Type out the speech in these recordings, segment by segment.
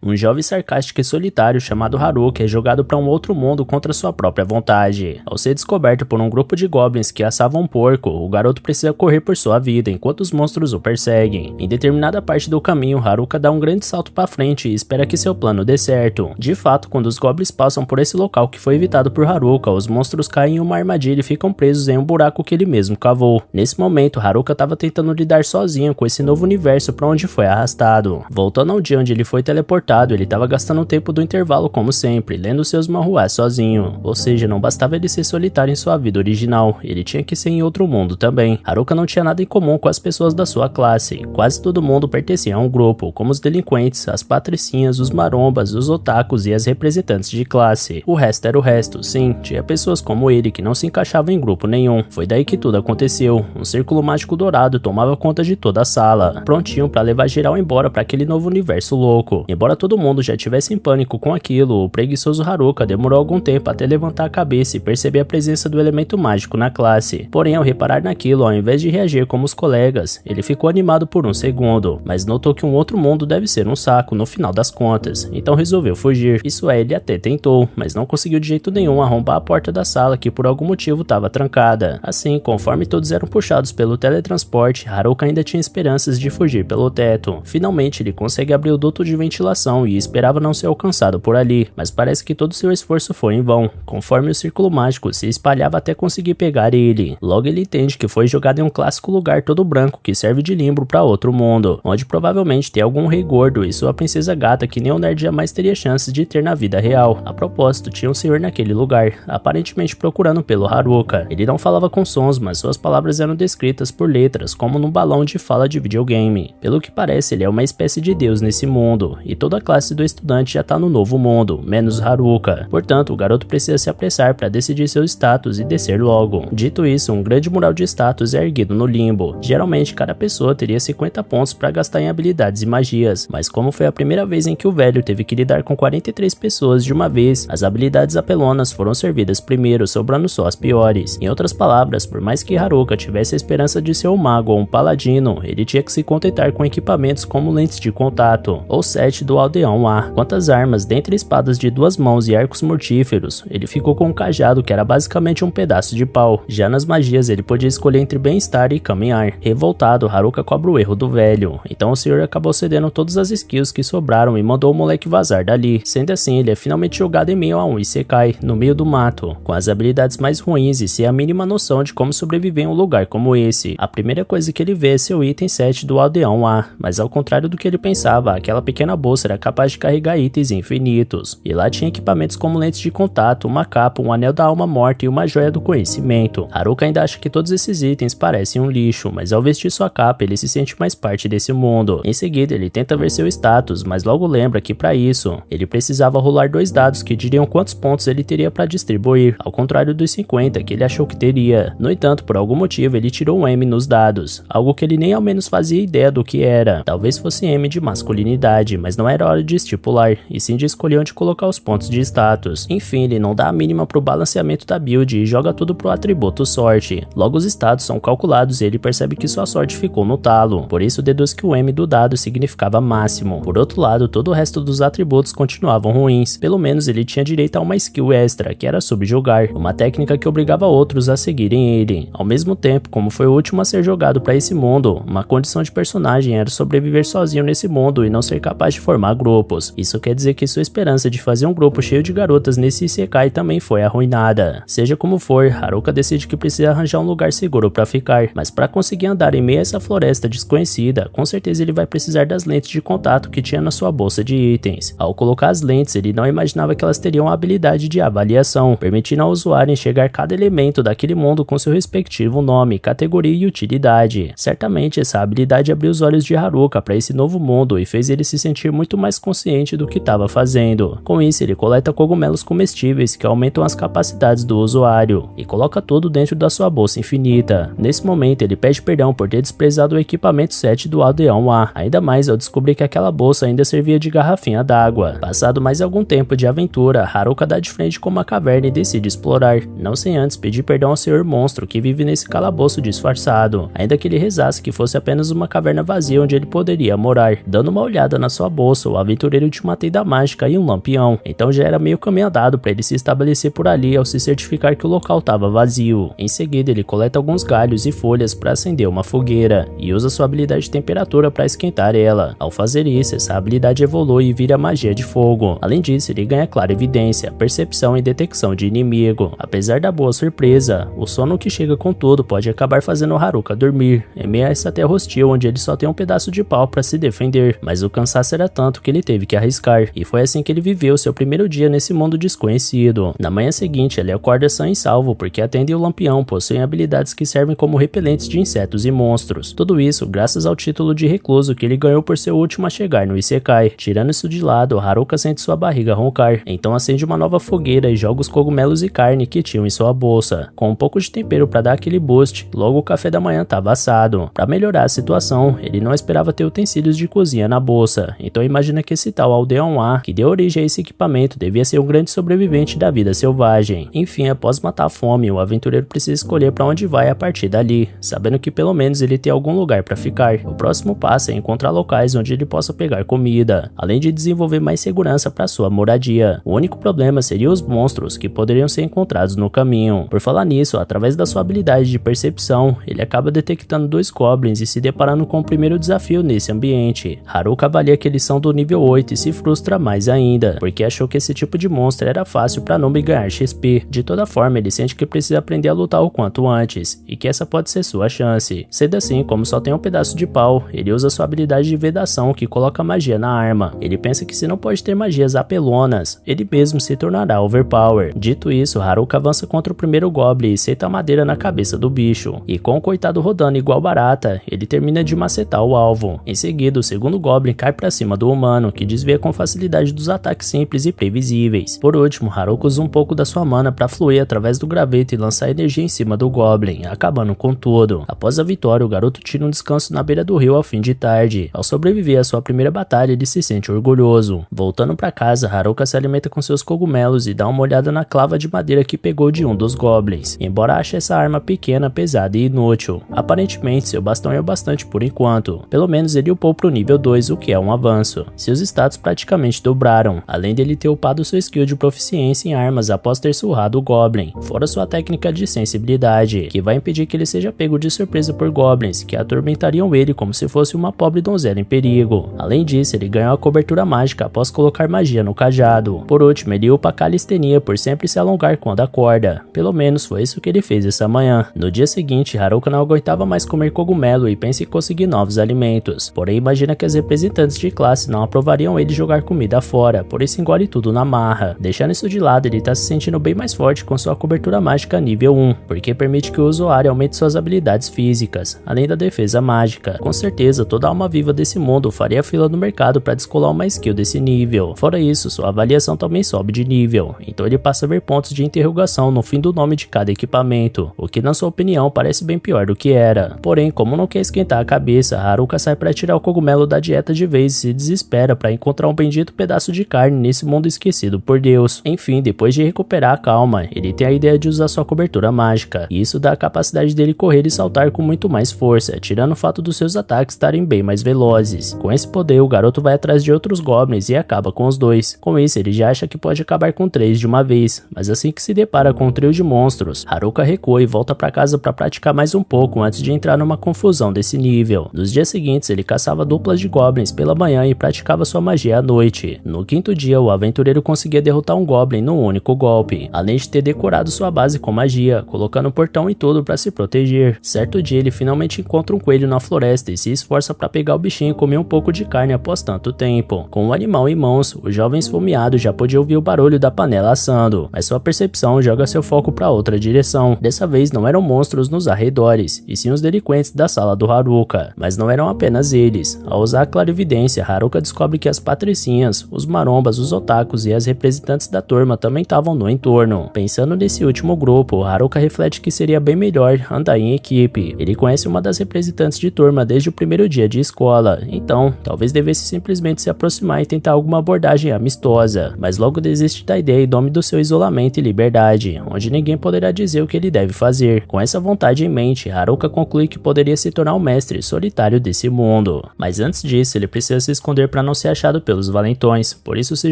Um jovem sarcástico e solitário chamado Haruka é jogado para um outro mundo contra sua própria vontade. Ao ser descoberto por um grupo de goblins que assavam um porco, o garoto precisa correr por sua vida enquanto os monstros o perseguem. Em determinada parte do caminho, Haruka dá um grande salto para frente e espera que seu plano dê certo. De fato, quando os goblins passam por esse local que foi evitado por Haruka, os monstros caem em uma armadilha e ficam presos em um buraco que ele mesmo cavou. Nesse momento, Haruka estava tentando lidar sozinho com esse novo universo para onde foi arrastado. Voltando ao dia onde ele foi teleportado, ele estava gastando o tempo do intervalo como sempre, lendo seus manhwas sozinho. Ou seja, não bastava ele ser solitário em sua vida original, ele tinha que ser em outro mundo também. Haruka não tinha nada em comum com as pessoas da sua classe. Quase todo mundo pertencia a um grupo, como os delinquentes, as patricinhas, os marombas, os otakus e as representantes de classe. O resto era o resto, sim, tinha pessoas como ele que não se encaixavam em grupo nenhum. Foi daí que tudo aconteceu. Um círculo mágico dourado tomava conta de toda a sala, prontinho para levar geral embora para aquele novo universo louco. Embora todo mundo já tivesse em pânico com aquilo, o preguiçoso Haruka demorou algum tempo até levantar a cabeça e perceber a presença do elemento mágico na classe. Porém, ao reparar naquilo, ao invés de reagir como os colegas, ele ficou animado por um segundo, mas notou que um outro mundo deve ser um saco no final das contas, então resolveu fugir. Isso é, ele até tentou, mas não conseguiu de jeito nenhum arrombar a porta da sala que por algum motivo estava trancada. Assim, conforme todos eram puxados pelo teletransporte, Haruka ainda tinha esperanças de fugir pelo teto. Finalmente, ele consegue abrir o duto de ventilação e esperava não ser alcançado por ali, mas parece que todo seu esforço foi em vão, conforme o círculo mágico se espalhava até conseguir pegar ele. Logo ele entende que foi jogado em um clássico lugar todo branco que serve de limbo para outro mundo, onde provavelmente tem algum rei gordo e sua princesa gata que nem o nerd jamais teria chances de ter na vida real. A propósito, tinha um senhor naquele lugar, aparentemente procurando pelo Haruka. Ele não falava com sons, mas suas palavras eram descritas por letras, como num balão de fala de videogame. Pelo que parece, ele é uma espécie de deus nesse mundo, e toda a classe do estudante já tá no novo mundo, menos Haruka. Portanto, o garoto precisa se apressar para decidir seu status e descer logo. Dito isso, um grande mural de status é erguido no limbo. Geralmente, cada pessoa teria 50 pontos para gastar em habilidades e magias, mas como foi a primeira vez em que o velho teve que lidar com 43 pessoas de uma vez, as habilidades apelonas foram servidas primeiro, sobrando só as piores. Em outras palavras, por mais que Haruka tivesse a esperança de ser um mago ou um paladino, ele tinha que se contentar com equipamentos como lentes de contato, ou set do Aldeão A. Quanto às armas, dentre espadas de 2 mãos e arcos mortíferos, ele ficou com um cajado que era basicamente um pedaço de pau. Já nas magias, ele podia escolher entre bem-estar e caminhar. Revoltado, Haruka cobra o erro do velho, então o senhor acabou cedendo todas as skills que sobraram e mandou o moleque vazar dali. Sendo assim, ele é finalmente jogado em meio a um Isekai, no meio do mato, com as habilidades mais ruins e sem a mínima noção de como sobreviver em um lugar como esse. A primeira coisa que ele vê é seu item 7 do Aldeão A, mas ao contrário do que ele pensava, aquela pequena bolsa era capaz de carregar itens infinitos, e lá tinha equipamentos como lentes de contato, uma capa, um anel da alma morta e uma joia do conhecimento. Haruka ainda acha que todos esses itens parecem um lixo, mas ao vestir sua capa ele se sente mais parte desse mundo. Em seguida ele tenta ver seu status, mas logo lembra que para isso, ele precisava rolar 2 dados que diriam quantos pontos ele teria para distribuir, ao contrário dos 50 que ele achou que teria. No entanto, por algum motivo ele tirou um M nos dados, algo que ele nem ao menos fazia ideia do que era. Talvez fosse M de masculinidade, mas não era hora de estipular, e sim de escolher onde colocar os pontos de status. Enfim, ele não dá a mínima pro balanceamento da build e joga tudo pro atributo sorte. Logo os status são calculados e ele percebe que sua sorte ficou no talo, por isso deduz que o M do dado significava máximo. Por outro lado, todo o resto dos atributos continuavam ruins, pelo menos ele tinha direito a uma skill extra, que era subjugar, uma técnica que obrigava outros a seguirem ele. Ao mesmo tempo, como foi o último a ser jogado para esse mundo, uma condição de personagem era sobreviver sozinho nesse mundo e não ser capaz de formar grupos. Isso quer dizer que sua esperança de fazer um grupo cheio de garotas nesse Isekai também foi arruinada. Seja como for, Haruka decide que precisa arranjar um lugar seguro para ficar, mas para conseguir andar em meio a essa floresta desconhecida, com certeza ele vai precisar das lentes de contato que tinha na sua bolsa de itens. Ao colocar as lentes, ele não imaginava que elas teriam a habilidade de avaliação, permitindo ao usuário enxergar cada elemento daquele mundo com seu respectivo nome, categoria e utilidade. Certamente essa habilidade abriu os olhos de Haruka para esse novo mundo e fez ele se sentir muito mais consciente do que estava fazendo. Com isso, ele coleta cogumelos comestíveis que aumentam as capacidades do usuário e coloca tudo dentro da sua bolsa infinita. Nesse momento, ele pede perdão por ter desprezado o equipamento 7 do Aldeão A, ainda mais ao descobrir que aquela bolsa ainda servia de garrafinha d'água. Passado mais algum tempo de aventura, Haruka dá de frente com uma caverna e decide explorar, não sem antes pedir perdão ao senhor monstro que vive nesse calabouço disfarçado, ainda que ele rezasse que fosse apenas uma caverna vazia onde ele poderia morar. Dando uma olhada na sua bolsa, o aventureiro tinha uma tenda mágica e um lampião, então já era meio caminho andado para ele se estabelecer por ali ao se certificar que o local estava vazio. Em seguida ele coleta alguns galhos e folhas para acender uma fogueira e usa sua habilidade de temperatura para esquentar ela. Ao fazer isso, essa habilidade evolui e vira magia de fogo. Além disso, ele ganha clara evidência, percepção e detecção de inimigo. Apesar da boa surpresa, o sono que chega com tudo pode acabar fazendo Haruka dormir, em meio a essa terra hostil onde ele só tem um pedaço de pau para se defender, mas o cansaço era tanto que ele teve que arriscar, e foi assim que ele viveu seu primeiro dia nesse mundo desconhecido. Na manhã seguinte, ele acorda sã e salvo, porque a tenda e o lampião possuem habilidades que servem como repelentes de insetos e monstros. Tudo isso graças ao título de recluso que ele ganhou por ser o último a chegar no Isekai. Tirando isso de lado, Haruka sente sua barriga roncar, então acende uma nova fogueira e joga os cogumelos e carne que tinham em sua bolsa. Com um pouco de tempero para dar aquele boost, logo o café da manhã estava assado. Para melhorar a situação, ele não esperava ter utensílios de cozinha na bolsa, então imagina que esse tal Aldeon A, que deu origem a esse equipamento, devia ser um grande sobrevivente da vida selvagem. Enfim, após matar a fome, o aventureiro precisa escolher para onde vai a partir dali, sabendo que pelo menos ele tem algum lugar para ficar. O próximo passo é encontrar locais onde ele possa pegar comida, além de desenvolver mais segurança para sua moradia. O único problema seria os monstros que poderiam ser encontrados no caminho. Por falar nisso, através da sua habilidade de percepção, ele acaba detectando 2 goblins e se deparando com o primeiro desafio nesse ambiente. Haruka avalia que eles são do nível 8 e se frustra mais ainda, porque achou que esse tipo de monstro era fácil para não ganhar XP. De toda forma, ele sente que precisa aprender a lutar o quanto antes, e que essa pode ser sua chance. Sendo assim, como só tem um pedaço de pau, ele usa sua habilidade de vedação que coloca magia na arma. Ele pensa que se não pode ter magias apelonas, ele mesmo se tornará overpower. Dito isso, Haruka avança contra o primeiro goblin e seta a madeira na cabeça do bicho, e com o coitado rodando igual barata, ele termina de macetar o alvo. Em seguida, o segundo goblin cai pra cima do humano, que desvia com facilidade dos ataques simples e previsíveis. Por último, Haruka usa um pouco da sua mana para fluir através do graveto e lançar energia em cima do goblin, acabando com tudo. Após a vitória, o garoto tira um descanso na beira do rio ao fim de tarde. Ao sobreviver à sua primeira batalha, ele se sente orgulhoso. Voltando para casa, Haruka se alimenta com seus cogumelos e dá uma olhada na clava de madeira que pegou de um dos goblins, embora ache essa arma pequena, pesada e inútil. Aparentemente, seu bastão é o bastante por enquanto. Pelo menos ele upou pro nível 2, o que é um avanço. Seus status praticamente dobraram, além dele ter upado sua skill de proficiência em armas após ter surrado o goblin, fora sua técnica de sensibilidade, que vai impedir que ele seja pego de surpresa por goblins, que atormentariam ele como se fosse uma pobre donzela em perigo. Além disso, ele ganhou a cobertura mágica após colocar magia no cajado. Por último, ele upa a calistenia por sempre se alongar quando acorda. Pelo menos foi isso que ele fez essa manhã. No dia seguinte, Haruka não aguentava mais comer cogumelo e pensa em conseguir novos alimentos. Porém, imagina que as representantes de classe não aprovariam ele jogar comida fora, por isso engole tudo na marra. Deixando isso de lado, ele tá se sentindo bem mais forte com sua cobertura mágica nível 1, porque permite que o usuário aumente suas habilidades físicas, além da defesa mágica. Com certeza, toda alma viva desse mundo faria fila no mercado para descolar uma skill desse nível. Fora isso, sua avaliação também sobe de nível, então ele passa a ver pontos de interrogação no fim do nome de cada equipamento, o que na sua opinião parece bem pior do que era. Porém, como não quer esquentar a cabeça, Haruka sai para tirar o cogumelo da dieta de vez e se desespera para encontrar um bendito pedaço de carne nesse mundo esquecido por Deus. Enfim, depois de recuperar a calma, ele tem a ideia de usar sua cobertura mágica, e isso dá a capacidade dele correr e saltar com muito mais força, tirando o fato dos seus ataques estarem bem mais velozes. Com esse poder, o garoto vai atrás de outros goblins e acaba com os 2. Com isso, ele já acha que pode acabar com 3 de uma vez, mas assim que se depara com um trio de monstros, Haruka recua e volta para casa para praticar mais um pouco antes de entrar numa confusão desse nível. Nos dias seguintes, ele caçava duplas de goblins pela manhã e praticava sua magia à noite. No quinto dia, o aventureiro conseguia derrotar um goblin num único golpe, além de ter decorado sua base com magia, colocando um portão e tudo para se proteger. Certo dia, ele finalmente encontra um coelho na floresta e se esforça para pegar o bichinho e comer um pouco de carne após tanto tempo. Com o animal em mãos, o jovem esfomeado já podia ouvir o barulho da panela assando, mas sua percepção joga seu foco para outra direção. Dessa vez não eram monstros nos arredores, e sim os delinquentes da sala do Haruka. Mas não eram apenas eles. Ao usar a clarividência, Haruka descobre que as patricinhas, os marombas, os otakus e as representantes da turma também estavam no entorno. Pensando nesse último grupo, Haruka reflete que seria bem melhor andar em equipe. Ele conhece uma das representantes de turma desde o primeiro dia de escola, então talvez devesse simplesmente se aproximar e tentar alguma abordagem amistosa, mas logo desiste da ideia em nome do seu isolamento e liberdade, onde ninguém poderá dizer o que ele deve fazer. Com essa vontade em mente, Haruka conclui que poderia se tornar um mestre solitário desse mundo. Mas antes disso, ele precisa se esconder para para não ser achado pelos valentões, por isso se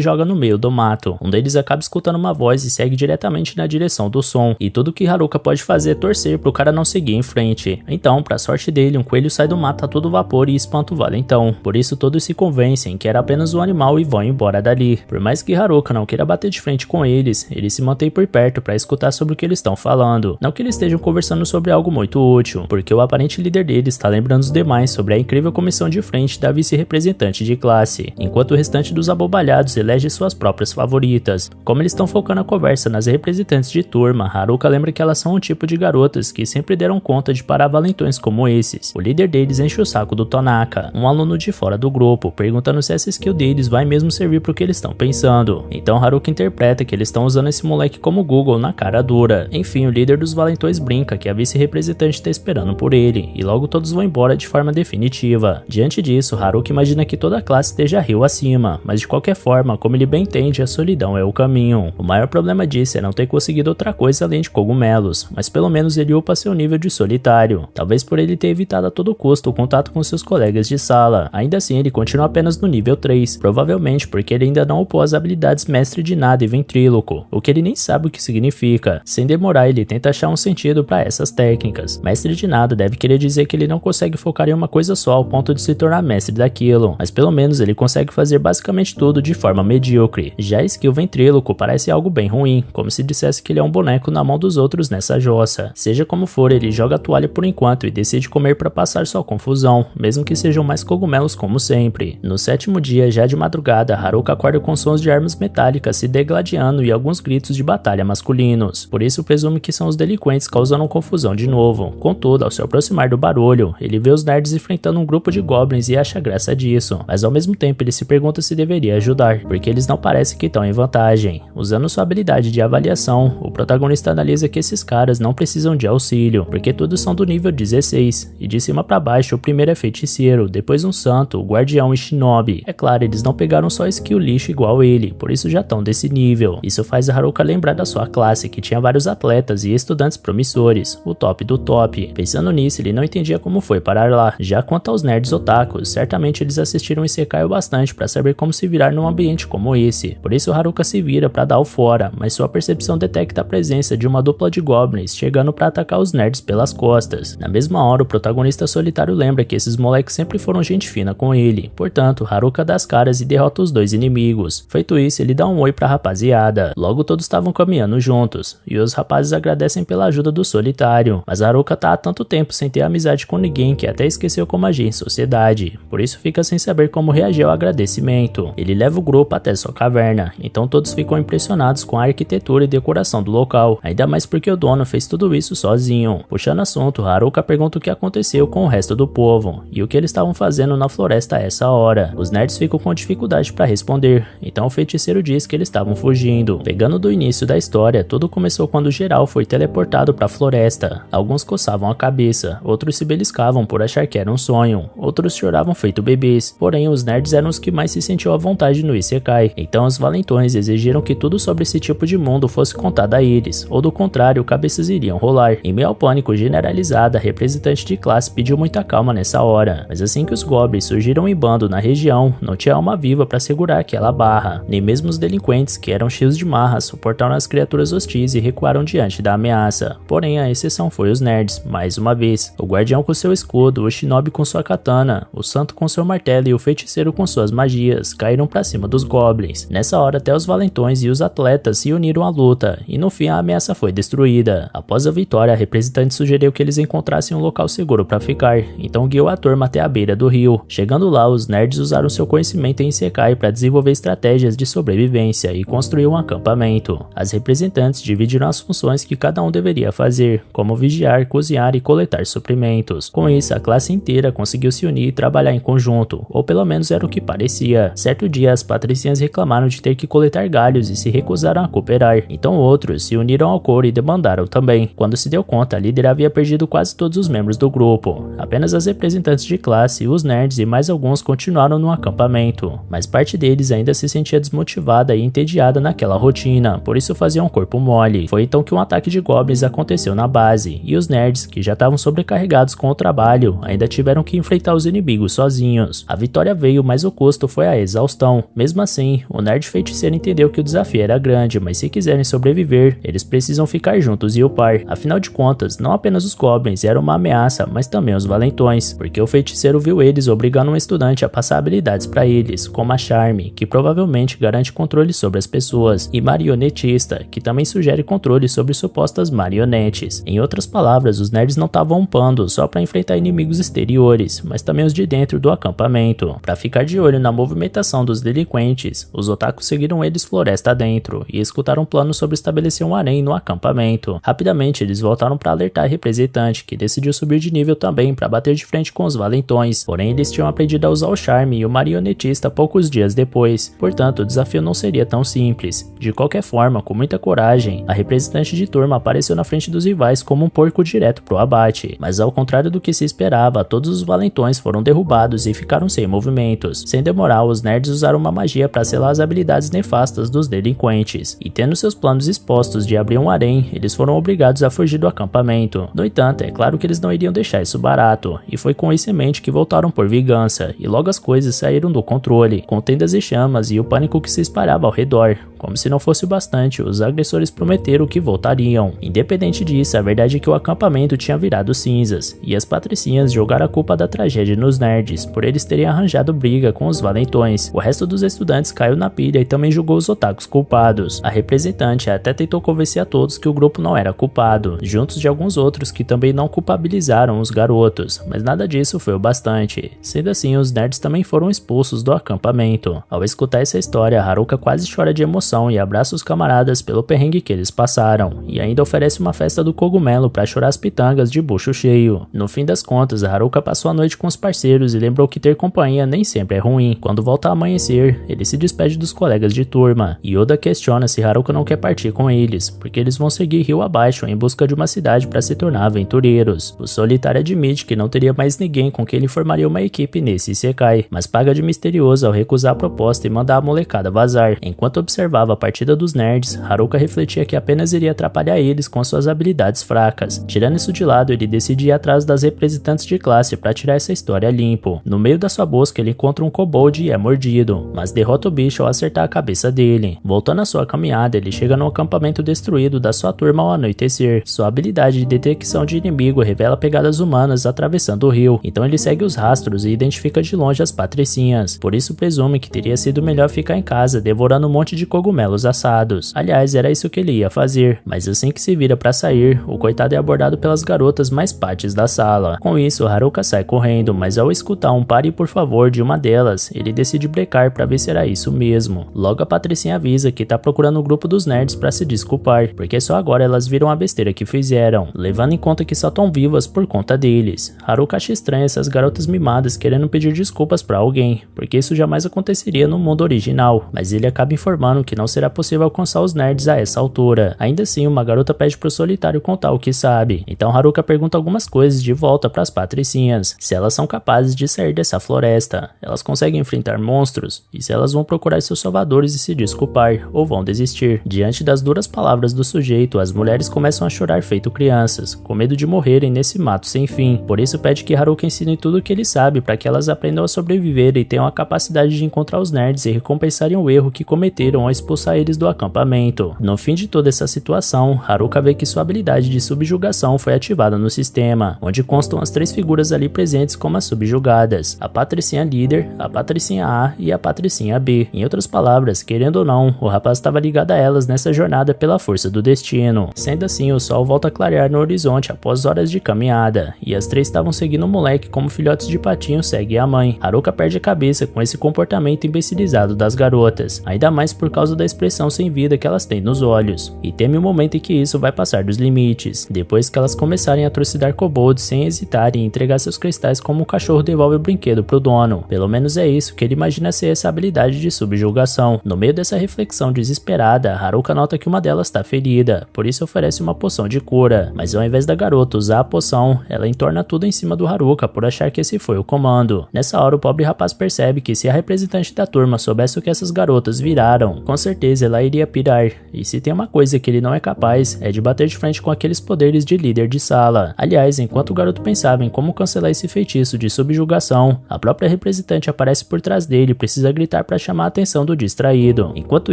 joga no meio do mato. Um deles acaba escutando uma voz e segue diretamente na direção do som, e tudo que Haruka pode fazer é torcer pro cara não seguir em frente. Então, pra sorte dele, um coelho sai do mato a todo vapor e espanta o valentão. Por isso todos se convencem que era apenas um animal e vão embora dali. Por mais que Haruka não queira bater de frente com eles, ele se mantém por perto para escutar sobre o que eles estão falando. Não que eles estejam conversando sobre algo muito útil, porque o aparente líder deles está lembrando os demais sobre a incrível comissão de frente da vice-representante de classe, enquanto o restante dos abobalhados elege suas próprias favoritas. Como eles estão focando a conversa nas representantes de turma, Haruka lembra que elas são um tipo de garotas que sempre deram conta de parar valentões como esses. O líder deles enche o saco do Tanaka, um aluno de fora do grupo, perguntando se essa skill deles vai mesmo servir pro que eles estão pensando. Então Haruka interpreta que eles estão usando esse moleque como Google na cara dura. Enfim, o líder dos valentões brinca que a vice-representante está esperando por ele, e logo todos vão embora de forma definitiva. Diante disso, Haruka imagina que toda a classe esteja rio acima, mas de qualquer forma, como ele bem entende, a solidão é o caminho. O maior problema disso é não ter conseguido outra coisa além de cogumelos, mas pelo menos ele upa seu nível de solitário, talvez por ele ter evitado a todo custo o contato com seus colegas de sala. Ainda assim, ele continua apenas no nível 3, provavelmente porque ele ainda não upou as habilidades Mestre de Nada e Ventríloco, o que ele nem sabe o que significa. Sem demorar, ele tenta achar um sentido para essas técnicas. Mestre de Nada deve querer dizer que ele não consegue focar em uma coisa só ao ponto de se tornar mestre daquilo, mas pelo menos ele consegue fazer basicamente tudo de forma medíocre. Já a skill Ventríloco parece algo bem ruim, como se dissesse que ele é um boneco na mão dos outros nessa jossa. Seja como for, ele joga a toalha por enquanto e decide comer para passar sua confusão, mesmo que sejam mais cogumelos como sempre. No 7º dia, já de madrugada, Haruka acorda com sons de armas metálicas se degladiando e alguns gritos de batalha masculinos, por isso presume que são os delinquentes causando confusão de novo. Contudo, ao se aproximar do barulho, ele vê os nerds enfrentando um grupo de goblins e acha graça disso, mas ao mesmo tempo ele se pergunta se deveria ajudar, porque eles não parecem que estão em vantagem. Usando sua habilidade de avaliação, o protagonista analisa que esses caras não precisam de auxílio, porque todos são do nível 16, e de cima para baixo o primeiro é feiticeiro, depois um santo, o guardião e shinobi. É claro, eles não pegaram só skill lixo igual ele, por isso já estão desse nível. Isso faz Haruka lembrar da sua classe, que tinha vários atletas e estudantes promissores, o top do top. Pensando nisso, ele não entendia como foi parar lá. Já quanto aos nerds otakus, certamente eles assistiram Isekai o bastante para saber como se virar num ambiente como esse. Por isso Haruka se vira para dar o fora, mas sua percepção detecta a presença de uma dupla de goblins chegando para atacar os nerds pelas costas. Na mesma hora, o protagonista solitário lembra que esses moleques sempre foram gente fina com ele. Portanto, Haruka dá as caras e derrota os dois inimigos. Feito isso, ele dá um oi pra rapaziada. Logo todos estavam caminhando juntos, e os rapazes agradecem pela ajuda do solitário. Mas Haruka tá há tanto tempo sem ter amizade com ninguém que até esqueceu como agir em sociedade. Por isso fica sem saber como reagir ao agradecimento. Ele leva o grupo até sua caverna, então todos ficam impressionados com a arquitetura e decoração do local, ainda mais porque o dono fez tudo isso sozinho. Puxando assunto, Haruka pergunta o que aconteceu com o resto do povo, e o que eles estavam fazendo na floresta a essa hora. Os nerds ficam com dificuldade para responder, então o feiticeiro diz que eles estavam fugindo. Pegando do início da história, tudo começou quando geral foi teleportado para a floresta. Alguns coçavam a cabeça, outros se beliscavam por achar que era um sonho, outros choravam feito bebês, porém os nerds eram os que mais se sentiam à vontade no Isekai, então os valentões exigiram que tudo sobre esse tipo de mundo fosse contado a eles, ou do contrário, cabeças iriam rolar. Em meio ao pânico generalizado, a representante de classe pediu muita calma nessa hora, mas assim que os goblins surgiram em bando na região, não tinha alma viva para segurar aquela barra, nem mesmo os delinquentes, que eram cheios de marra, suportaram as criaturas hostis e recuaram diante da ameaça. Porém, a exceção foi os nerds, mais uma vez. O guardião com seu escudo, o shinobi com sua katana, o santo com seu martelo e o feiticeiro com suas magias caíram para cima dos goblins. Nessa hora, até os valentões e os atletas se uniram à luta, e no fim a ameaça foi destruída. Após a vitória, a representante sugeriu que eles encontrassem um local seguro para ficar, então guiou a turma até a beira do rio. Chegando lá, os nerds usaram seu conhecimento em Isekai para desenvolver estratégias de sobrevivência e construir um acampamento. As representantes dividiram as funções que cada um deveria fazer, como vigiar, cozinhar e coletar suprimentos. Com isso, a classe inteira conseguiu se unir e trabalhar em conjunto, ou pelo menos era o que parecia. Certo dia, as patricinhas reclamaram de ter que coletar galhos e se recusaram a cooperar, então outros se uniram ao coro e demandaram também. Quando se deu conta, a líder havia perdido quase todos os membros do grupo. Apenas as representantes de classe, os nerds e mais alguns continuaram no acampamento, mas parte deles ainda se sentia desmotivada e entediada naquela rotina, por isso faziam um corpo mole. Foi então que um ataque de goblins aconteceu na base, e os nerds, que já estavam sobrecarregados com o trabalho, ainda tiveram que enfrentar os inimigos sozinhos. A vitória veio desafio, mas o custo foi a exaustão. Mesmo assim, o nerd feiticeiro entendeu que o desafio era grande, mas se quiserem sobreviver, eles precisam ficar juntos e upar. Afinal de contas, não apenas os goblins eram uma ameaça, mas também os valentões, porque o feiticeiro viu eles obrigando um estudante a passar habilidades para eles, como a Charme, que provavelmente garante controle sobre as pessoas, e Marionetista, que também sugere controle sobre supostas marionetes. Em outras palavras, os nerds não estavam upando só para enfrentar inimigos exteriores, mas também os de dentro do acampamento. Para ficar de olho na movimentação dos delinquentes, os otakus seguiram eles floresta adentro e escutaram um plano sobre estabelecer um harém no acampamento. Rapidamente eles voltaram para alertar a representante, que decidiu subir de nível também para bater de frente com os valentões, porém eles tinham aprendido a usar o charme e o marionetista poucos dias depois, portanto o desafio não seria tão simples. De qualquer forma, com muita coragem, a representante de turma apareceu na frente dos rivais como um porco direto pro abate, mas ao contrário do que se esperava, todos os valentões foram derrubados e ficaram sem movimentos. Sem demorar, os nerds usaram uma magia para selar as habilidades nefastas dos delinquentes, e tendo seus planos expostos de abrir um harém, eles foram obrigados a fugir do acampamento. No entanto, é claro que eles não iriam deixar isso barato, e foi com isso em mente que voltaram por vingança, e logo as coisas saíram do controle, com tendas e chamas e o pânico que se espalhava ao redor. Como se não fosse o bastante, os agressores prometeram que voltariam. Independente disso, a verdade é que o acampamento tinha virado cinzas, e as patricinhas jogaram a culpa da tragédia nos nerds, por eles terem arranjado briga com os valentões. O resto dos estudantes caiu na pilha e também julgou os otakus culpados. A representante até tentou convencer a todos que o grupo não era culpado, juntos de alguns outros que também não culpabilizaram os garotos, mas nada disso foi o bastante. Sendo assim, os nerds também foram expulsos do acampamento. Ao escutar essa história, Haruka quase chora de emoção e abraça os camaradas pelo perrengue que eles passaram, e ainda oferece uma festa do cogumelo para chorar as pitangas de bucho cheio. No fim das contas, Haruka passou a noite com os parceiros e lembrou que ter companhia nem sempre é ruim. Quando volta a amanhecer, ele se despede dos colegas de turma, e Oda questiona se Haruka não quer partir com eles, porque eles vão seguir rio abaixo em busca de uma cidade para se tornar aventureiros. O solitário admite que não teria mais ninguém com quem ele formaria uma equipe nesse Isekai, mas paga de misterioso ao recusar a proposta e mandar a molecada vazar. Enquanto observava a partida dos nerds, Haruka refletia que apenas iria atrapalhar eles com suas habilidades fracas. Tirando isso de lado, ele decide ir atrás das representantes de classe para tirar essa história limpo. No meio da sua busca, ele encontra um kobold e é mordido, mas derrota o bicho ao acertar a cabeça dele. Voltando à sua caminhada, ele chega no acampamento destruído da sua turma ao anoitecer. Sua habilidade de detecção de inimigo revela pegadas humanas atravessando o rio, então ele segue os rastros e identifica de longe as patricinhas. Por isso presume que teria sido melhor ficar em casa devorando um monte de cogumelos assados. Aliás, era isso que ele ia fazer, mas assim que se vira para sair, o coitado é abordado pelas garotas mais pates da sala. Com isso, Haruka sai correndo, mas ao escutar um pare por favor de uma delas, ele decide brecar para ver se era isso mesmo. Logo a patricinha avisa que tá procurando o grupo dos nerds para se desculpar, porque só agora elas viram a besteira que fizeram, levando em conta que só estão vivas por conta deles. Haruka acha estranho essas garotas mimadas querendo pedir desculpas para alguém, porque isso jamais aconteceria no mundo original, mas ele acaba informando que não será possível alcançar os nerds a essa altura. Ainda assim, uma garota pede pro solitário contar o que sabe, então Haruka pergunta algumas coisas de volta para as patricinhas, se elas são capazes de sair dessa floresta, elas conseguem enfrentar monstros, e se elas vão procurar seus salvadores e se desculpar, ou vão desistir. Diante das duras palavras do sujeito, as mulheres começam a chorar feito crianças, com medo de morrerem nesse mato sem fim. Por isso pede que Haruka ensine tudo o que ele sabe para que elas aprendam a sobreviver e tenham a capacidade de encontrar os nerds e recompensarem o erro que cometeram ao expulsar eles do acampamento. No fim de toda essa situação, Haruka vê que sua habilidade de subjugação foi ativada no sistema, onde constam as três figuras ali presentes como as subjugadas: a patricinha líder, a patricinha A e a patricinha B. Em outras palavras, querendo ou não, o rapaz estava ligado a elas nessa jornada pela força do destino. Sendo assim, o sol volta a clarear no horizonte após horas de caminhada, e as três estavam seguindo o moleque como filhotes de patinho seguem a mãe. Haruka perde a cabeça com esse comportamento imbecilizado das garotas, ainda mais por causa da expressão sem vida que elas têm nos olhos, e teme o momento em que isso vai passar dos limites, depois que elas começarem a trucidar kobolds sem hesitar em entregar seus cristais como um cachorro devolve o brinquedo pro dono. Pelo menos é isso que ele imagina ser essa habilidade de subjugação. No meio dessa reflexão desesperada, Haruka nota que uma delas está ferida, por isso oferece uma poção de cura, mas ao invés da garota usar a poção, ela entorna tudo em cima do Haruka por achar que esse foi o comando. Nessa hora o pobre rapaz percebe que se a representante da turma soubesse o que essas garotas viraram, com certeza ela iria pirar, e se tem uma coisa que ele não é capaz, é de bater de frente com aqueles poderes de líder de sala. Aliás, enquanto o garoto pensava em como cancelar esse feitiço de subjugação, a própria representante representante aparece por trás dele e precisa gritar para chamar a atenção do distraído. Enquanto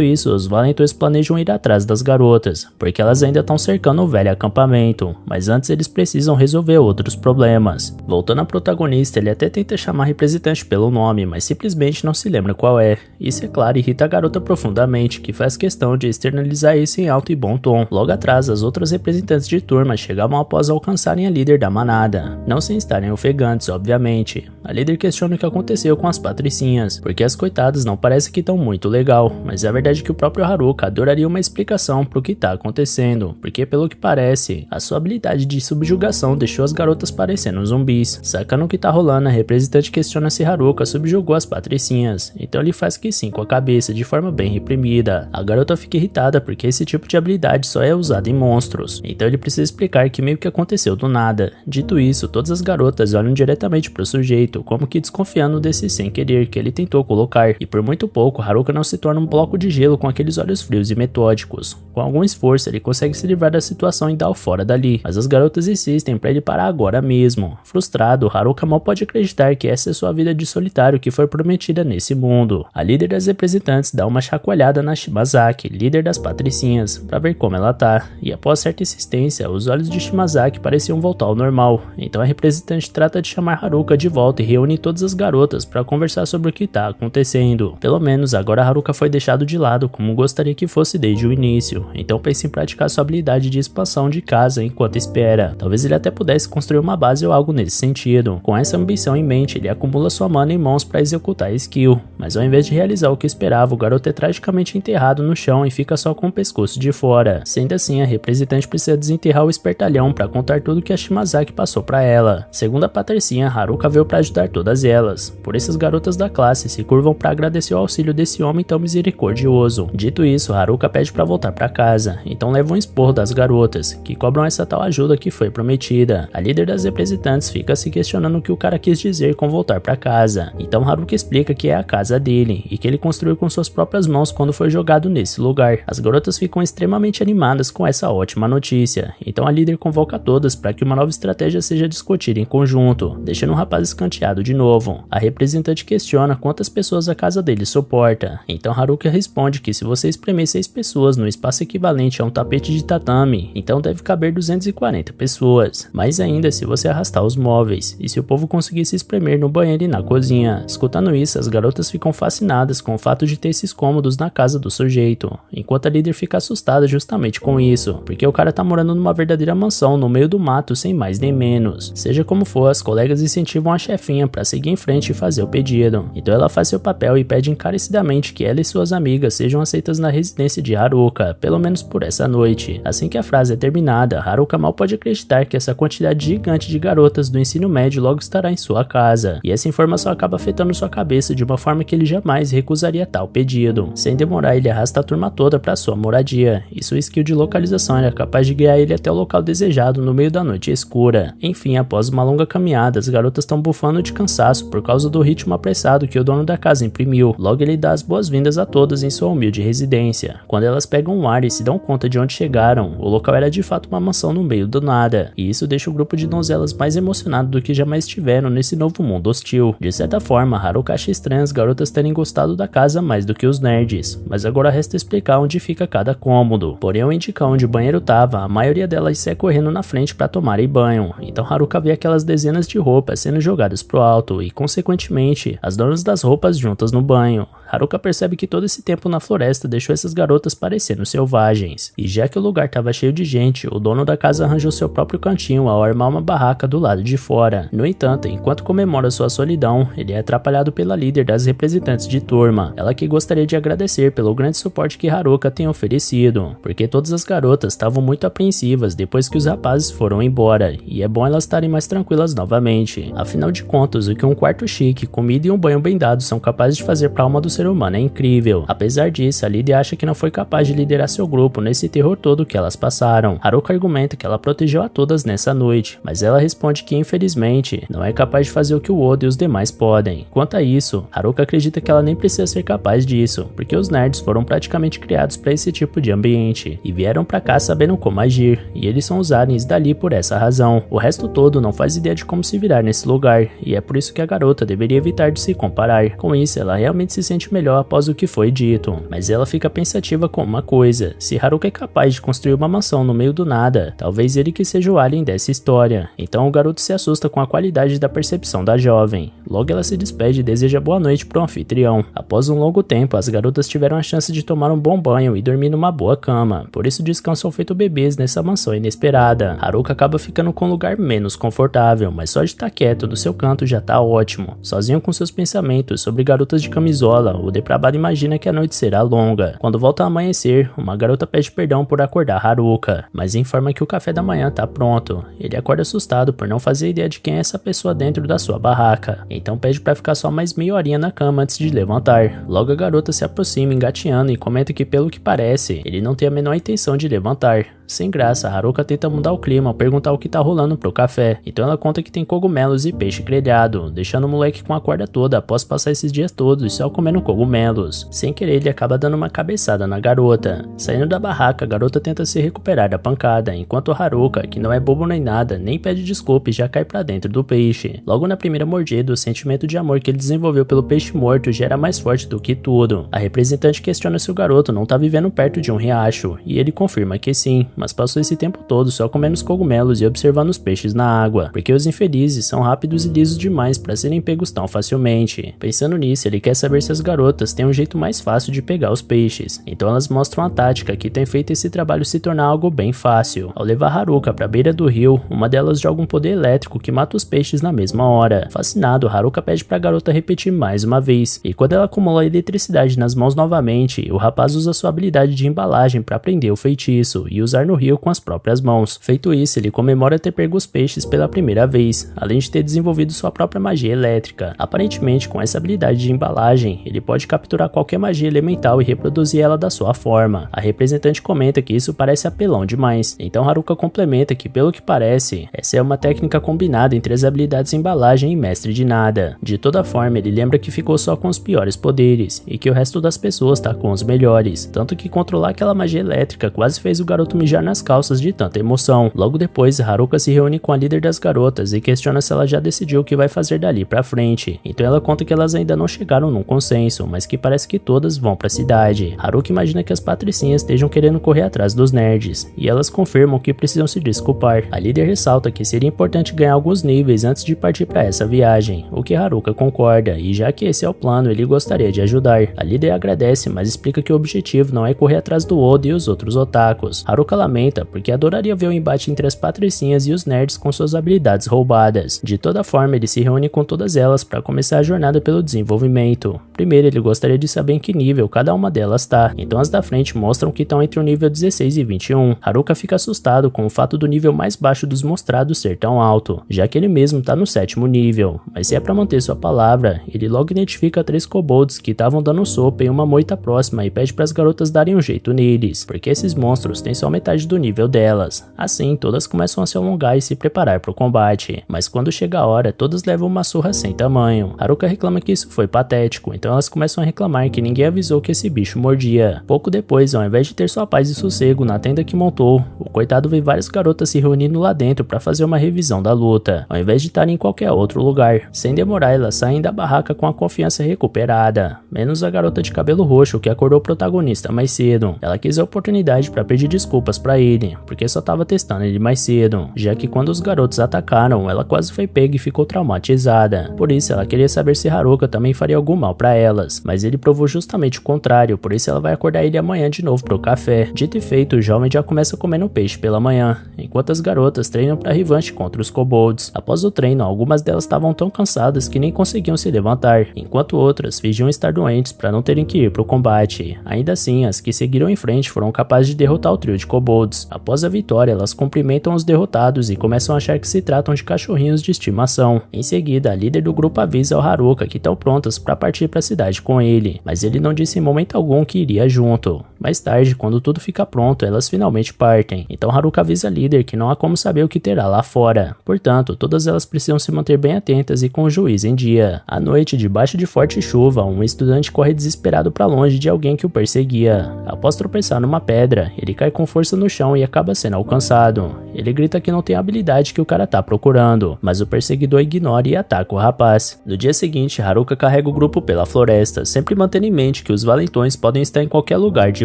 isso, os valentões planejam ir atrás das garotas, porque elas ainda estão cercando o velho acampamento, mas antes eles precisam resolver outros problemas. Voltando à protagonista, ele até tenta chamar a representante pelo nome, mas simplesmente não se lembra qual é. Isso, é claro, irrita a garota profundamente, que faz questão de externalizar isso em alto e bom tom. Logo atrás, as outras representantes de turma chegavam após alcançarem a líder da manada, não sem estarem ofegantes, obviamente. A líder questiona o que aconteceu com as patricinhas, porque as coitadas não parecem que estão muito legal, mas é verdade que o próprio Haruka adoraria uma explicação pro que tá acontecendo, porque pelo que parece, a sua habilidade de subjugação deixou as garotas parecendo zumbis. Sacando o que tá rolando, a representante questiona se Haruka subjugou as patricinhas, então ele faz que sim com a cabeça, de forma bem reprimida. A garota fica irritada porque esse tipo de habilidade só é usado em monstros, então ele precisa explicar que meio que aconteceu do nada. Dito isso, todas as garotas olham diretamente pro sujeito, como que desconfiando desse sem querer que ele tentou colocar, e por muito pouco Haruka não se torna um bloco de gelo com aqueles olhos frios e metódicos. Com algum esforço ele consegue se livrar da situação e dar o fora dali, mas as garotas insistem para ele parar agora mesmo. Frustrado, Haruka mal pode acreditar que essa é sua vida de solitário que foi prometida nesse mundo. A líder das representantes dá uma chacoalhada na Shimazaki, líder das patricinhas, para ver como ela tá, e após certa insistência, os olhos de Shimazaki pareciam voltar ao normal, então a representante trata de chamar Haruka de volta e reúne todas as garotas para conversar sobre o que tá acontecendo. Pelo menos agora Haruka foi deixado de lado como gostaria que fosse desde o início, então pense em praticar sua habilidade de expansão de casa enquanto espera. Talvez ele até pudesse construir uma base ou algo nesse sentido. Com essa ambição em mente, ele acumula sua mana em mãos para executar a skill, mas ao invés de realizar o que esperava, o garoto é tragicamente enterrado no chão e fica só com o pescoço de fora. Sendo assim, a representante precisa desenterrar o espertalhão para contar tudo que a Shimazaki passou para ela. Segundo a patricinha, Haruka veio para ajudar todas elas. Por isso as garotas da classe se curvam para agradecer o auxílio desse homem tão misericordioso. Dito isso, Haruka pede para voltar para casa, então leva um esporro das garotas, que cobram essa tal ajuda que foi prometida. A líder das representantes fica se questionando o que o cara quis dizer com voltar para casa, então Haruka explica que é a casa dele, e que ele construiu com suas próprias mãos quando foi jogado nesse lugar. As garotas ficam extremamente animadas com essa ótima notícia, então a líder convoca todas para que uma nova estratégia seja discutida em conjunto, deixando o rapaz escanteado de novo. A representante questiona quantas pessoas a casa dele suporta, então Haruka responde que se você espremer 6 pessoas no espaço equivalente a um tapete de tatame, então deve caber 240 pessoas, mais ainda se você arrastar os móveis, e se o povo conseguir se espremer no banheiro e na cozinha. Escutando isso, as garotas ficam fascinadas com o fato de ter esses cômodos na casa do sujeito, enquanto a líder fica assustada justamente com isso, porque o cara tá morando numa verdadeira mansão no meio do mato sem mais nem menos. Seja como for, as colegas incentivam a chefinha para seguir em frente e fazer o pedido, então ela faz seu papel e pede encarecidamente que ela e suas amigas sejam aceitas na residência de Haruka, pelo menos por essa noite. Assim que a frase é terminada, Haruka mal pode acreditar que essa quantidade gigante de garotas do ensino médio logo estará em sua casa, e essa informação acaba afetando sua cabeça de uma forma que ele jamais recusaria tal pedido. Sem demorar, ele arrasta a turma toda para sua moradia, e sua skill de localização era capaz de guiar ele até o local desejado no meio da noite escura. Enfim, após uma longa caminhada, as garotas estão bufando de cansaço por causa do ritmo apressado que o dono da casa imprimiu. Logo ele dá as boas-vindas a todas em sua humilde residência. Quando elas pegam um ar e se dão conta de onde chegaram, o local era de fato uma mansão no meio do nada, e isso deixa o grupo de donzelas mais emocionado do que jamais tiveram nesse novo mundo hostil. De certa forma, Haruka acha estranho as garotas terem gostado da casa mais do que os nerds, mas agora resta explicar onde fica cada cômodo. Porém, ao indicar onde o banheiro tava, a maioria delas sai correndo na frente para tomarem banho, então Haruka vê aquelas dezenas de roupas sendo jogadas pro alto e, consequentemente, as donas das roupas juntas no banho. Haruka percebe que todo esse tempo na floresta deixou essas garotas parecendo selvagens, e já que o lugar estava cheio de gente, o dono da casa arranjou seu próprio cantinho ao armar uma barraca do lado de fora. No entanto, enquanto comemora sua solidão, ele é atrapalhado pela líder das representantes de turma, ela que gostaria de agradecer pelo grande suporte que Haruka tem oferecido, porque todas as garotas estavam muito apreensivas depois que os rapazes foram embora, e é bom elas estarem mais tranquilas novamente. Afinal de contas, o que um quarto chique, comida e um banho bem dado são capazes de fazer para a alma do ser humano é incrível. Apesar disso, a Lydia acha que não foi capaz de liderar seu grupo nesse terror todo que elas passaram. Haruka argumenta que ela protegeu a todas nessa noite, mas ela responde que infelizmente não é capaz de fazer o que o Oda e os demais podem. Quanto a isso, Haruka acredita que ela nem precisa ser capaz disso, porque os nerds foram praticamente criados para esse tipo de ambiente e vieram para cá sabendo como agir, e eles são os aliens dali por essa razão. O resto todo não faz ideia de como se virar nesse lugar, e é por isso que a garota deveria evitar de se comparar. Com isso, ela realmente se sente melhor após o que foi dito, mas ela fica pensativa com uma coisa: se Haruka é capaz de construir uma mansão no meio do nada, talvez ele que seja o alien dessa história. Então o garoto se assusta com a qualidade da percepção da jovem. Logo ela se despede e deseja boa noite pro anfitrião. Após um longo tempo, as garotas tiveram a chance de tomar um bom banho e dormir numa boa cama, por isso descansam feito bebês nessa mansão inesperada. Haruka acaba ficando com um lugar menos confortável, mas só de estar quieto no seu canto já tá ótimo. Sozinho com seus pensamentos sobre garotas de camisola, o depravado imagina que a noite será longa. Quando volta a amanhecer, uma garota pede perdão por acordar Haruka, mas informa que o café da manhã tá pronto. Ele acorda assustado por não fazer ideia de quem é essa pessoa dentro da sua barraca, então pede pra ficar só mais meia horinha na cama antes de levantar. Logo a garota se aproxima engatinhando e comenta que pelo que parece, ele não tem a menor intenção de levantar. Sem graça, Haruka tenta mudar o clima ao perguntar o que tá rolando pro café, então ela conta que tem cogumelos e peixe grelhado, deixando o moleque com a corda toda após passar esses dias todos só comendo cogumelos. Sem querer, ele acaba dando uma cabeçada na garota. Saindo da barraca, a garota tenta se recuperar da pancada, enquanto Haruka, que não é bobo nem nada, nem pede desculpa e já cai pra dentro do peixe. Logo na primeira mordida, o sentimento de amor que ele desenvolveu pelo peixe morto já era mais forte do que tudo. A representante questiona se o garoto não tá vivendo perto de um riacho, e ele confirma que sim, mas passou esse tempo todo só comendo os cogumelos e observando os peixes na água, porque os infelizes são rápidos e lisos demais para serem pegos tão facilmente. Pensando nisso, ele quer saber se as garotas têm um jeito mais fácil de pegar os peixes, então elas mostram a tática que tem feito esse trabalho se tornar algo bem fácil. Ao levar Haruka para a beira do rio, uma delas joga um poder elétrico que mata os peixes na mesma hora. Fascinado, Haruka pede para a garota repetir mais uma vez, e quando ela acumula a eletricidade nas mãos novamente, o rapaz usa sua habilidade de embalagem para aprender o feitiço e usar no rio com as próprias mãos. Feito isso, ele comemora ter pego os peixes pela primeira vez, além de ter desenvolvido sua própria magia elétrica. Aparentemente, com essa habilidade de embalagem, ele pode capturar qualquer magia elemental e reproduzir ela da sua forma. A representante comenta que isso parece apelão demais, então Haruka complementa que, pelo que parece, essa é uma técnica combinada entre as habilidades embalagem e mestre de nada. De toda forma, ele lembra que ficou só com os piores poderes, e que o resto das pessoas tá com os melhores, tanto que controlar aquela magia elétrica quase fez o garoto mijar nas calças de tanta emoção. Logo depois, Haruka se reúne com a líder das garotas e questiona se ela já decidiu o que vai fazer dali pra frente. Então ela conta que elas ainda não chegaram num consenso, mas que parece que todas vão pra cidade. Haruka imagina que as patricinhas estejam querendo correr atrás dos nerds, e elas confirmam que precisam se desculpar. A líder ressalta que seria importante ganhar alguns níveis antes de partir pra essa viagem, o que Haruka concorda, e já que esse é o plano, ele gostaria de ajudar. A líder agradece, mas explica que o objetivo não é correr atrás do Oda e os outros otakus. Haruka lamenta porque adoraria ver o embate entre as patricinhas e os nerds com suas habilidades roubadas. De toda forma, ele se reúne com todas elas para começar a jornada pelo desenvolvimento. Primeiro, ele gostaria de saber em que nível cada uma delas tá, então as da frente mostram que estão entre o nível 16 e 21. Haruka fica assustado com o fato do nível mais baixo dos mostrados ser tão alto, já que ele mesmo tá no 7º nível, mas se é para manter sua palavra, ele logo identifica 3 kobolds que estavam dando sopa em uma moita próxima e pede para as garotas darem um jeito neles, porque esses monstros têm só metade do nível delas. Assim, todas começam a se alongar e se preparar para o combate, mas quando chega a hora, todas levam uma surra sem tamanho. Haruka reclama que isso foi patético, então elas começam a reclamar que ninguém avisou que esse bicho mordia. Pouco depois, ao invés de ter sua paz e sossego na tenda que montou, o coitado vê várias garotas se reunindo lá dentro para fazer uma revisão da luta, ao invés de estarem em qualquer outro lugar. Sem demorar, elas saem da barraca com a confiança recuperada, menos a garota de cabelo roxo que acordou o protagonista mais cedo. Ela quis a oportunidade para pedir desculpas para ele, porque só tava testando ele mais cedo, já que quando os garotos atacaram, ela quase foi pega e ficou traumatizada. Por isso, ela queria saber se Haruka também faria algum mal para elas, mas ele provou justamente o contrário, por isso ela vai acordar ele amanhã de novo pro café. Dito e feito, o jovem já começa comendo peixe pela manhã, enquanto as garotas treinam para revanche contra os kobolds. Após o treino, algumas delas estavam tão cansadas que nem conseguiam se levantar, enquanto outras fingiam estar doentes para não terem que ir pro combate. Ainda assim, as que seguiram em frente foram capazes de derrotar o trio de kobolds kobolds. Após a vitória, elas cumprimentam os derrotados e começam a achar que se tratam de cachorrinhos de estimação. Em seguida, a líder do grupo avisa ao Haruka que estão prontas para partir para a cidade com ele, mas ele não disse em momento algum que iria junto. Mais tarde, quando tudo fica pronto, elas finalmente partem. Então Haruka avisa a líder que não há como saber o que terá lá fora. Portanto, todas elas precisam se manter bem atentas e com o juiz em dia. À noite, debaixo de forte chuva, um estudante corre desesperado para longe de alguém que o perseguia. Após tropeçar numa pedra, ele cai com força no chão e acaba sendo alcançado. Ele grita que não tem a habilidade que o cara tá procurando, mas o perseguidor ignora e ataca o rapaz. No dia seguinte, Haruka carrega o grupo pela floresta, sempre mantendo em mente que os valentões podem estar em qualquer lugar de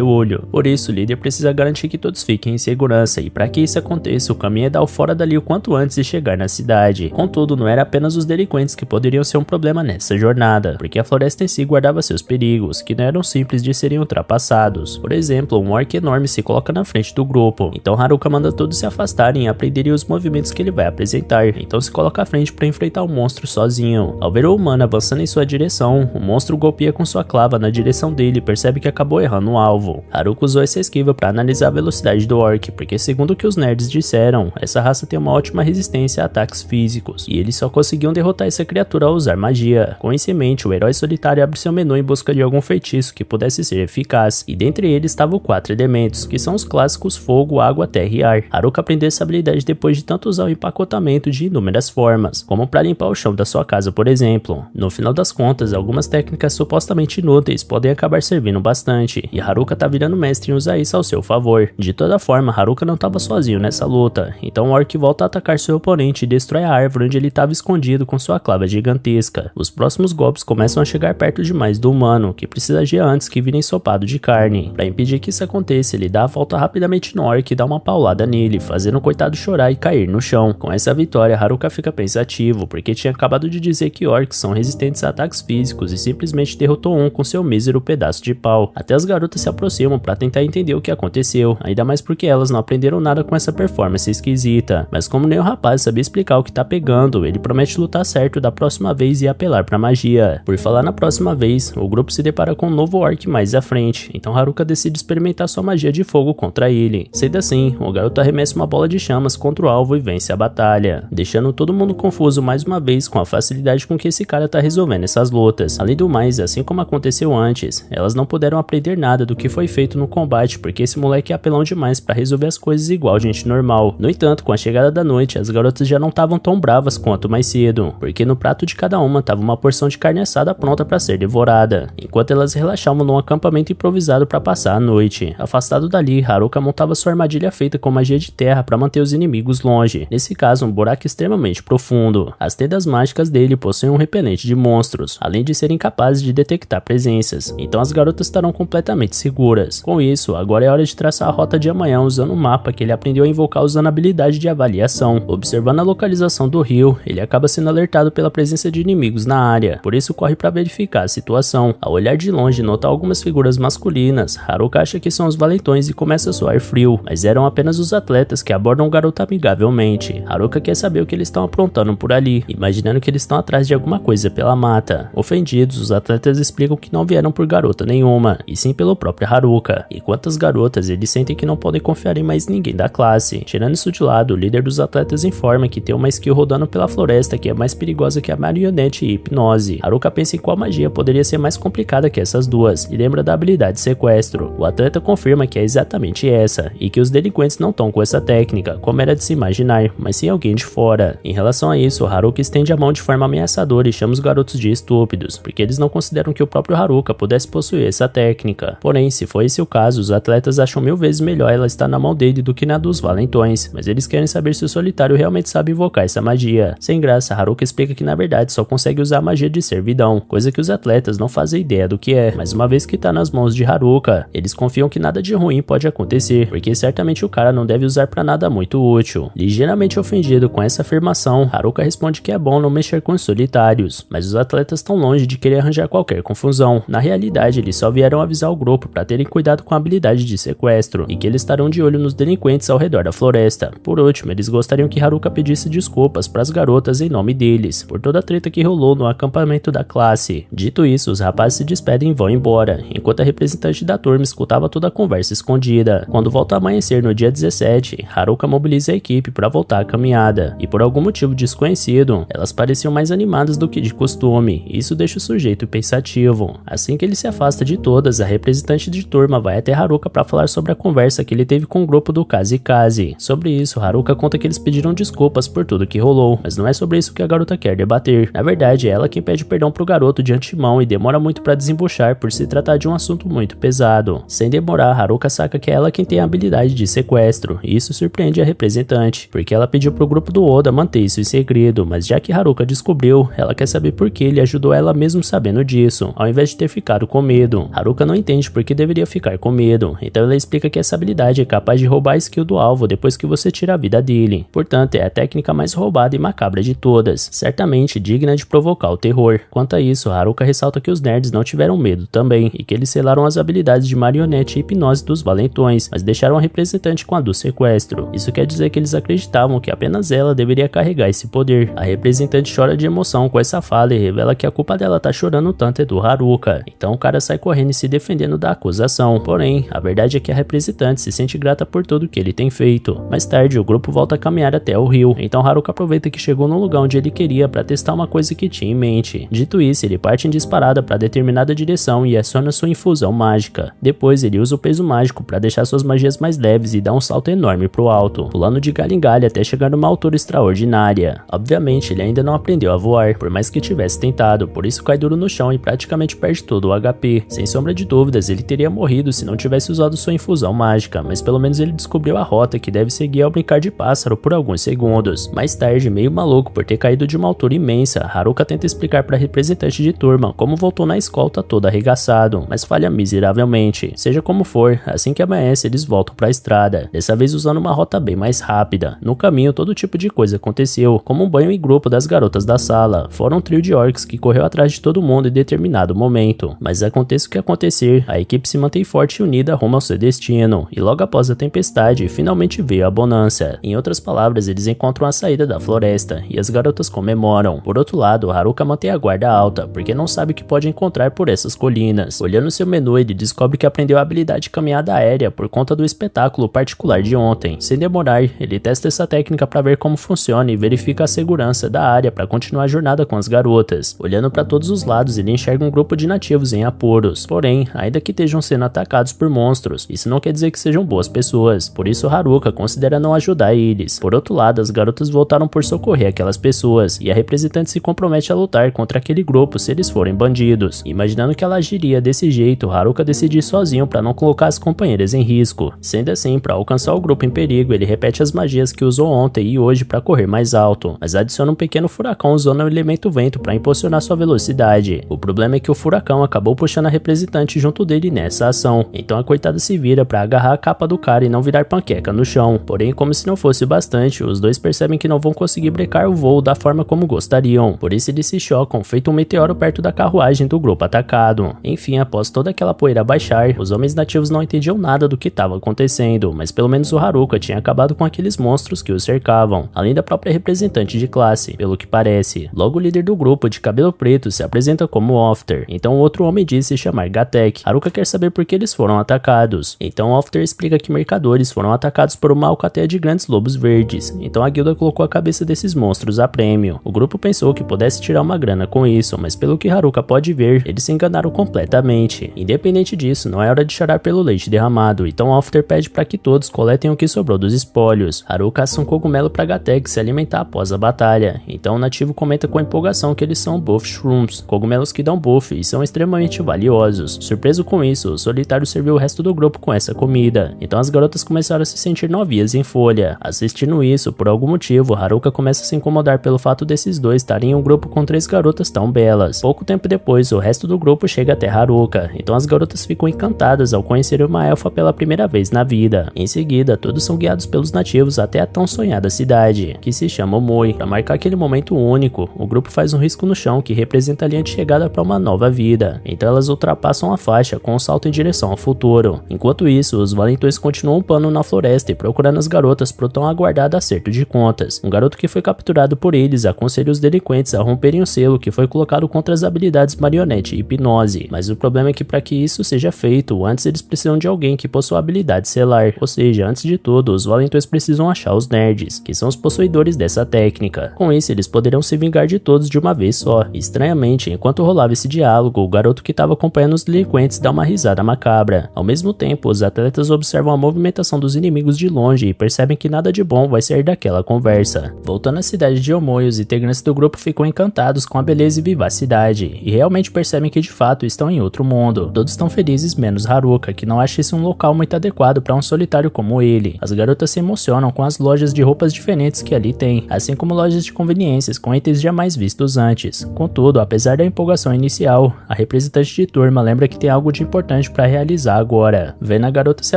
olho. Por isso, o líder precisa garantir que todos fiquem em segurança, e para que isso aconteça, o caminho é dar o fora dali o quanto antes de chegar na cidade. Contudo, não era apenas os delinquentes que poderiam ser um problema nessa jornada, porque a floresta em si guardava seus perigos, que não eram simples de serem ultrapassados. Por exemplo, um orc enorme se coloca na frente do grupo, então Haruka manda todos se afastarem e aprenderem os movimentos que ele vai apresentar, então se coloca à frente para enfrentar o monstro sozinho. Ao ver o humano avançando em sua direção, o monstro golpeia com sua clava na direção dele e percebe que acabou errando o alvo. Haruka usou essa esquiva para analisar a velocidade do orc, porque segundo o que os nerds disseram, essa raça tem uma ótima resistência a ataques físicos, e eles só conseguiam derrotar essa criatura ao usar magia. Com isso em mente, o herói solitário abre seu menu em busca de algum feitiço que pudesse ser eficaz, e dentre eles estavam 4 elementos, que são os clássicos fogo, água, terra e ar. Haruka aprendeu essa habilidade depois de tanto usar o empacotamento de inúmeras formas, como para limpar o chão da sua casa, por exemplo. No final das contas, algumas técnicas supostamente inúteis podem acabar servindo bastante, e Haruka tá virando mestre em usar isso ao seu favor. De toda forma, Haruka não estava sozinho nessa luta, então o orc volta a atacar seu oponente e destrói a árvore onde ele estava escondido com sua clava gigantesca. Os próximos golpes começam a chegar perto demais do humano, que precisa agir antes que vire ensopado de carne. Para impedir que isso aconteça, ele dá a volta rapidamente no orc e dá uma paulada nele, fazendo o coitado chorar e cair no chão. Com essa vitória, Haruka fica pensativo, porque tinha acabado de dizer que orcs são resistentes a ataques físicos e simplesmente derrotou um com seu mísero pedaço de pau. Até as garotas se aproximam para tentar entender o que aconteceu, ainda mais porque elas não aprenderam nada com essa performance esquisita. Mas como nem o rapaz sabia explicar o que tá pegando, ele promete lutar certo da próxima vez e apelar pra magia. Por falar na próxima vez, o grupo se depara com um novo orc mais à frente, então Haruka decide experimentar sua magia de fogo contra ele. Sendo assim, o garoto arremessa uma bola de chamas contra o alvo e vence a batalha, deixando todo mundo confuso mais uma vez com a facilidade com que esse cara tá resolvendo essas lutas. Além do mais, assim como aconteceu antes, elas não puderam aprender nada do que foi feito no combate, porque esse moleque é apelão demais pra resolver as coisas igual gente normal. No entanto, com a chegada da noite, as garotas já não estavam tão bravas quanto mais cedo, porque no prato de cada uma tava uma porção de carne assada pronta para ser devorada, enquanto elas relaxavam num acampamento improvisado para passar a noite. Afastado dali, Haruka montava sua armadilha feita com magia de terra para manter os inimigos longe, nesse caso um buraco extremamente profundo. As tendas mágicas dele possuem um repelente de monstros, além de serem capazes de detectar presenças, então as garotas estarão completamente seguras. Com isso, agora é hora de traçar a rota de amanhã usando um mapa que ele aprendeu a invocar usando a habilidade de avaliação. Observando a localização do rio, ele acaba sendo alertado pela presença de inimigos na área, por isso corre para verificar a situação. Ao olhar de longe e notar algumas figuras masculinas, Haruka acha que são os valentões e começa a soar frio, mas eram apenas os atletas que abordam o garoto amigavelmente. Haruka quer saber o que eles estão aprontando por ali, imaginando que eles estão atrás de alguma coisa pela mata. Ofendidos, os atletas explicam que não vieram por garota nenhuma, e sim pelo próprio Haruka. Enquanto as garotas, eles sentem que não podem confiar em mais ninguém da classe. Tirando isso de lado, o líder dos atletas informa que tem uma skill rodando pela floresta que é mais perigosa que a marionete e hipnose. Haruka pensa em qual magia poderia ser mais complicada que essas duas, e lembra da habilidade sequestro. O atleta confirma que é exatamente essa, e que os delinquentes não estão com essa técnica, como era de se imaginar, mas sim alguém de fora. Em relação a isso, Haruka estende a mão de forma ameaçadora e chama os garotos de estúpidos, porque eles não consideram que o próprio Haruka pudesse possuir essa técnica. Porém, se for esse o caso, os atletas acham 1000 vezes melhor ela estar na mão dele do que na dos valentões, mas eles querem saber se o solitário realmente sabe invocar essa magia. Sem graça, Haruka explica que na verdade só consegue usar a magia de servidão, coisa que os atletas não fazem ideia do que é, mas uma vez que tá nas mãos de Haruka, eles confiam que nada de ruim pode acontecer, porque certamente o cara não deve usar pra nada nada muito útil. Ligeiramente ofendido com essa afirmação, Haruka responde que é bom não mexer com os solitários, mas os atletas estão longe de querer arranjar qualquer confusão. Na realidade, eles só vieram avisar o grupo para terem cuidado com a habilidade de sequestro, e que eles estarão de olho nos delinquentes ao redor da floresta. Por último, eles gostariam que Haruka pedisse desculpas para as garotas em nome deles, por toda a treta que rolou no acampamento da classe. Dito isso, os rapazes se despedem e vão embora, enquanto a representante da turma escutava toda a conversa escondida. Quando volta a amanhecer no dia 17, Haruka mobiliza a equipe para voltar à caminhada, e por algum motivo desconhecido, elas pareciam mais animadas do que de costume. Isso deixa o sujeito pensativo. Assim que ele se afasta de todas, a representante de turma vai até Haruka para falar sobre a conversa que ele teve com o grupo do Kazikaze. Sobre isso, Haruka conta que eles pediram desculpas por tudo que rolou, mas não é sobre isso que a garota quer debater. Na verdade, é ela quem pede perdão pro garoto de antemão e demora muito para desembuchar por se tratar de um assunto muito pesado. Sem demorar, Haruka saca que é ela quem tem a habilidade de sequestro, e isso surpreende a representante, porque ela pediu pro grupo do Oda manter isso em segredo, mas já que Haruka descobriu, ela quer saber por que ele ajudou ela mesmo sabendo disso, ao invés de ter ficado com medo. Haruka não entende por que deveria ficar com medo, então ela explica que essa habilidade é capaz de roubar a skill do alvo depois que você tira a vida dele. Portanto, é a técnica mais roubada e macabra de todas, certamente digna de provocar o terror. Quanto a isso, Haruka ressalta que os nerds não tiveram medo também, e que eles selaram as habilidades de marionete e hipnose dos valentões, mas deixaram a representante com a do sequestro. Isso quer dizer que eles acreditavam que apenas ela deveria carregar esse poder. A representante chora de emoção com essa fala e revela que a culpa dela tá chorando tanto é do Haruka. Então o cara sai correndo e se defendendo da acusação. Porém, a verdade é que a representante se sente grata por tudo que ele tem feito. Mais tarde, o grupo volta a caminhar até o rio, então Haruka aproveita que chegou no lugar onde ele queria para testar uma coisa que tinha em mente. Dito isso, ele parte em disparada para determinada direção e aciona sua infusão mágica. Depois, ele usa o peso mágico para deixar suas magias mais leves e dá um salto enorme pro alto, pulando de galho em galho até chegar numa altura extraordinária. Obviamente, ele ainda não aprendeu a voar, por mais que tivesse tentado, por isso cai duro no chão e praticamente perde todo o HP. Sem sombra de dúvidas, ele teria morrido se não tivesse usado sua infusão mágica, mas pelo menos ele descobriu a rota que deve seguir ao brincar de pássaro por alguns segundos. Mais tarde, meio maluco por ter caído de uma altura imensa, Haruka tenta explicar para a representante de turma como voltou na escolta todo arregaçado, mas falha miseravelmente. Seja como for, assim que amanhece eles voltam para a estrada, dessa vez usando uma rota bem mais rápida. No caminho todo tipo de coisa aconteceu, como um banho em grupo das garotas da sala, fora um trio de orcs que correu atrás de todo mundo em determinado momento. Mas aconteça o que acontecer, a equipe se mantém forte e unida rumo ao seu destino, e logo após a tempestade, finalmente veio a bonança. Em outras palavras, eles encontram a saída da floresta, e as garotas comemoram. Por outro lado, Haruka mantém a guarda alta, porque não sabe o que pode encontrar por essas colinas. Olhando seu menu, ele descobre que aprendeu a habilidade de caminhada aérea por conta do espetáculo particular de ontem. Sem demorar, ele testa essa técnica para ver como funciona e verifica a segurança da área para continuar a jornada com as garotas. Olhando para todos os lados, ele enxerga um grupo de nativos em apuros. Porém, ainda que estejam sendo atacados por monstros, isso não quer dizer que sejam boas pessoas. Por isso, Haruka considera não ajudar eles. Por outro lado, as garotas voltaram por socorrer aquelas pessoas, e a representante se compromete a lutar contra aquele grupo se eles forem bandidos. Imaginando que ela agiria desse jeito, Haruka decide ir sozinho para não colocar as companheiras em risco. Sendo assim, para alcançar o grupo em perigo, ele repete as magias que usou ontem e hoje para correr mais alto, mas adiciona um pequeno furacão usando o elemento vento para impulsionar sua velocidade. O problema é que o furacão acabou puxando a representante junto dele nessa ação, então a coitada se vira para agarrar a capa do cara e não virar panqueca no chão. Porém, como se não fosse bastante, os dois percebem que não vão conseguir brecar o voo da forma como gostariam, por isso eles se chocam, feito um meteoro perto da carruagem do grupo atacado. Enfim, após toda aquela poeira baixar, os homens nativos não entendiam nada do que estava acontecendo, mas pelo menos o Haruka tinha acabado com aqueles monstros que o cercavam, além da própria representante de classe, pelo que parece. Logo o líder do grupo, de cabelo preto, se apresenta como Ofter, então o outro homem diz se chamar Gatek. Haruka quer saber por que eles foram atacados, então Ofter explica que mercadores foram atacados por uma alcateia de grandes lobos verdes, então a guilda colocou a cabeça desses monstros a prêmio. O grupo pensou que pudesse tirar uma grana com isso, mas pelo que Haruka pode ver, eles se enganaram completamente. Independente disso, não é hora de chorar pelo leite derramado, então Ofter pede para que todos coletem o que sobrou dos espólios. Haruka assa um cogumelo para Gatek se alimentar após a batalha, então o nativo comenta com empolgação que eles são buff shrooms, cogumelos que dão buff e são extremamente valiosos. Surpreso com isso, o solitário serviu o resto do grupo com essa comida, então as garotas começaram a se sentir novias em folha. Assistindo isso, por algum motivo, Haruka começa a se incomodar pelo fato desses dois estarem em um grupo com 3 garotas tão belas. Pouco tempo depois, o resto do grupo chega até Haruka, então as garotas ficam encantadas ao conhecer uma elfa pela primeira vez na vida. Em seguida, todos são guiados enviados pelos nativos até a tão sonhada cidade, que se chama Omoi. Para marcar aquele momento único, o grupo faz um risco no chão que representa a linha de chegada para uma nova vida. Então elas ultrapassam a faixa com um salto em direção ao futuro. Enquanto isso, os valentões continuam upando na floresta e procurando as garotas pro tão aguardado acerto de contas. Um garoto que foi capturado por eles aconselha os delinquentes a romperem o selo que foi colocado contra as habilidades marionete e hipnose. Mas o problema é que para que isso seja feito, antes eles precisam de alguém que possua a habilidade selar. Ou seja, antes de tudo, os valentões precisam achar os nerds, que são os possuidores dessa técnica. Com isso, eles poderão se vingar de todos de uma vez só. Estranhamente, enquanto rolava esse diálogo, o garoto que estava acompanhando os delinquentes dá uma risada macabra. Ao mesmo tempo, os atletas observam a movimentação dos inimigos de longe e percebem que nada de bom vai sair daquela conversa. Voltando à cidade de Omoi, os integrantes do grupo ficam encantados com a beleza e vivacidade, e realmente percebem que de fato estão em outro mundo. Todos estão felizes menos Haruka, que não acha esse um local muito adequado para um solitário como ele. As garotas se emocionam com as lojas de roupas diferentes que ali tem, assim como lojas de conveniências com itens jamais vistos antes. Contudo, apesar da empolgação inicial, a representante de turma lembra que tem algo de importante para realizar agora. Vendo a garota se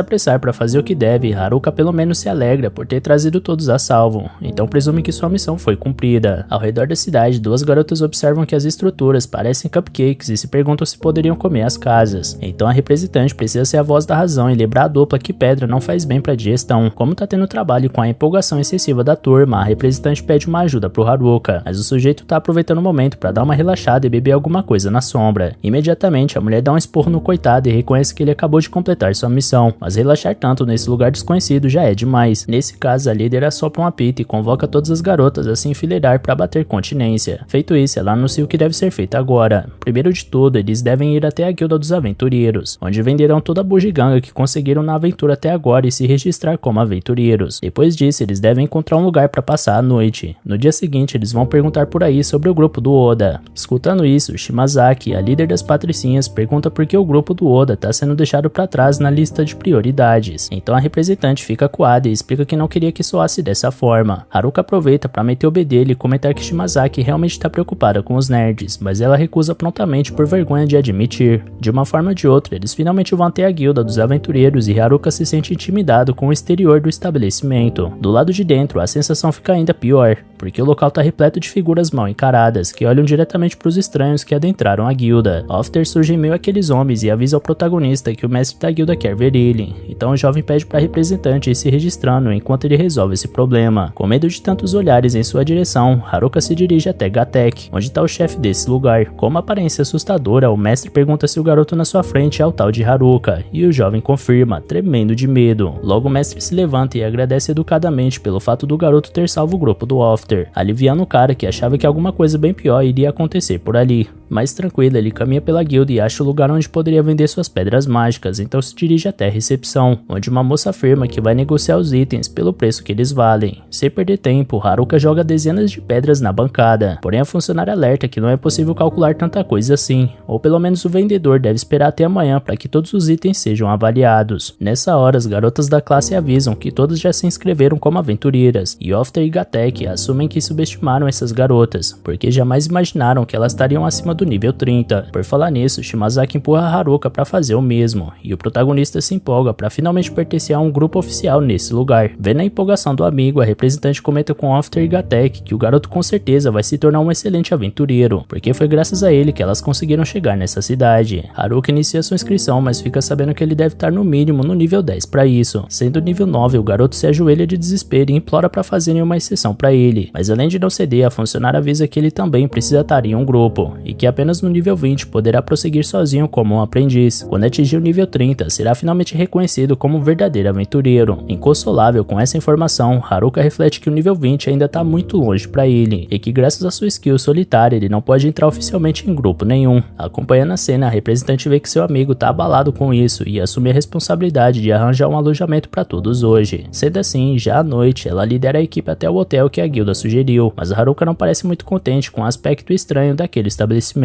apressar para fazer o que deve, Haruka pelo menos se alegra por ter trazido todos a salvo, então presume que sua missão foi cumprida. Ao redor da cidade, duas garotas observam que as estruturas parecem cupcakes e se perguntam se poderiam comer as casas. Então a representante precisa ser a voz da razão e lembrar a dupla que pedra não faz bem para a digestão. Como tá tendo trabalho com a empolgação excessiva da turma, a representante pede uma ajuda pro Haruka, mas o sujeito tá aproveitando o momento para dar uma relaxada e beber alguma coisa na sombra. Imediatamente a mulher dá um esporro no coitado e reconhece que ele acabou de completar sua missão, mas relaxar tanto nesse lugar desconhecido já é demais. Nesse caso, a líder assopra um apito e convoca todas as garotas a se enfileirar para bater continência. Feito isso, ela anuncia o que deve ser feito agora. Primeiro de tudo, eles devem ir até a Guilda dos Aventureiros, onde venderão toda a bugiganga que conseguiram na aventura até agora e se registrar como aventureiros. Depois disso, eles devem encontrar um lugar para passar a noite. No dia seguinte, eles vão perguntar por aí sobre o grupo do Oda. Escutando isso, Shimazaki, a líder das patricinhas, pergunta por que o grupo do Oda está sendo deixado para trás na lista de prioridades. Então a representante fica acuada e explica que não queria que soasse dessa forma. Haruka aproveita para meter o bedelho e comentar que Shimazaki realmente está preocupada com os nerds, mas ela recusa prontamente por vergonha de admitir. De uma forma ou de outra, eles finalmente vão até a Guilda dos Aventureiros e Haruka se sente intimidado com o exterior do estabelecimento. Do lado de dentro, a sensação fica ainda pior, porque o local está repleto de figuras mal encaradas, que olham diretamente para os estranhos que adentraram a guilda. After surge em meio àqueles homens e avisa ao protagonista que o mestre da guilda quer ver ele, então o jovem pede para a representante ir se registrando enquanto ele resolve esse problema. Com medo de tantos olhares em sua direção, Haruka se dirige até Gatek, onde está o chefe desse lugar. Com uma aparência assustadora, o mestre pergunta se o garoto na sua frente é o tal de Haruka, e o jovem confirma, tremendo de medo. Logo o mestre se levanta e agradece educadamente pelo fato do garoto ter salvo o grupo do After, aliviando o cara que achava que alguma coisa bem pior iria acontecer por ali. Mais tranquilo, ele caminha pela guilda e acha o lugar onde poderia vender suas pedras mágicas, então se dirige até a recepção, onde uma moça afirma que vai negociar os itens pelo preço que eles valem. Sem perder tempo, Haruka joga dezenas de pedras na bancada, porém a funcionária alerta que não é possível calcular tanta coisa assim, ou pelo menos o vendedor deve esperar até amanhã para que todos os itens sejam avaliados. Nessa hora, as garotas da classe avisam que todas já se inscreveram como aventureiras, e Ofter e Gatek assumem que subestimaram essas garotas, porque jamais imaginaram que elas estariam acima do nível 30. Por falar nisso, Shimazaki empurra Haruka para fazer o mesmo, e o protagonista se empolga para finalmente pertencer a um grupo oficial nesse lugar. Vendo a empolgação do amigo, a representante comenta com After e Gatek que o garoto com certeza vai se tornar um excelente aventureiro, porque foi graças a ele que elas conseguiram chegar nessa cidade. Haruka inicia sua inscrição, mas fica sabendo que ele deve estar no mínimo no nível 10 para isso. Sendo nível 9, o garoto se ajoelha de desespero e implora para fazerem uma exceção para ele, mas além de não ceder, a funcionária avisa que ele também precisa estar em um grupo, e que apenas no nível 20 poderá prosseguir sozinho como um aprendiz. Quando atingir o nível 30, será finalmente reconhecido como um verdadeiro aventureiro. Inconsolável com essa informação, Haruka reflete que o nível 20 ainda está muito longe para ele, e que graças à sua skill solitária ele não pode entrar oficialmente em grupo nenhum. Acompanhando a cena, a representante vê que seu amigo está abalado com isso e assume a responsabilidade de arranjar um alojamento para todos hoje. Sendo assim, já à noite, ela lidera a equipe até o hotel que a guilda sugeriu, mas Haruka não parece muito contente com o aspecto estranho daquele estabelecimento.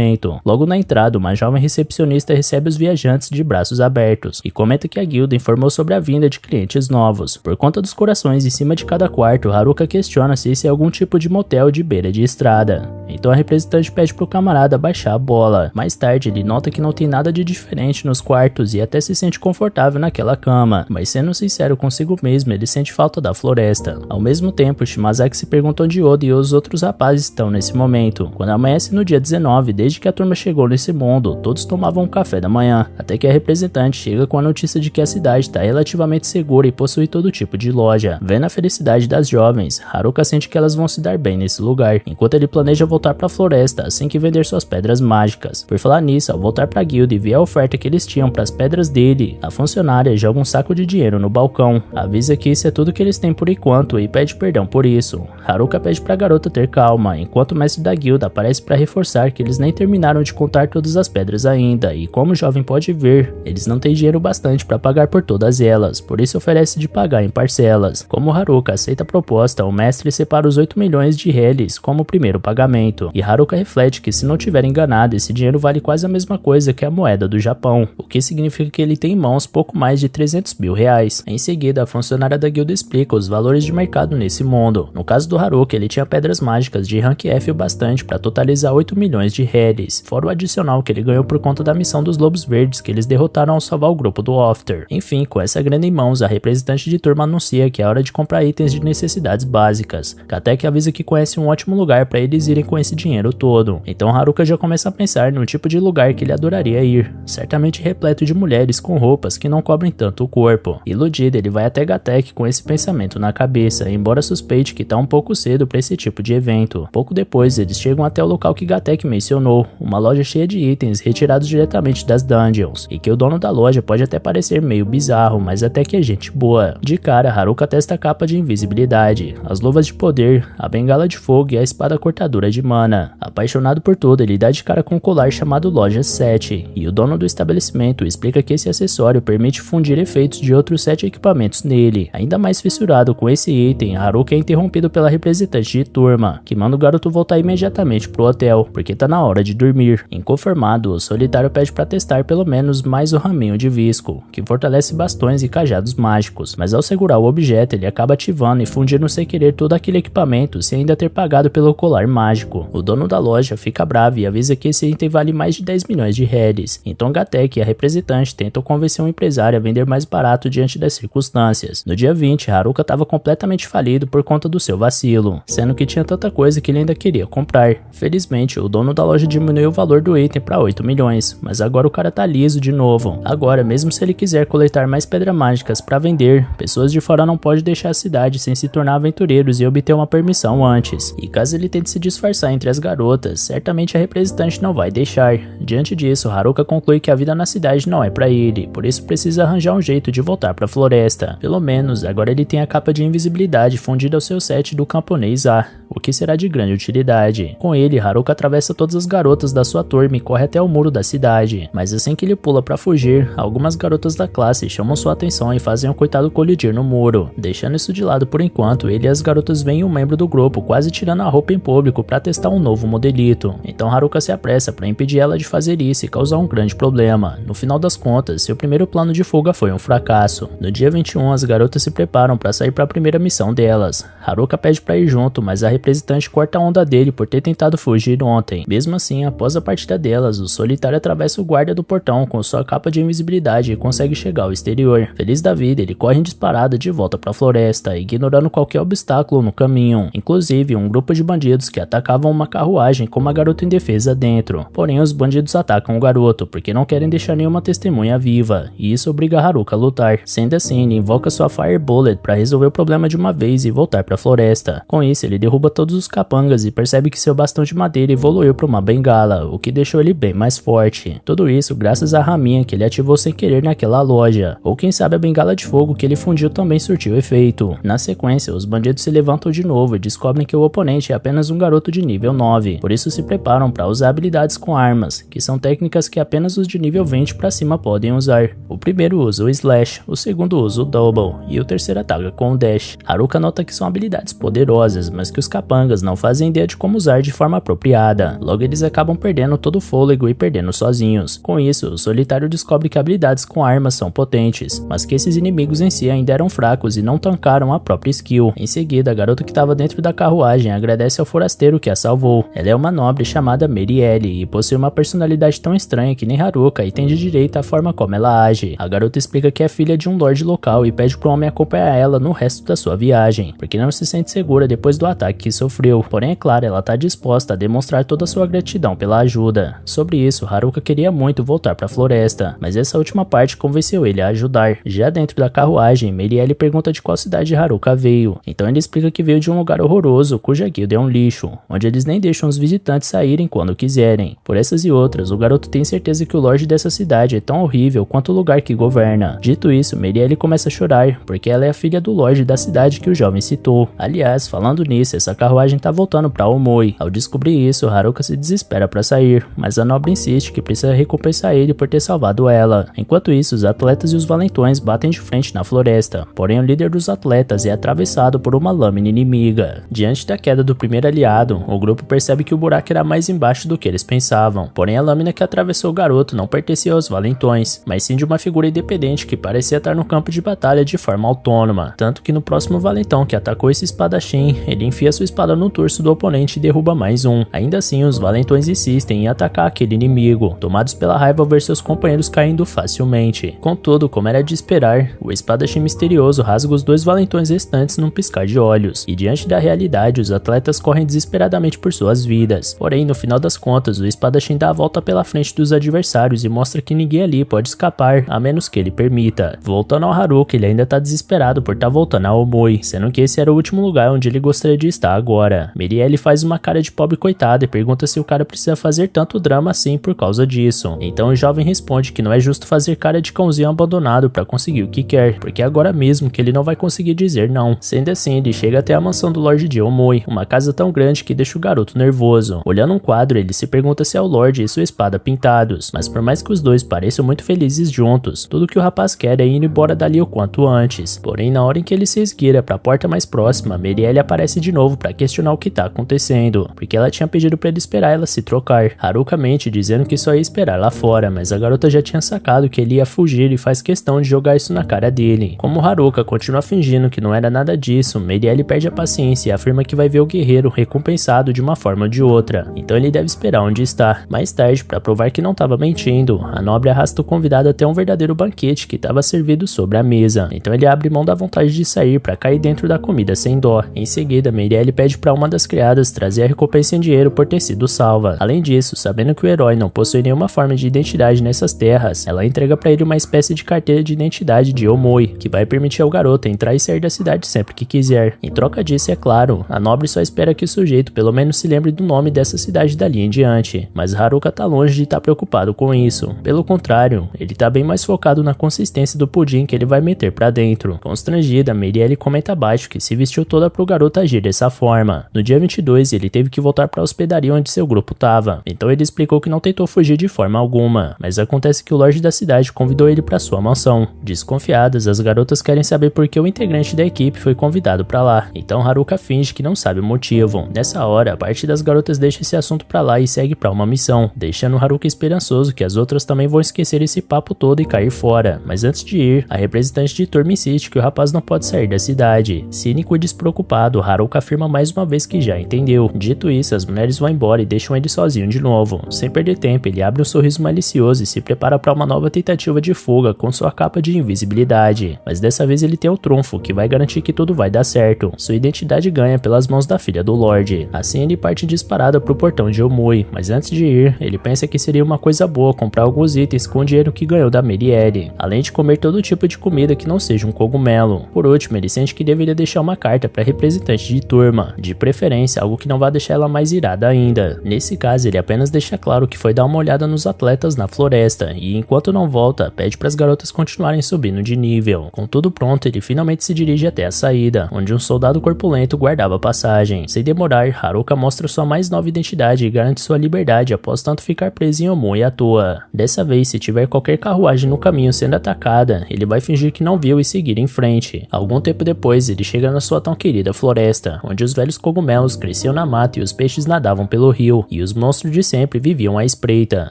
Logo na entrada, uma jovem recepcionista recebe os viajantes de braços abertos e comenta que a guilda informou sobre a vinda de clientes novos. Por conta dos corações em cima de cada quarto, Haruka questiona se esse é algum tipo de motel de beira de estrada. Então a representante pede pro camarada baixar a bola. Mais tarde ele nota que não tem nada de diferente nos quartos e até se sente confortável naquela cama, mas sendo sincero consigo mesmo, ele sente falta da floresta. Ao mesmo tempo, Shimazaki se pergunta onde Oda e os outros rapazes estão nesse momento. Quando amanhece no dia 19, desde que a turma chegou nesse mundo, todos tomavam um café da manhã, até que a representante chega com a notícia de que a cidade está relativamente segura e possui todo tipo de loja. Vendo a felicidade das jovens, Haruka sente que elas vão se dar bem nesse lugar, enquanto ele planeja voltar para a floresta assim que vender suas pedras mágicas. Por falar nisso, ao voltar para a guilda e ver a oferta que eles tinham para as pedras dele, a funcionária joga um saco de dinheiro no balcão, avisa que isso é tudo que eles têm por enquanto e pede perdão por isso. Haruka pede para a garota ter calma, enquanto o mestre da guilda aparece para reforçar que eles nem terminaram de contar todas as pedras ainda, e como o jovem pode ver, eles não têm dinheiro bastante para pagar por todas elas, por isso oferece de pagar em parcelas. Como Haruka aceita a proposta, o mestre separa os 8 milhões de reais como primeiro pagamento, e Haruka reflete que, se não tiver enganado, esse dinheiro vale quase a mesma coisa que a moeda do Japão, o que significa que ele tem em mãos pouco mais de 300 mil reais. Em seguida, a funcionária da guilda explica os valores de mercado nesse mundo. No caso do Haruka, ele tinha pedras mágicas de rank F o bastante para totalizar 8 milhões de reais, fora o adicional que ele ganhou por conta da missão dos Lobos Verdes que eles derrotaram ao salvar o grupo do After. Enfim, com essa grana em mãos, a representante de turma anuncia que é hora de comprar itens de necessidades básicas. Katek avisa que conhece um ótimo lugar para eles irem com esse dinheiro todo. Então Haruka já começa a pensar no tipo de lugar que ele adoraria ir, certamente repleto de mulheres com roupas que não cobrem tanto o corpo. Iludido, ele vai até Gatek com esse pensamento na cabeça, embora suspeite que tá um pouco cedo para esse tipo de evento. Pouco depois, eles chegam até o local que Gatek mencionou, uma loja cheia de itens retirados diretamente das dungeons, e que o dono da loja pode até parecer meio bizarro, mas até que é gente boa. De cara, Haruka testa a capa de invisibilidade, as luvas de poder, a bengala de fogo e a espada cortadora de mana. Apaixonado por tudo, ele dá de cara com um colar chamado Loja 7, e o dono do estabelecimento explica que esse acessório permite fundir efeitos de outros 7 equipamentos nele. Ainda mais fissurado com esse item, Haruka é interrompido pela representante de turma, que manda o garoto voltar imediatamente pro hotel, porque tá na hora de dormir. Inconformado, o solitário pede para testar pelo menos mais o raminho de visco, que fortalece bastões e cajados mágicos, mas ao segurar o objeto ele acaba ativando e fundindo sem querer todo aquele equipamento sem ainda ter pagado pelo colar mágico. O dono da loja fica bravo e avisa que esse item vale mais de 10 milhões de reais, então Gatek e a representante tentam convencer um empresário a vender mais barato diante das circunstâncias. No dia 20, Haruka estava completamente falido por conta do seu vacilo, sendo que tinha tanta coisa que ele ainda queria comprar. Felizmente, o dono da loja diminuiu o valor do item para 8 milhões, mas agora o cara tá liso de novo. Agora, mesmo se ele quiser coletar mais pedras mágicas para vender, pessoas de fora não podem deixar a cidade sem se tornar aventureiros e obter uma permissão antes. E caso ele tente se disfarçar entre as garotas, certamente a representante não vai deixar. Diante disso, Haruka conclui que a vida na cidade não é para ele, por isso precisa arranjar um jeito de voltar para a floresta. Pelo menos, agora ele tem a capa de invisibilidade fundida ao seu set do camponês A, o que será de grande utilidade. Com ele, Haruka atravessa todas as garotas da sua turma e corre até o muro da cidade, mas assim que ele pula para fugir, algumas garotas da classe chamam sua atenção e fazem o coitado colidir no muro. Deixando isso de lado por enquanto, ele e as garotas veem um membro do grupo quase tirando a roupa em público para testar um novo modelito. Então Haruka se apressa para impedir ela de fazer isso e causar um grande problema. No final das contas, seu primeiro plano de fuga foi um fracasso. No dia 21, as garotas se preparam para sair para a primeira missão delas. Haruka pede para ir junto, mas a representante corta a onda dele por ter tentado fugir ontem. Mesmo assim, após a partida delas, o solitário atravessa o guarda do portão com sua capa de invisibilidade e consegue chegar ao exterior. Feliz da vida, ele corre em disparada de volta para a floresta, ignorando qualquer obstáculo no caminho, inclusive um grupo de bandidos que atacavam uma carruagem com uma garota indefesa dentro. Porém, os bandidos atacam o garoto porque não querem deixar nenhuma testemunha viva, e isso obriga Haruka a lutar. Sendo assim, ele invoca sua Fire Bullet para resolver o problema de uma vez e voltar para a floresta. Com isso, ele derruba todos os capangas e percebe que seu bastão de madeira evoluiu para uma bengala, o que deixou ele bem mais forte. Tudo isso graças à raminha que ele ativou sem querer naquela loja, ou quem sabe a bengala de fogo que ele fundiu também surtiu efeito. Na sequência, os bandidos se levantam de novo e descobrem que o oponente é apenas um garoto de nível 9, por isso se preparam para usar habilidades com armas, que são técnicas que apenas os de nível 20 para cima podem usar. O primeiro usa o Slash, o segundo usa o Double, e o terceiro ataca com o Dash. Haruka nota que são habilidades poderosas, mas que os capangas não fazem ideia de como usar de forma apropriada. Logo eles acabam perdendo todo o fôlego e perdendo sozinhos. Com isso, o solitário descobre que habilidades com armas são potentes, mas que esses inimigos em si ainda eram fracos e não tancaram a própria skill. Em seguida, a garota que estava dentro da carruagem agradece ao forasteiro que a salvou. Ela é uma nobre chamada Merielle e possui uma personalidade tão estranha que nem Haruka e tem de direito a forma como ela age. A garota explica que é filha de um lorde local e pede pro homem acompanhar ela no resto da sua viagem, porque não se sente segura depois do ataque que sofreu. Porém, é claro, ela tá disposta a demonstrar toda a sua gratidão pela ajuda. Sobre isso, Haruka queria muito voltar pra floresta, mas essa última parte convenceu ele a ajudar. Já dentro da carruagem, Merielle pergunta de qual cidade Haruka veio. Então ele explica que veio de um lugar horroroso, cuja guilda é um lixo, onde eles nem deixam os visitantes saírem quando quiserem. Por essas e outras, o garoto tem certeza que o lorde dessa cidade é tão horrível quanto o lugar que governa. Dito isso, Merielle começa a chorar, porque ela é a filha do lorde da cidade que o jovem citou. Aliás, falando nisso, essa carruagem tá voltando pra Omoi. Ao descobrir isso, Haruka se desespera pra sair, mas a nobre insiste que precisa recompensar ele por ter salvado ela. Enquanto isso, os atletas e os valentões batem de frente na floresta, porém o líder dos atletas é atravessado por uma lâmina inimiga. Diante da queda do primeiro aliado, o grupo percebe que o buraco era mais embaixo do que eles pensavam, porém a lâmina que atravessou o garoto não pertencia aos valentões, mas sim de uma figura independente que parecia estar no campo de batalha de forma autônoma, tanto que no próximo valentão que atacou esse espadachim, ele enfia sua espada no torso do oponente e derruba mais um. Ainda assim, os valentões insistem em atacar aquele inimigo, tomados pela raiva ao ver seus companheiros caindo facilmente. Contudo, como era de esperar, o espadachim misterioso rasga os dois valentões restantes num piscar de olhos, e diante da realidade, os atletas correm desesperadamente por suas vidas. Porém, no final das contas, o espadachim dá a volta pela frente dos adversários e mostra que ninguém ali pode escapar, a menos que ele permita. Voltando ao Haruka, ele ainda tá desesperado por estar voltando a Omoi, sendo que esse era o último lugar onde ele gostaria de estar agora. Merielle faz uma cara de pobre coitada e pergunta se o cara precisa fazer tanto drama assim por causa disso. Então o jovem responde que não é justo fazer cara de cãozinho abandonado pra conseguir o que quer, porque é agora mesmo que ele não vai conseguir dizer não. Sendo assim, ele chega até a mansão do Lorde de Omoi, uma casa tão grande que deixa o garoto nervoso. Olhando um quadro, ele se pergunta se é o Lorde e sua espada pintados, mas por mais que os dois pareçam muito felizes juntos, tudo que o rapaz quer é ir embora dali o quanto antes. Porém, na hora em que ele se esgueira pra porta mais próxima, Merielle aparece de novo pra questionar o que tá acontecendo, porque ela tinha pedido pra ele esperar ela se trocar. Haruka mente dizendo que só ia esperar lá fora, mas a garota já tinha sacado que ele ia fugir e faz questão de jogar isso na cara dele. Como Haruka continua fingindo que não era nada disso, Merielle perde a paciência e afirma que vai ver o guerreiro recompensado de uma forma ou de outra, então ele deve esperar onde está. Mais tarde, pra provar que não estava mentindo, a nobre arrasta o convidado até um verdadeiro banquete que estava servido sobre a mesa, então ele abre mão da vontade de sair pra cair dentro da comida sem dó. Em seguida, Merielle pede pra uma das criadas trazer a recompensa em dinheiro por ter sido salva. Além disso, sabendo que o herói não possui nenhuma forma de identidade nessas terras, ela entrega pra ele uma espécie de carteira de identidade de Omoi, que vai permitir ao garoto entrar e sair da cidade sempre que quiser. Em troca disso, é claro, a nobre só espera que o sujeito pelo menos se lembre do nome dessa cidade dali em diante, mas Haruka tá longe de estar preocupado com isso. Pelo contrário, ele tá bem mais focado na consistência do pudim que ele vai meter pra dentro. Constrangida, Merielle comenta abaixo que se vestiu toda pro garoto agir dessa forma. No dia 22, ele teve que voltar pra hospedaria onde seu grupo tava, então ele explicou que não tentou fugir de forma alguma, mas acontece que o Lorde da cidade convidou ele pra sua mansão. Desconfiadas, as garotas querem saber por que o integrante da equipe foi convidado pra lá, então Haruka finge que não sabe o motivo. Nessa hora, a parte das garotas deixa esse assunto pra lá e segue pra uma missão, deixando Haruka esperançoso que as outras também vão esquecer esse papo todo e cair fora. Mas antes de ir, a representante de turma insiste que o rapaz não pode sair da cidade. Cínico e despreocupado, Haruka afirma mais uma vez que já entendeu. Dito isso, as mulheres vão embora e deixam ele sozinho de novo. Sem perder tempo, ele abre um sorriso malicioso e se prepara para uma nova tentativa de fuga com sua capa de invisibilidade. Mas dessa vez ele tem o trunfo, que vai garantir que tudo vai dar certo. Sua identidade ganha pelas mãos da filha do Lorde. Assim ele parte disparado pro portão de Omoi, mas antes de ir, ele pensa que seria uma coisa boa comprar alguns itens com o dinheiro que ganhou da Merielle, além de comer todo tipo de comida que não seja um cogumelo. Por último, ele sente que deveria deixar uma carta para representante de turma, de preferência algo que não vá deixar ela mais irada ainda. Nesse caso, ele apenas deixa claro que foi dar uma olhada nos atletas na floresta e, enquanto não volta, pede para as garotas continuarem subindo de nível. Com tudo pronto, ele finalmente se dirige até a saída, onde um soldado corpulento guardava a passagem. Sem demorar, Haruka mostra sua mais nova identidade e garante sua liberdade após tanto ficar preso em Omoi à toa. Dessa vez, se tiver qualquer carruagem no caminho sendo atacada, ele vai fingir que não viu e seguir em frente. Algum tempo depois, ele chega na sua tão querida floresta, onde os velhos cogumelos cresciam na mata e os peixes nadavam pelo rio, e os monstros de sempre viviam à espreita.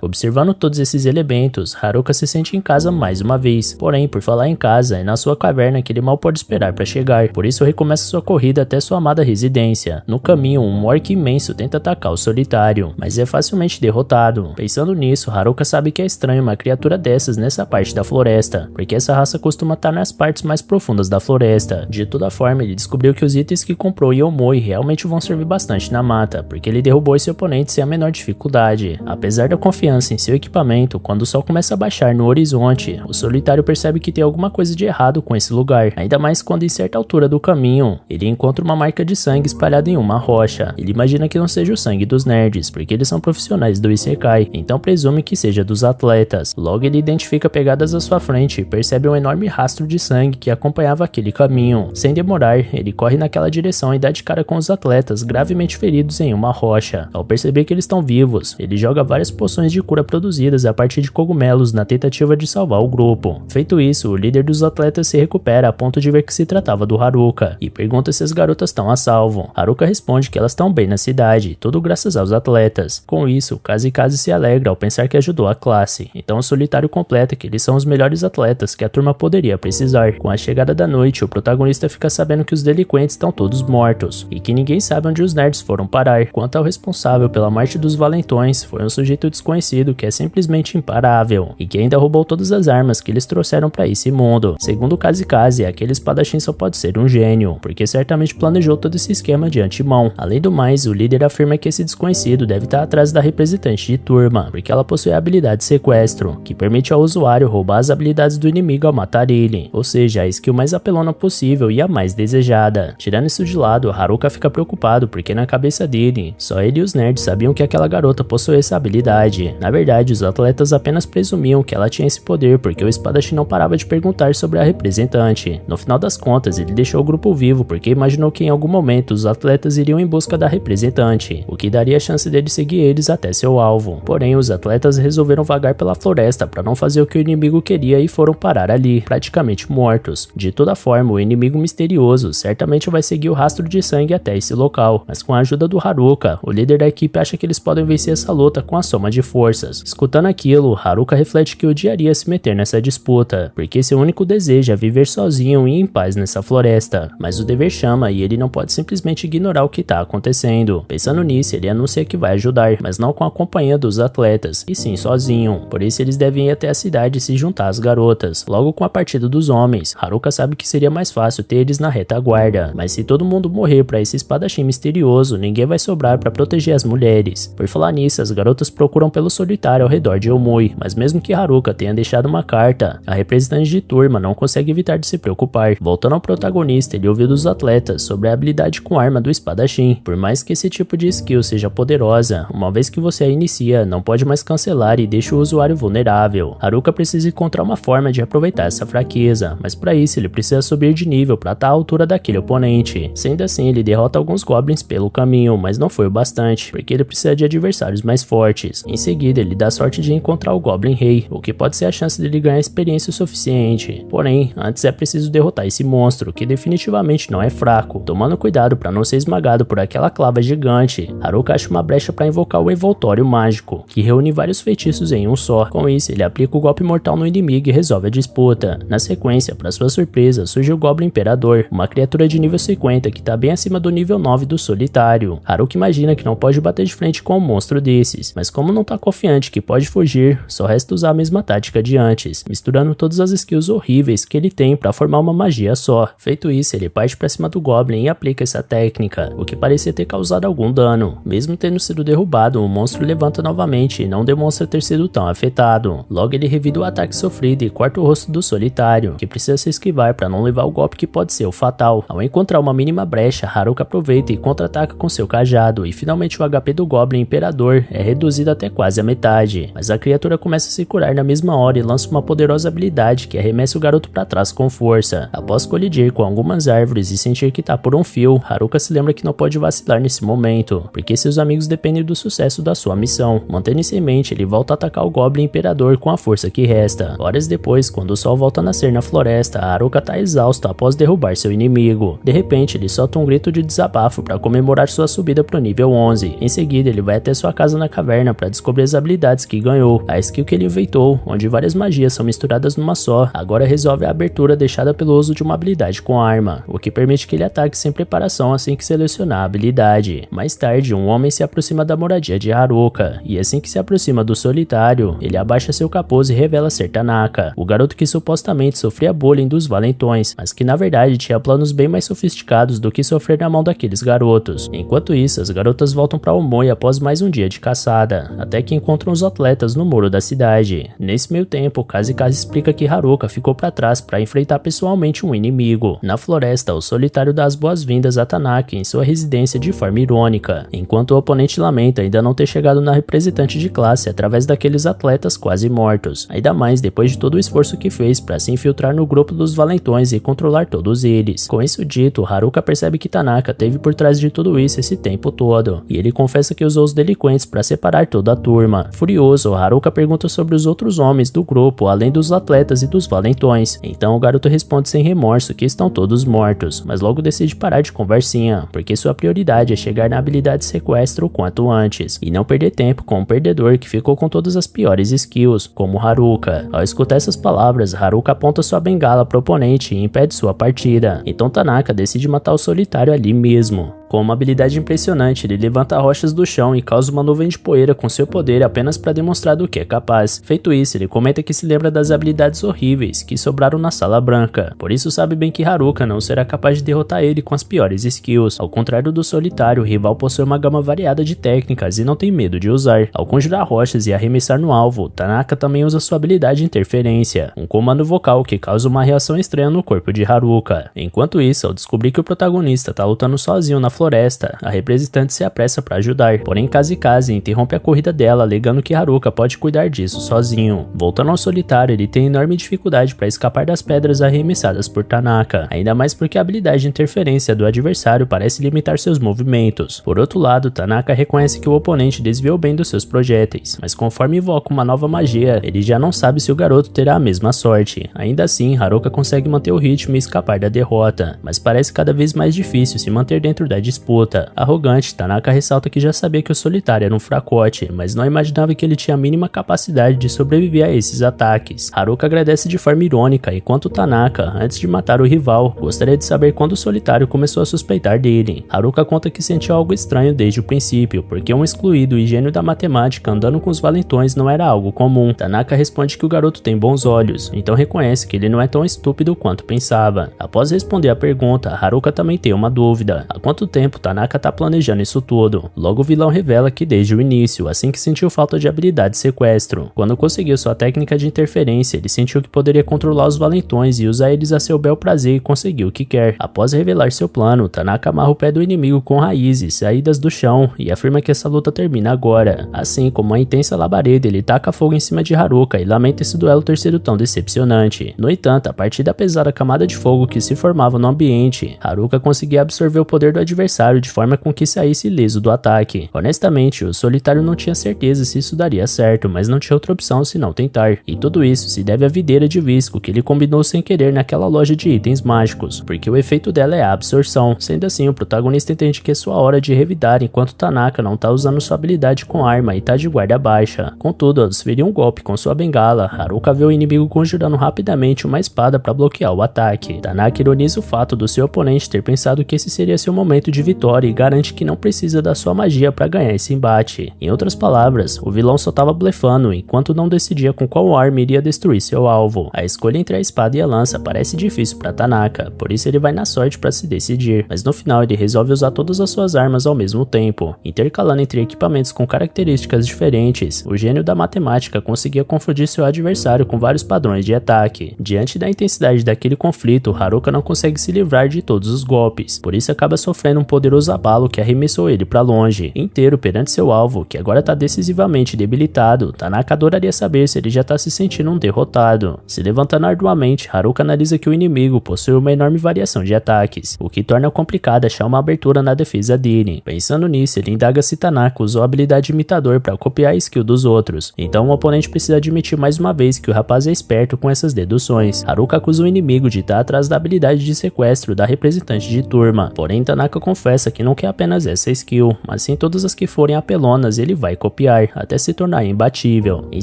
Observando todos esses elementos, Haruka se sente em casa mais uma vez. Porém, por falar em casa, é na sua caverna que ele mal pode esperar para chegar, por isso recomeça sua corrida até sua amada residência. No caminho, um orc imenso tenta atacar o solitário, mas é facilmente derrotado. Pensando nisso, Haruka sabe que é estranho uma criatura dessas nessa parte da floresta, porque essa raça costuma estar nas partes mais profundas da floresta. De toda forma, ele descobriu que os itens que comprou em Omoi realmente vão servir bastante na mata, porque ele derrubou esse oponente sem a menor dificuldade. Apesar da confiança em seu equipamento, quando o sol começa a baixar no horizonte, o solitário percebe que tem alguma coisa de errado com esse lugar, ainda mais quando em certa altura do caminho, ele encontra uma marca de sangue espalhada em uma rocha. Ele imagina que não seja o sangue dos nerds, porque eles são profissionais do Isekai, então presume que seja dos atletas. Logo ele identifica pegadas à sua frente e percebe um enorme rastro de sangue que acompanhava aquele caminho. Sem demorar, ele corre naquela direção e dá de cara com os atletas gravemente feridos em uma rocha. Ao perceber que eles estão vivos, ele joga várias poções de cura produzidas a partir de cogumelos na tentativa de salvar o grupo. Feito isso, o líder dos atletas se recupera a ponto de ver que se tratava do Haruka e pergunta se as garotas estão a salvo. Haruka responde que elas estão bem na cidade, tudo graças aos atletas. Com isso, Kazekaze se alegra ao pensar que ajudou a classe. Então o solitário completa que eles são os melhores atletas que a turma poderia precisar. Com a chegada da noite, o protagonista fica sabendo que os delinquentes estão todos mortos e que ninguém sabe onde os nerds foram parar. Quanto ao responsável pela morte dos valentões, foi um sujeito desconhecido que é simplesmente imparável e que ainda roubou todas as armas que eles trouxeram para esse mundo. Segundo Kazekaze, aquele espadachim só pode ser um gênio, porque certamente planejou todo esse esquema de antemão. Além do mais, o líder afirma que esse desconhecido deve estar atrás da representante de turma, porque ela possui a habilidade de sequestro, que permite ao usuário roubar as habilidades do inimigo ao matar ele, ou seja, a skill mais apelona possível e a mais desejada. Tirando isso de lado, Haruka fica preocupado porque na cabeça dele, só ele e os nerds sabiam que aquela garota possuía essa habilidade. Na verdade, os atletas apenas presumiam que ela tinha esse poder porque o espadachim não parava de perguntar sobre a representante. No final das contas, ele deixou o grupo vivo porque imaginou que em algum momento os atletas iriam em busca da representante, o que daria a chance dele seguir eles até seu alvo. Porém, os atletas resolveram vagar pela floresta para não fazer o que o inimigo queria e foram parar ali, praticamente mortos. De toda forma, o inimigo misterioso certamente vai seguir o rastro de sangue até esse local, mas com a ajuda do Haruka, o líder da equipe acha que eles podem vencer essa luta com a soma de forças. Escutando aquilo, Haruka reflete que odiaria se meter nessa disputa, porque seu único desejo é viver sozinho e em paz nessa floresta, mas o dever chama e ele não pode simplesmente ignorar o que está acontecendo. Pensando nisso, ele anuncia que vai ajudar, mas não com a companhia dos atletas, e sim sozinho. Por isso eles devem ir até a cidade e se juntar às garotas. Logo com a partida dos homens, Haruka sabe que seria mais fácil ter eles na retaguarda, mas se todo mundo morrer para esse espadachim misterioso, ninguém vai sobrar para proteger as mulheres. Por falar nisso, as garotas procuram pelo solitário ao redor de Omoi, mas mesmo que Haruka tenha deixado uma carta, a representante de turma não consegue evitar de se preocupar. Voltando ao protagonista, ele ouviu dos atletas sobre a habilidade com arma do espadachim. Por mais que esse tipo de skill seja poderosa, uma vez que você a inicia, não pode mais cancelar e deixa o usuário vulnerável. Haruka precisa encontrar uma forma de aproveitar essa fraqueza, mas para isso ele precisa subir de nível para estar à altura daquele oponente. Sendo assim, ele derrota alguns goblins pelo caminho, mas não foi o bastante, porque ele precisa de adversários mais fortes. Em seguida, ele dá sorte de encontrar o Goblin Rei, o que pode ser a chance dele ganhar experiência o suficiente. Porém, antes é preciso derrotar esse monstro, que definitivamente não é fraco. Tomando cuidado para não ser esmagado por aquela clava gigante, Haruka acha uma brecha para invocar o Envoltório Mágico, que reúne vários feitiços em um só. Com isso, ele aplica o golpe mortal no inimigo e resolve a disputa. Na sequência, para sua surpresa, surge o Goblin Imperador, uma criatura de nível 50 que está bem acima do nível 9 do solitário. Haruka imagina que não pode bater de frente com um monstro desses, mas como não está confiante que pode fugir, só resta usar a mesma tática de antes, misturando todas as skills horríveis que ele tem para formar uma magia só. Feito isso, ele parte para cima do Goblin e aplica essa técnica, o que parecia ter causado algum dano. Mesmo tendo sido derrubado, o monstro levanta novamente e não demonstra ter sido tão afetado. Logo ele revida o ataque sofrido e corta o rosto do solitário, que precisa se esquivar para não levar o golpe que pode ser o fatal. Ao encontrar uma mínima brecha, Haruka aproveita e contra-ataca com seu cajado, e finalmente o HP do Goblin Imperador é reduzido até quase a metade. Mas a criatura começa a se curar na mesma hora e lança uma poderosa habilidade que arremessa o garoto para trás com força. Após colidir com algumas árvores e sentir que tá por um fio, Haruka se lembra que não pode vacilar nesse momento, porque seus amigos dependem do sucesso da sua missão. Mantendo isso em mente, ele volta a atacar o Goblin Imperador com a força que resta. Horas depois, quando o sol volta a nascer na floresta, Haruka tá exausto após derrubar seu inimigo. De repente, ele solta um grito de desabafo para comemorar sua subida pro nível 11. Em seguida, ele vai até sua casa na caverna para descobrir as habilidades que ganhou. A skill que ele inventou, onde várias magias são misturadas numa só, agora resolve a abertura deixada pelo uso de uma habilidade com arma, o que permite que ele ataque sem preparação assim que selecionar a habilidade. habilidade. Mais tarde, um homem se aproxima da moradia de Haruka, e assim que se aproxima do solitário, ele abaixa seu capuz e revela ser Tanaka, o garoto que supostamente sofria bullying dos valentões, mas que na verdade tinha planos bem mais sofisticados do que sofrer na mão daqueles garotos. Enquanto isso, as garotas voltam para Omoi após mais um dia de caçada, até que encontram os atletas no muro da cidade. Nesse meio tempo, Kazekage explica que Haruka ficou para trás para enfrentar pessoalmente um inimigo. Na floresta, o solitário dá as boas-vindas a Tanaka em sua residência de forma irônica, enquanto o oponente lamenta ainda não ter chegado na representante de classe através daqueles atletas quase mortos, ainda mais depois de todo o esforço que fez para se infiltrar no grupo dos valentões e controlar todos eles. Com isso dito, Haruka percebe que Tanaka teve por trás de tudo isso esse tempo todo, e ele confessa que usou os delinquentes para separar toda a turma. Furioso, Haruka pergunta sobre os outros homens do grupo, além dos atletas e dos valentões. Então o garoto responde sem remorso que estão todos mortos, mas logo decide parar de conversinha, porque sua prioridade é chegar na habilidade de sequestro o quanto antes, e não perder tempo com um perdedor que ficou com todas as piores skills, como Haruka. Ao escutar essas palavras, Haruka aponta sua bengala pro oponente e impede sua partida. Então Tanaka decide matar o solitário ali mesmo. Com uma habilidade impressionante, ele levanta rochas do chão e causa uma nuvem de poeira com seu poder apenas para demonstrar do que é capaz. Feito isso, ele comenta que se lembra das habilidades horríveis que sobraram na Sala Branca, por isso sabe bem que Haruka não será capaz de derrotar ele com as piores skills. Ao contrário do solitário, o rival possui uma gama variada de técnicas e não tem medo de usar. Ao conjurar rochas e arremessar no alvo, Tanaka também usa sua habilidade de interferência, um comando vocal que causa uma reação estranha no corpo de Haruka. Enquanto isso, ao descobrir que o protagonista tá lutando sozinho na floresta, a representante se apressa para ajudar, porém Kazekage interrompe a corrida dela, alegando que Haruka pode cuidar disso sozinho. Voltando ao solitário, ele tem enorme dificuldade para escapar das pedras arremessadas por Tanaka, ainda mais porque a habilidade de interferência do adversário parece limitar seus movimentos. Por outro lado, Tanaka reconhece que o oponente desviou bem dos seus projéteis, mas conforme invoca uma nova magia, ele já não sabe se o garoto terá a mesma sorte. Ainda assim, Haruka consegue manter o ritmo e escapar da derrota, mas parece cada vez mais difícil se manter dentro da disputa. Arrogante, Tanaka ressalta que já sabia que o solitário era um fracote, mas não imaginava que ele tinha a mínima capacidade de sobreviver a esses ataques. Haruka agradece de forma irônica, enquanto Tanaka, antes de matar o rival, gostaria de saber quando o solitário começou a suspeitar dele. Haruka conta que sentiu algo estranho desde o princípio, porque um excluído e gênio da matemática andando com os valentões não era algo comum. Tanaka responde que o garoto tem bons olhos, então reconhece que ele não é tão estúpido quanto pensava. Após responder a pergunta, Haruka também tem uma dúvida: há quanto tempo Tanaka tá planejando isso tudo? Logo o vilão revela que desde o início, assim que sentiu falta de habilidade de sequestro. Quando conseguiu sua técnica de interferência, ele sentiu que poderia controlar os valentões e usar eles a seu bel prazer e conseguiu o que quer. Após revelar seu plano, Tanaka amarra o pé do inimigo com raízes saídas do chão e afirma que essa luta termina agora. Assim como uma intensa labareda, ele taca fogo em cima de Haruka e lamenta esse duelo ter sido tão decepcionante. No entanto, a partir da pesada camada de fogo que se formava no ambiente, Haruka conseguia absorver o poder do adversário de forma com que saísse ileso do ataque. Honestamente, o solitário não tinha certeza se isso daria certo, mas não tinha outra opção senão tentar. E tudo isso se deve à videira de visco que ele combinou sem querer naquela loja de itens mágicos, porque o efeito dela é a absorção. Sendo assim, o protagonista entende que é sua hora de revidar enquanto Tanaka não tá usando sua habilidade com arma e tá de guarda baixa. Contudo, ao desferir um golpe com sua bengala, Haruka vê o inimigo conjurando rapidamente uma espada para bloquear o ataque. Tanaka ironiza o fato do seu oponente ter pensado que esse seria seu momento de vitória e garante que não precisa da sua magia para ganhar esse embate. Em outras palavras, o vilão só tava blefando enquanto não decidia com qual arma iria destruir seu alvo. A escolha entre a espada e a lança parece difícil para Tanaka, por isso ele vai na sorte para se decidir, mas no final ele resolve usar todas as suas armas ao mesmo tempo, intercalando entre equipamentos com características diferentes. O gênio da matemática conseguia confundir seu adversário com vários padrões de ataque. Diante da intensidade daquele conflito, Haruka não consegue se livrar de todos os golpes, por isso acaba sofrendo um poderoso abalo que arremessou ele para longe, inteiro perante seu alvo, que agora tá decisivamente debilitado. Tanaka adoraria saber se ele já tá se sentindo um derrotado. Se levantando arduamente, Haruka analisa que o inimigo possui uma enorme variação de ataques, o que torna complicado achar uma abertura na defesa dele. Pensando nisso, ele indaga se Tanaka usou a habilidade de imitador para copiar a skill dos outros, então o oponente precisa admitir mais uma vez que o rapaz é esperto com essas deduções. Haruka acusa o inimigo de estar atrás da habilidade de sequestro da representante de turma, porém Tanaka confessa que não quer apenas essa skill, mas sim todas as que forem apelonas ele vai copiar, até se tornar imbatível. Em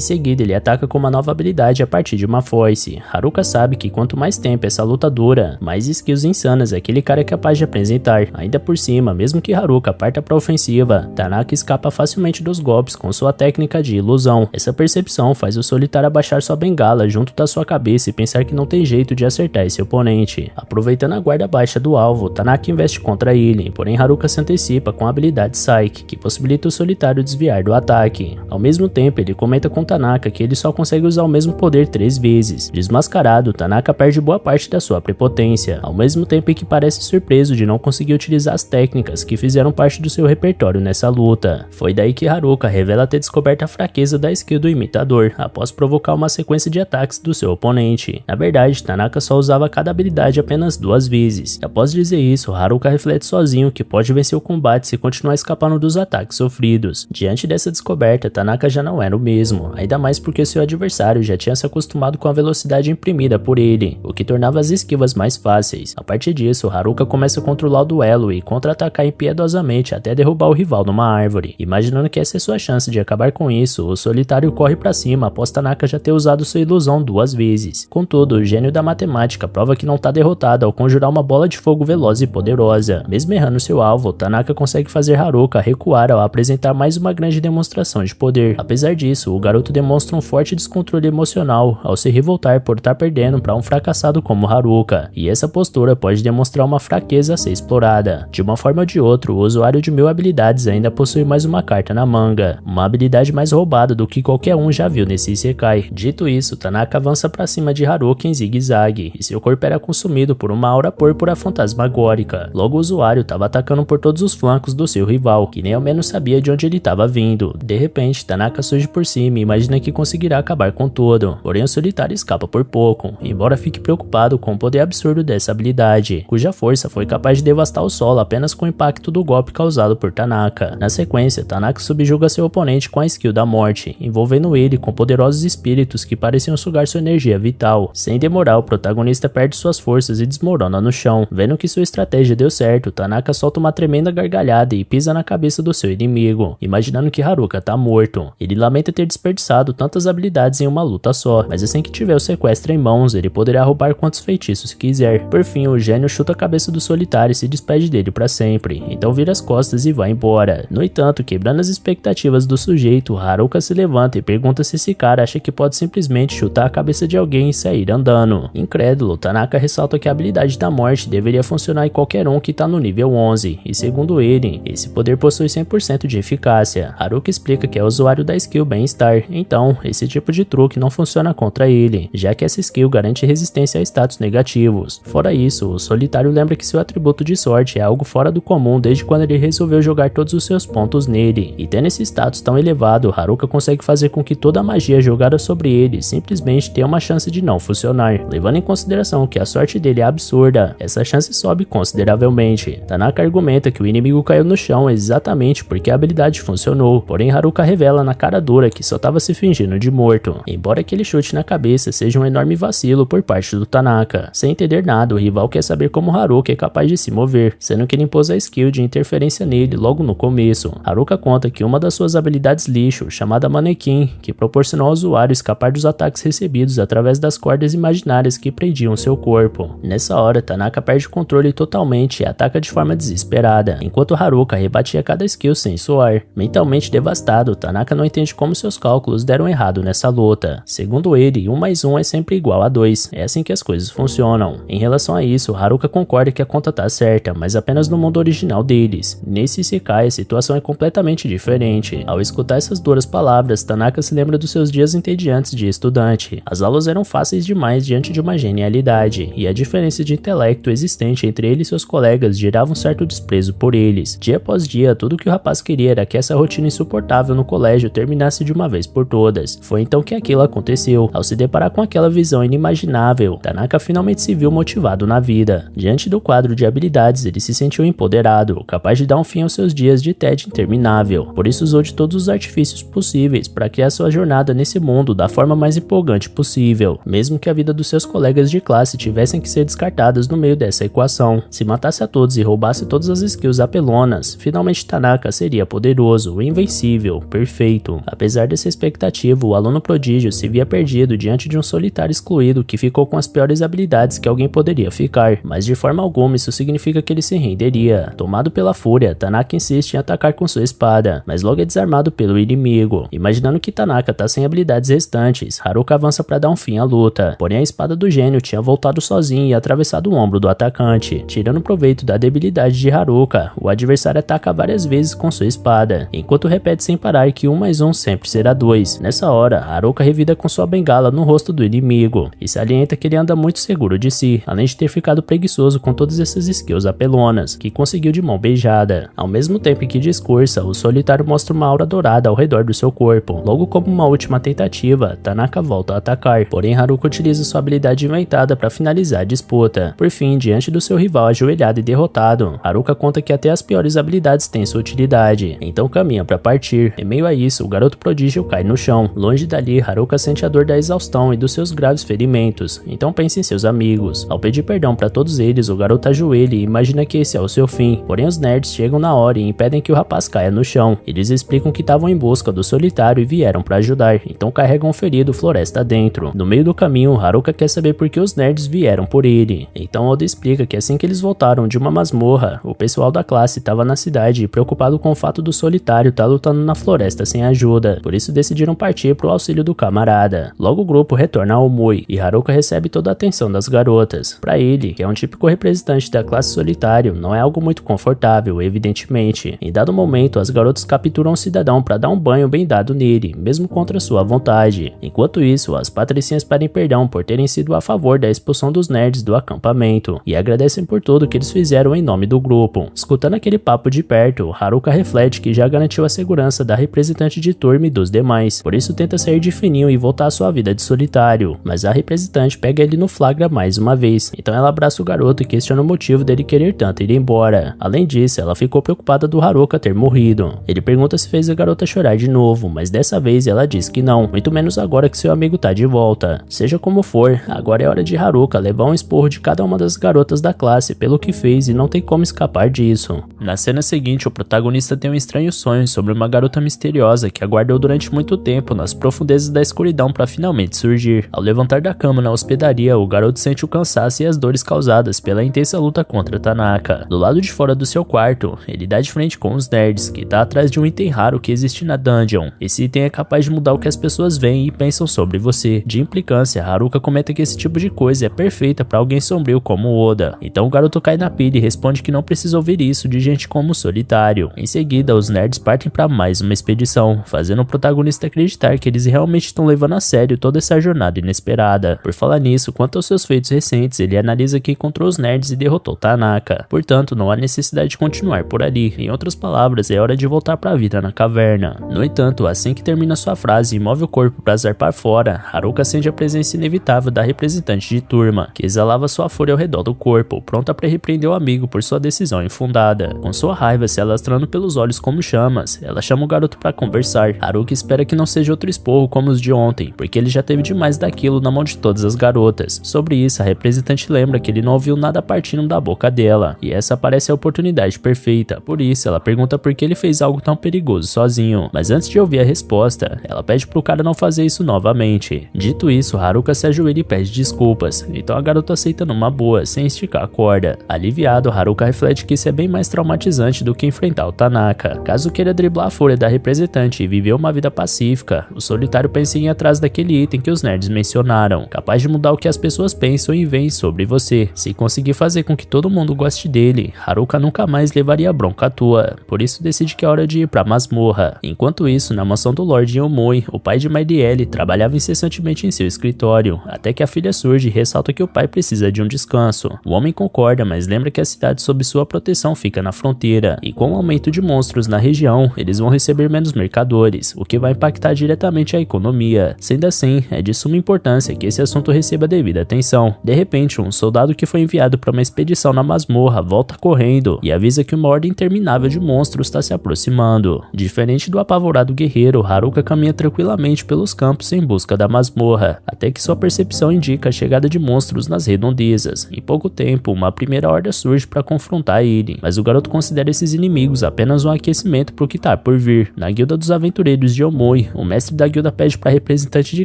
seguida ele ataca com uma nova habilidade a partir de uma foice. Haruka sabe que quanto mais tempo essa luta dura, mais skills insanas aquele cara é capaz de apresentar. Ainda por cima, mesmo que Haruka parta pra ofensiva, Tanaka escapa facilmente dos golpes com sua técnica de ilusão. Essa percepção faz o solitário abaixar sua bengala junto da sua cabeça e pensar que não tem jeito de acertar esse oponente. Aproveitando a guarda baixa do alvo, Tanaka investe contra ele, porém Haruka se antecipa com a habilidade Psyche, que possibilita o solitário desviar do ataque. Ao mesmo tempo, ele comenta com Tanaka que ele só consegue usar o mesmo poder 3 vezes. Desmascarado, Tanaka perde boa parte da sua prepotência, ao mesmo tempo em que parece surpreso de não conseguir utilizar as técnicas que fizeram parte do seu repertório nessa luta. Foi daí que Haruka revela ter descoberto a fraqueza da skill do imitador, após provocar uma sequência de ataques do seu oponente. Na verdade, Tanaka só usava cada habilidade apenas 2 vezes. E após dizer isso, Haruka reflete sozinho que pode vencer o combate se continuar escapando dos ataques sofridos. Diante dessa descoberta, Tanaka já não era o mesmo, ainda mais porque seu adversário já tinha se acostumado com a velocidade imprimida por ele, o que tornava as esquivas mais fáceis. A partir disso, Haruka começa a controlar o duelo e contra-atacar impiedosamente até derrubar o rival numa árvore. Imaginando que essa é sua chance de acabar com isso, o solitário corre pra cima após Tanaka já ter usado sua ilusão 2 vezes. Contudo, o gênio da matemática prova que não tá derrotado ao conjurar uma bola de fogo veloz e poderosa. Mesmo errando seu alvo, Tanaka consegue fazer Haruka recuar ao apresentar mais uma grande demonstração de poder. Apesar disso, o garoto demonstra um forte descontrole emocional ao se revoltar por estar perdendo para um fracassado como Haruka, e essa postura pode demonstrar uma fraqueza a ser explorada. De uma forma ou de outra, o usuário de 1000 habilidades ainda possui mais uma carta na manga, uma habilidade mais roubada do que qualquer um já viu nesse Isekai. Dito isso, Tanaka avança para cima de Haruka em zigue-zague, e seu corpo era consumido por uma aura púrpura fantasmagórica. Logo o usuário estava atacando por todos os flancos do seu rival, que nem ao menos sabia de onde ele estava vindo. De repente, Tanaka surge por cima e imagina que conseguirá acabar com tudo, porém o solitário escapa por pouco, embora fique preocupado com o poder absurdo dessa habilidade, cuja força foi capaz de devastar o solo apenas com o impacto do golpe causado por Tanaka. Na sequência, Tanaka subjuga seu oponente com a skill da morte, envolvendo ele com poderosos espíritos que pareciam sugar sua energia vital. Sem demorar, o protagonista perde suas forças e desmorona no chão. Vendo que sua estratégia deu certo, Tanaka solta uma tremenda gargalhada e pisa na cabeça do seu inimigo, imaginando que Haruka tá morto. Ele lamenta ter desperdiçado tantas habilidades em uma luta só, mas assim que tiver o sequestro em mãos, ele poderá roubar quantos feitiços quiser. Por fim, o gênio chuta a cabeça do solitário e se despede dele pra sempre, então vira as costas e vai embora. No entanto, quebrando as expectativas do sujeito, Haruka se levanta e pergunta se esse cara acha que pode simplesmente chutar a cabeça de alguém e sair andando. Incrédulo, Tanaka ressalta que a habilidade da morte deveria funcionar em qualquer um que tá no nível 11, e segundo ele, esse poder possui 100% de eficácia. Haruka explica que é usuário da skill Bem-Estar, então esse tipo de truque não funciona contra ele, já que essa skill garante resistência a status negativos. Fora isso, o solitário lembra que seu atributo de sorte é algo fora do comum desde quando ele resolveu jogar todos os seus pontos nele, e tendo esse status tão elevado, Haruka consegue fazer com que toda a magia jogada sobre ele simplesmente tenha uma chance de não funcionar. Levando em consideração que a sorte dele é absurda, essa chance sobe consideravelmente. Tanaka argumenta que o inimigo caiu no chão exatamente porque a habilidade funcionou, porém Haruka revela na cara dura que só estava se fingindo de morto, embora aquele chute na cabeça seja um enorme vacilo por parte do Tanaka. Sem entender nada, o rival quer saber como Haruka é capaz de se mover, sendo que ele impôs a skill de interferência nele logo no começo. Haruka conta que uma das suas habilidades lixo, chamada Manequim, que proporcionou ao usuário escapar dos ataques recebidos através das cordas imaginárias que prendiam seu corpo. Nessa hora, Tanaka perde o controle totalmente e ataca de forma desesperada, enquanto Haruka rebatia cada skill sem suar. Mentalmente devastado, Tanaka não entende como seus cálculos deram errado nessa luta. Segundo ele, 1 mais 1 é sempre igual a 2, é assim que as coisas funcionam. Em relação a isso, Haruka concorda que a conta tá certa, mas apenas no mundo original deles. Nesse Isekai, a situação é completamente diferente. Ao escutar essas duras palavras, Tanaka se lembra dos seus dias entediantes de estudante. As aulas eram fáceis demais diante de uma genialidade, e a diferença de intelecto existente entre ele e seus colegas gerava um certo desprezo por eles. Dia após dia, tudo que o rapaz queria era que essa rotina insuportável no colégio terminasse de uma vez por todas. Foi então que aquilo aconteceu. Ao se deparar com aquela visão inimaginável, Tanaka finalmente se viu motivado na vida. Diante do quadro de habilidades, ele se sentiu empoderado, capaz de dar um fim aos seus dias de tédio interminável. Por isso usou de todos os artifícios possíveis para criar sua jornada nesse mundo da forma mais empolgante possível, mesmo que a vida dos seus colegas de classe tivessem que ser descartadas no meio dessa equação. Se matasse a todos e roubasse roubasse todas as skills apelonas, finalmente Tanaka seria poderoso, invencível, perfeito. Apesar dessa expectativa, o aluno prodígio se via perdido diante de um solitário excluído que ficou com as piores habilidades que alguém poderia ficar, mas de forma alguma isso significa que ele se renderia. Tomado pela fúria, Tanaka insiste em atacar com sua espada, mas logo é desarmado pelo inimigo. Imaginando que Tanaka tá sem habilidades restantes, Haruka avança para dar um fim à luta, porém a espada do gênio tinha voltado sozinha e atravessado o ombro do atacante. Tirando proveito da debilidade de Haruka, o adversário ataca várias vezes com sua espada, enquanto repete sem parar que 1 mais 1 sempre será 2. Nessa hora, Haruka revida com sua bengala no rosto do inimigo, e salienta que ele anda muito seguro de si, além de ter ficado preguiçoso com todas essas skills apelonas, que conseguiu de mão beijada. Ao mesmo tempo que discursa, o solitário mostra uma aura dourada ao redor do seu corpo. Logo como uma última tentativa, Tanaka volta a atacar, porém Haruka utiliza sua habilidade inventada para finalizar a disputa. Por fim, diante do seu rival ajoelhado e derrotado, Haruka conta que até as piores habilidades têm sua utilidade, então caminha para partir. Em meio a isso, o garoto prodígio cai no chão. Longe dali, Haruka sente a dor da exaustão e dos seus graves ferimentos, então pensa em seus amigos. Ao pedir perdão para todos eles, o garoto ajoelha e imagina que esse é o seu fim, porém os nerds chegam na hora e impedem que o rapaz caia no chão. Eles explicam que estavam em busca do solitário e vieram para ajudar, então carregam o ferido floresta dentro. No meio do caminho, Haruka quer saber por que os nerds vieram por ele. Então Oda explica que assim que eles voltaram de uma masmorra, o pessoal da classe estava na cidade preocupado com o fato do solitário estar lutando na floresta sem ajuda, por isso decidiram partir pro auxílio do camarada. Logo o grupo retorna ao Mui e Haruka recebe toda a atenção das garotas. Para ele, que é um típico representante da classe solitário, não é algo muito confortável, evidentemente. Em dado momento, as garotas capturam um cidadão para dar um banho bem dado nele, mesmo contra sua vontade. Enquanto isso, as patricinhas pedem perdão por terem sido a favor da expulsão dos nerds do acampamento e agradecem por tudo que eles fizeram em nome do grupo. Escutando aquele papo de perto, Haruka reflete que já garantiu a segurança da representante de turma e dos demais, por isso tenta sair de fininho e voltar à sua vida de solitário, mas a representante pega ele no flagra mais uma vez, então ela abraça o garoto e questiona o motivo dele querer tanto ir embora. Além disso, ela ficou preocupada do Haruka ter morrido. Ele pergunta se fez a garota chorar de novo, mas dessa vez ela diz que não, muito menos agora que seu amigo tá de volta. Seja como for, agora é hora de Haruka levar um esporro de cada uma das garotas da classe pelo que fez e não tem como escapar disso. Na cena seguinte, o protagonista tem um estranho sonho sobre uma garota misteriosa que aguardou durante muito tempo nas profundezas da escuridão para finalmente surgir. Ao levantar da cama na hospedaria, o garoto sente o cansaço e as dores causadas pela intensa luta contra Tanaka. Do lado de fora do seu quarto, ele dá de frente com os nerds, que tá atrás de um item raro que existe na dungeon. Esse item é capaz de mudar o que as pessoas veem e pensam sobre você. De implicância, Haruka comenta que esse tipo de coisa é perfeita para alguém sombrio como Oda. Então o garoto cai na pilha e responde que não precisa ouvir isso de gente como o solitário. Em seguida, os nerds partem para mais uma expedição, fazendo o protagonista acreditar que eles realmente estão levando a sério toda essa jornada inesperada. Por falar nisso, quanto aos seus feitos recentes, ele analisa que encontrou os nerds e derrotou Tanaka. Portanto, não há necessidade de continuar por ali. Em outras palavras, é hora de voltar para a vida na caverna. No entanto, assim que termina sua frase e move o corpo para zarpar fora, Haruka sente a presença inevitável da representante de turma, que exalava sua fúria ao redor do corpo, pronta para repreender o amigo por sua decisão infundada. Com sua raiva se alastrando pelos olhos como chamas, ela chama o garoto para conversar. Haruka espera que não seja outro esporro como os de ontem, porque ele já teve demais daquilo na mão de todas as garotas. Sobre isso, a representante lembra que ele não ouviu nada partindo da boca dela, e essa parece a oportunidade perfeita. Por isso, ela pergunta por que ele fez algo tão perigoso sozinho, mas antes de ouvir a resposta, ela pede pro cara não fazer isso novamente. Dito isso, Haruka se ajoelha e pede desculpas, então a garota aceita numa boa, sem esticar a corda. Aliviado, Haruka reflete que isso é bem mais traumatizante do que enfrentar o Tanaka. Caso queira driblar a fúria da representante e viver uma vida pacífica, o solitário pensa em ir atrás daquele item que os nerds mencionaram, capaz de mudar o que as pessoas pensam e veem sobre você. Se conseguir fazer com que todo mundo goste dele, Haruka nunca mais levaria bronca à toa, por isso decide que é hora de ir pra masmorra. Enquanto isso, na mansão do Lorde Yomoi, o pai de Mairielle trabalhava incessantemente em seu escritório, até que a filha surge e ressalta que o pai precisa de um descanso. O homem concorda, mas lembra que a cidade sob sua proteção fica na fronteira, e com o aumento de monstros na região, eles vão receber menos mercadores, o que vai impactar diretamente a economia. Sendo assim, é de suma importância que esse assunto receba devida atenção. De repente, um soldado que foi enviado para uma expedição na masmorra volta correndo e avisa que uma ordem interminável de monstros está se aproximando. Diferente do apavorado guerreiro, Haruka caminha tranquilamente pelos campos em busca da masmorra, até que sua percepção indica a chegada de monstros nas redondezas. Em pouco tempo, uma primeira horda surge para confrontar ele, mas o garoto considera esses inimigos apenas um aquecimento pro que tá por vir. Na guilda dos aventureiros de Omoi, o mestre da guilda pede pra representante de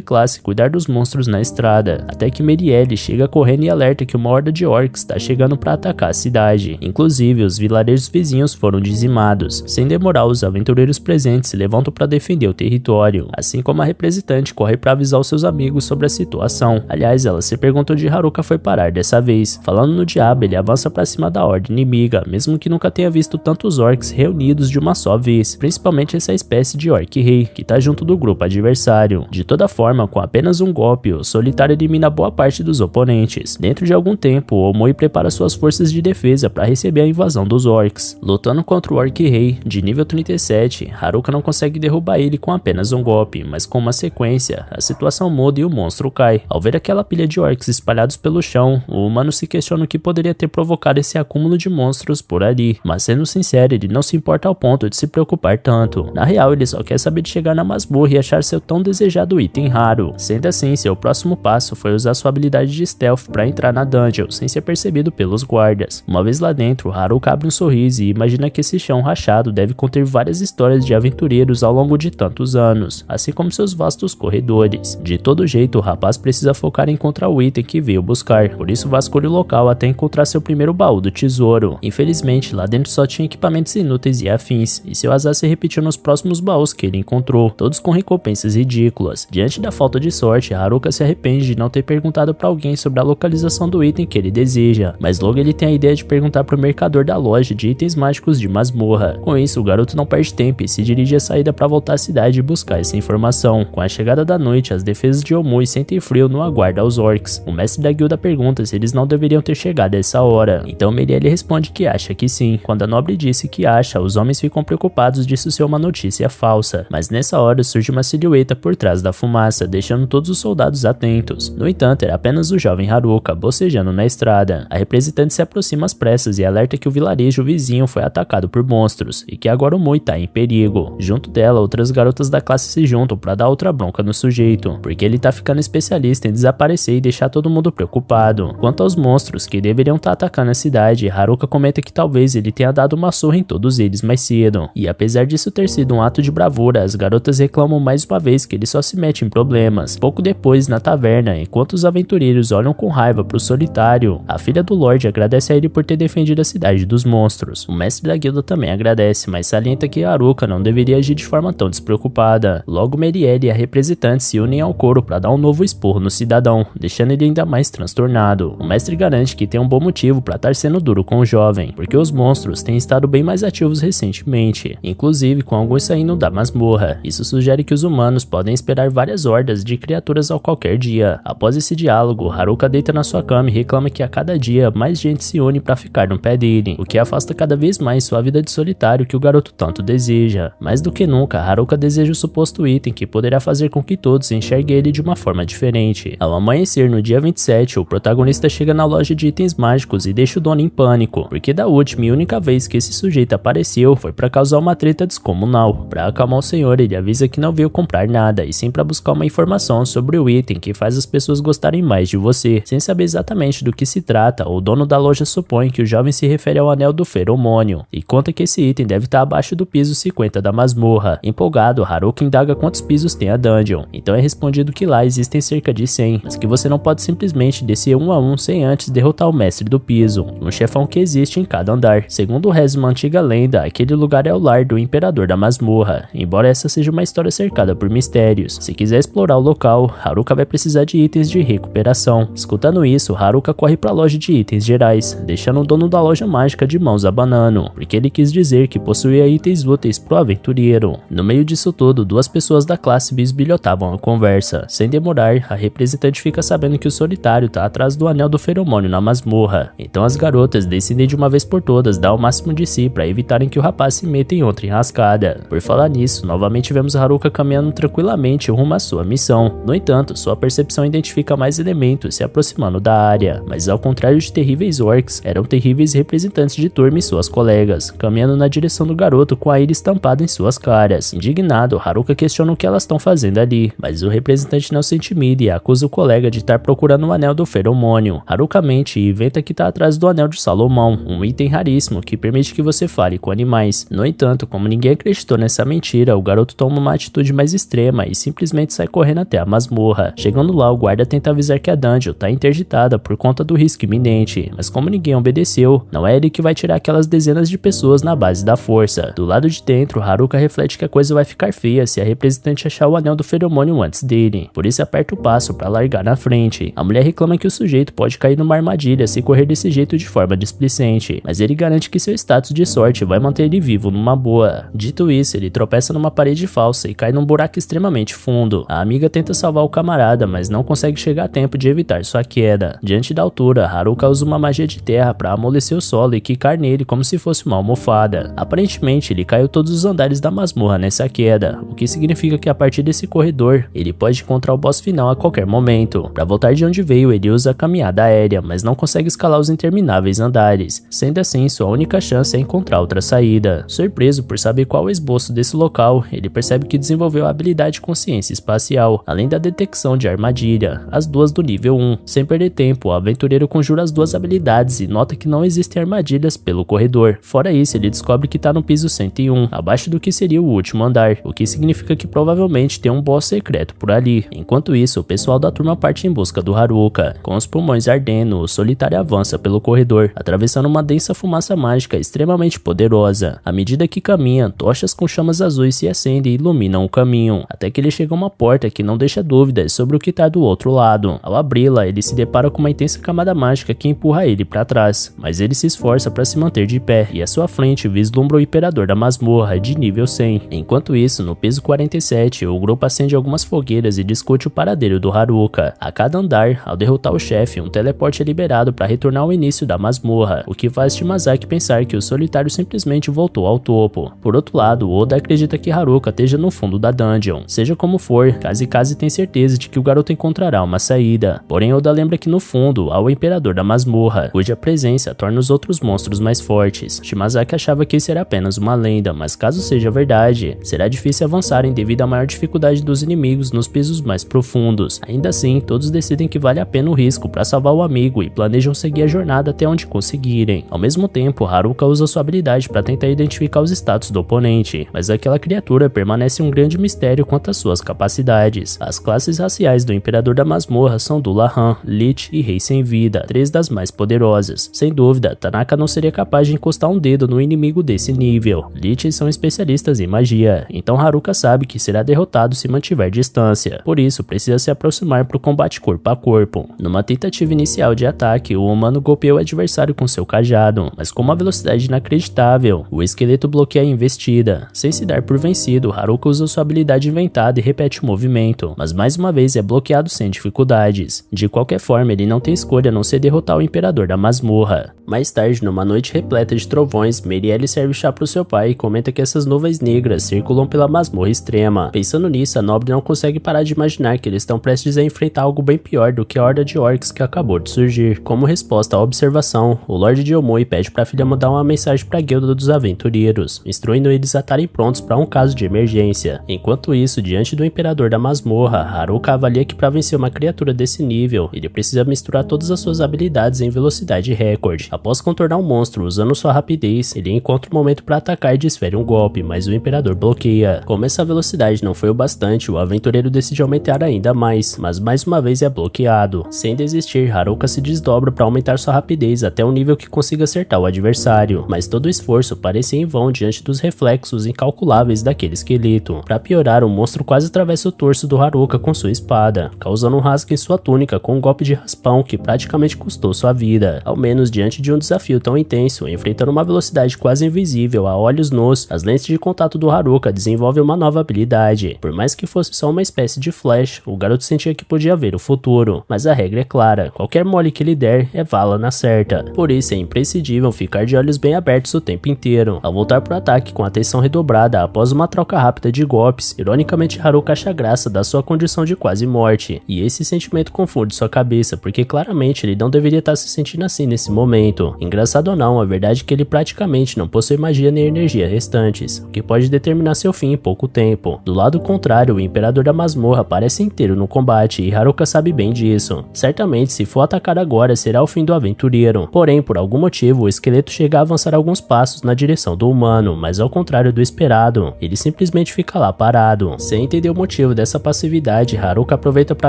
classe cuidar dos monstros na estrada, até que Merielle chega correndo e alerta que uma horda de orcs tá chegando pra atacar a cidade. Inclusive, os vilarejos vizinhos foram dizimados. Sem demorar, os aventureiros presentes se levantam pra defender o território, assim como a representante corre pra avisar os seus amigos sobre a situação. Aliás, ela se pergunta onde Haruka foi parar dessa vez. Falando no diabo, ele avança pra cima da horda inimiga, mesmo que nunca tenha visto tantos orcs reunidos de uma só vez, principalmente essa espécie de orc rei, que tá junto do grupo adversário. De toda forma, com apenas um golpe, o Solitário elimina boa parte dos oponentes. Dentro de algum tempo, Omoi prepara suas forças de defesa para receber a invasão dos orcs. Lutando contra o orc rei, de nível 37, Haruka não consegue derrubar ele com apenas um golpe, mas com uma sequência, a situação muda e o monstro cai. Ao ver aquela pilha de orcs espalhados pelo chão, o humano se questiona o que poderia ter provocado esse acúmulo de monstros por ali, mas sendo sincero, ele não se importa ao ponto de se preocupar tanto. Na real, ele só quer saber de chegar na masmorra e achar seu tão desejado item raro. Sendo assim, seu próximo passo foi usar sua habilidade de stealth para entrar na dungeon, sem ser percebido pelos guardas. Uma vez lá dentro, Haruka abre um sorriso e imagina que esse chão rachado deve conter várias histórias de aventureiros ao longo de tantos anos, assim como seus vastos corredores. De todo jeito, o rapaz precisa focar em encontrar o item que veio buscar, por isso vasculha o local até encontrar seu primeiro baú do tesouro. Infelizmente, lá dentro só tinha equipamentos inúteis e afins, e seu azar se repetiu nos próximos baús que ele encontrou, todos com recompensas ridículas. Diante da falta de sorte, Haruka se arrepende de não ter perguntado para alguém sobre a localização do item que ele deseja, mas logo ele tem a ideia de perguntar para o mercador da loja de itens mágicos de masmorra. Com isso, o garoto não perde tempo e se dirige à saída para voltar à cidade e buscar essa informação. Com a chegada da noite, as defesas de Omoi sentem frio no aguardo aos orcs. O mestre da guilda pergunta se eles não deveriam ter chegado a essa hora, então Merielle responde que acha que sim. Quando a nobre disse que acha, os homens ficam preocupados disso ser uma notícia falsa, mas nessa hora surge uma silhueta por trás da fumaça, deixando todos os soldados atentos. No entanto, era apenas o jovem Haruka, bocejando na estrada. A representante se aproxima às pressas e alerta que o vilarejo vizinho foi atacado por monstros, e que agora o Omoi tá em perigo. Junto dela, outras garotas da classe se juntam pra dar outra bronca no sujeito, porque ele tá ficando especialista em desaparecer e deixar todo mundo preocupado. Quanto aos monstros que deveriam estar atacando a cidade, Haruka comenta que talvez ele tenha dado uma surra em todos eles mais cedo, e apesar disso ter sido um ato de bravura, as garotas reclamam mais uma vez que ele só se mete em problemas. Pouco depois, na taverna, enquanto os aventureiros olham com raiva pro Solitário, a filha do Lorde agradece a ele por ter defendido a cidade dos monstros. O mestre da guilda também agradece, mas salienta que Haruka não deveria agir de forma tão despreocupada. Logo, Merielle e a representante se unem ao coro para dar um novo esporro no cidadão, deixando ele ainda mais transtornado. O mestre garante que tem um bom motivo para estar sendo duro com o jovem, porque os monstros têm estado bem mais ativos recentemente, inclusive com alguns saindo da masmorra. Isso sugere que os humanos podem esperar várias hordas de criaturas ao qualquer dia. Após esse diálogo, Haruka deita na sua cama e reclama que a cada dia mais gente se une para ficar no pé dele, o que afasta cada vez mais sua vida de solitário que o garoto tanto deseja. Mais do que nunca, Haruka deseja o suposto item que poderá fazer com que todos enxerguem ele de uma forma diferente. Ao amanhecer no dia 27, o protagonista chega na loja de itens mágicos e deixa o dono em pânico, porque da última e única vez que esse sujeito apareceu foi para causar uma treta descomunal. Para acalmar o senhor, ele avisa que não veio comprar nada, e sim para buscar uma informação sobre o item que faz as pessoas gostarem mais de você. Sem saber exatamente do que se trata, o dono da loja supõe que o jovem se refere ao anel do feromônio, e conta que esse item deve estar abaixo do piso 50 da masmorra. Empolgado, Haruka indaga quantos pisos tem a dungeon, então é respondido que lá existem cerca de 100, mas que você não pode simplesmente descer um a um sem antes derrotar o mestre do piso, um chefão que existe em cada andar. Segundo reza uma antiga lenda, aquele lugar é o lar do imperador da masmorra, embora essa seja uma história cercada por mistérios. Se quiser explorar o local, Haruka vai precisar de itens de recuperação. Escutando isso, Haruka corre para a loja de itens gerais, deixando o dono da loja mágica de mãos abanando, porque ele quis dizer que possuía itens úteis pro aventureiro. No meio disso tudo, duas pessoas da classe bisbilhotavam a conversa. Sem demorar, a representante fica sabendo que o Solitário tá atrás do anel do feromônio na masmorra, então as garotas decidem de uma vez por todas dar o máximo de si para evitarem que o rapaz se meta em outra enrascada. Por falar nisso, novamente vemos Haruka caminhando tranquilamente rumo à sua missão. No entanto, sua percepção identifica mais elementos se aproximando da área, mas ao contrário de terríveis orcs, eram terríveis representantes de turma e suas colegas, caminhando na direção do garoto com a ira estampada em suas caras. Indignado, Haruka questiona o que elas estão fazendo ali, mas o representante não se intimida e acusa o colega de estar procurando o anel do feromônio. Haruka mente e inventa que está atrás do anel de Salomão, um item raríssimo que permite que você fale com animais. No entanto, como ninguém acreditou nessa mentira, o garoto toma uma atitude mais extrema e simplesmente sai correndo até a masmorra. Chegando lá, o guarda tenta avisar que a dungeon tá interditada por conta do risco iminente, mas como ninguém obedeceu, não é ele que vai tirar aquelas dezenas de pessoas na base da força. Do lado de dentro, Haruka reflete que a coisa vai ficar feia se a representante achar o anel do feromônio antes dele, por isso aperta o passo para largar na frente. A mulher reclama que o sujeito pode cair numa armadilha se correr desse jeito de forma displicente, mas ele garante que seu status de sorte vai manter ele vivo numa boa. Dito isso, ele tropeça numa parede falsa e cai num buraco extremamente fundo. A amiga tenta salvar o camarada, mas não consegue chegar a tempo de evitar sua queda. Diante da altura, Haruka usa uma magia de terra para amolecer o solo e quicar nele como se fosse uma almofada. Aparentemente, ele caiu todos os andares da masmorra nessa queda, o que significa que a partir desse corredor, ele pode encontrar o boss final a qualquer momento. Para voltar de onde veio, ele usa a caminhada aérea, mas não consegue escalar os intermináveis andares. Sendo assim, sua única chance é encontrar outra saída. Surpreso por saber qual é o esboço desse local, ele percebe que desenvolveu a habilidade de consciência espacial, além da detecção de armadilha, as duas do nível 1. Sem perder tempo, o aventureiro conjura as duas habilidades e nota que não existem armadilhas pelo corredor. Fora isso, ele descobre que tá no piso 101, abaixo do que seria o último andar, o que significa que provavelmente tem um boss secreto por ali. Enquanto isso, o pessoal da turma parte em busca do Haruka. Com os pulmões ardendo, o solitário avança pelo corredor, atravessando uma densa fumaça mágica extremamente poderosa. À medida que caminha, tochas com chamas azuis se acendem e iluminam o caminho, até que ele chega a uma porta que não deixa dúvidas sobre o que tá do outro lado. Ao abri-la, ele se depara com uma intensa camada mágica que empurra ele para trás, mas ele se esforça para se manter de pé, e à sua frente vislumbra o imperador da masmorra de nível 100. Enquanto isso, no piso 47, o grupo acende algumas fogueiras e discute o paradeiro do Haruka. A cada andar, ao derrotar o chefe, um teleporte é liberado para retornar ao início da masmorra, o que faz Shimazaki pensar que o solitário simplesmente voltou ao topo. Por outro lado, Oda acredita que Haruka esteja no fundo da dungeon. Seja como for, Kazekaze tem certeza de que o garoto encontrará uma saída. Porém, Oda lembra que no fundo há o imperador da masmorra, cuja presença torna os outros monstros mais fortes. Shimazaki achava que isso era apenas uma lenda, mas caso seja verdade, será difícil avançarem devido à maior dificuldade dos inimigos nos pisos mais profundos. Ainda assim, todos decidem que vale a pena o risco para salvar o amigo e planejam seguir a jornada até onde conseguirem. Ao mesmo tempo, Haruka usa sua habilidade para tentar identificar os status do oponente, mas aquela criatura permanece um grande mistério quanto às suas capacidades. As classes raciais do Imperador da Masmorra são Dullahan, Lich e Rei Sem Vida, três das mais poderosas. Sem dúvida, Tanaka não seria capaz de encostar um dedo no inimigo desse nível. Lich são especialistas em magia, então Haruka sabe que será derrotado se mantiver distância. Por isso, precisa se aproximar para o combate corpo a corpo. Numa tentativa inicial de ataque, o humano golpeia o adversário com seu cajado, mas com uma velocidade inacreditável, o esqueleto bloqueia a investida. Sem se dar por vencido, Haruka usa sua habilidade inventada e repete o movimento, mas mais uma vez é bloqueado sem dificuldades. De qualquer forma, ele não tem escolha a não ser derrotar o Imperador da Masmorra. Mais tarde, numa noite repleta de trovões, Merielle serve chá pro seu pai e comenta que essas nuvens negras circulam pela masmorra extrema. Pensando nisso, a nobre não consegue parar de imaginar que eles estão prestes a enfrentar algo bem pior do que a horda de orcs que acabou de surgir. Como resposta à observação, o Lorde de Omoi pede pra filha mandar uma mensagem pra guilda dos aventureiros, instruindo eles a estarem prontos para um caso de emergência. Enquanto isso, diante do Imperador da Masmorra, Haruka avalia que para vencer uma criatura desse nível, ele precisa misturar todas as suas habilidades em velocidade recorde. Após contornar um monstro usando sua rapidez, ele encontra o momento para atacar e desfere um golpe, mas o Imperador bloqueia. Como essa velocidade não foi o bastante, o aventureiro decide aumentar ainda mais, mas mais uma vez é bloqueado. Sem desistir, Haruka se desdobra para aumentar sua rapidez até um nível que consiga acertar o adversário, mas todo o esforço parece em vão diante dos reflexos incalculáveis daquele esqueleto. Para piorar, o monstro quase atravessa o torso do Haruka com sua espada, causando um rasgo em sua túnica com um golpe de raspão que praticamente custou sua vida. Ao menos diante de um desafio tão intenso, enfrentando uma velocidade quase invisível a olhos nus, as lentes de contato do Haruka desenvolvem uma nova habilidade. Por mais que fosse só uma espécie de flash, o garoto sentia que podia ver o futuro, mas a regra é clara, qualquer mole que ele der é vala na certa. Por isso é imprescindível ficar de olhos bem abertos o tempo inteiro. Ao voltar pro ataque com atenção redobrada após uma troca rápida de golpes, ironicamente Haruka acha graça da sua condição de quase morte, e esse sentimento confunde sua cabeça, porque claramente ele não deveria estar se sentindo assim nesse momento. Engraçado ou não, a verdade é que ele praticamente não possui magia nem energia restantes, o que pode determinar seu fim em pouco tempo. Do lado contrário, o Imperador da Masmorra parece inteiro no combate, e Haruka sabe bem disso. Certamente, se for atacar agora, será o fim do aventureiro. Porém, por algum motivo, o esqueleto chega a avançar alguns passos na direção do humano, mas ao contrário do esperado, ele simplesmente fica lá parado. Sem entender o motivo dessa passividade, Haruka aproveita para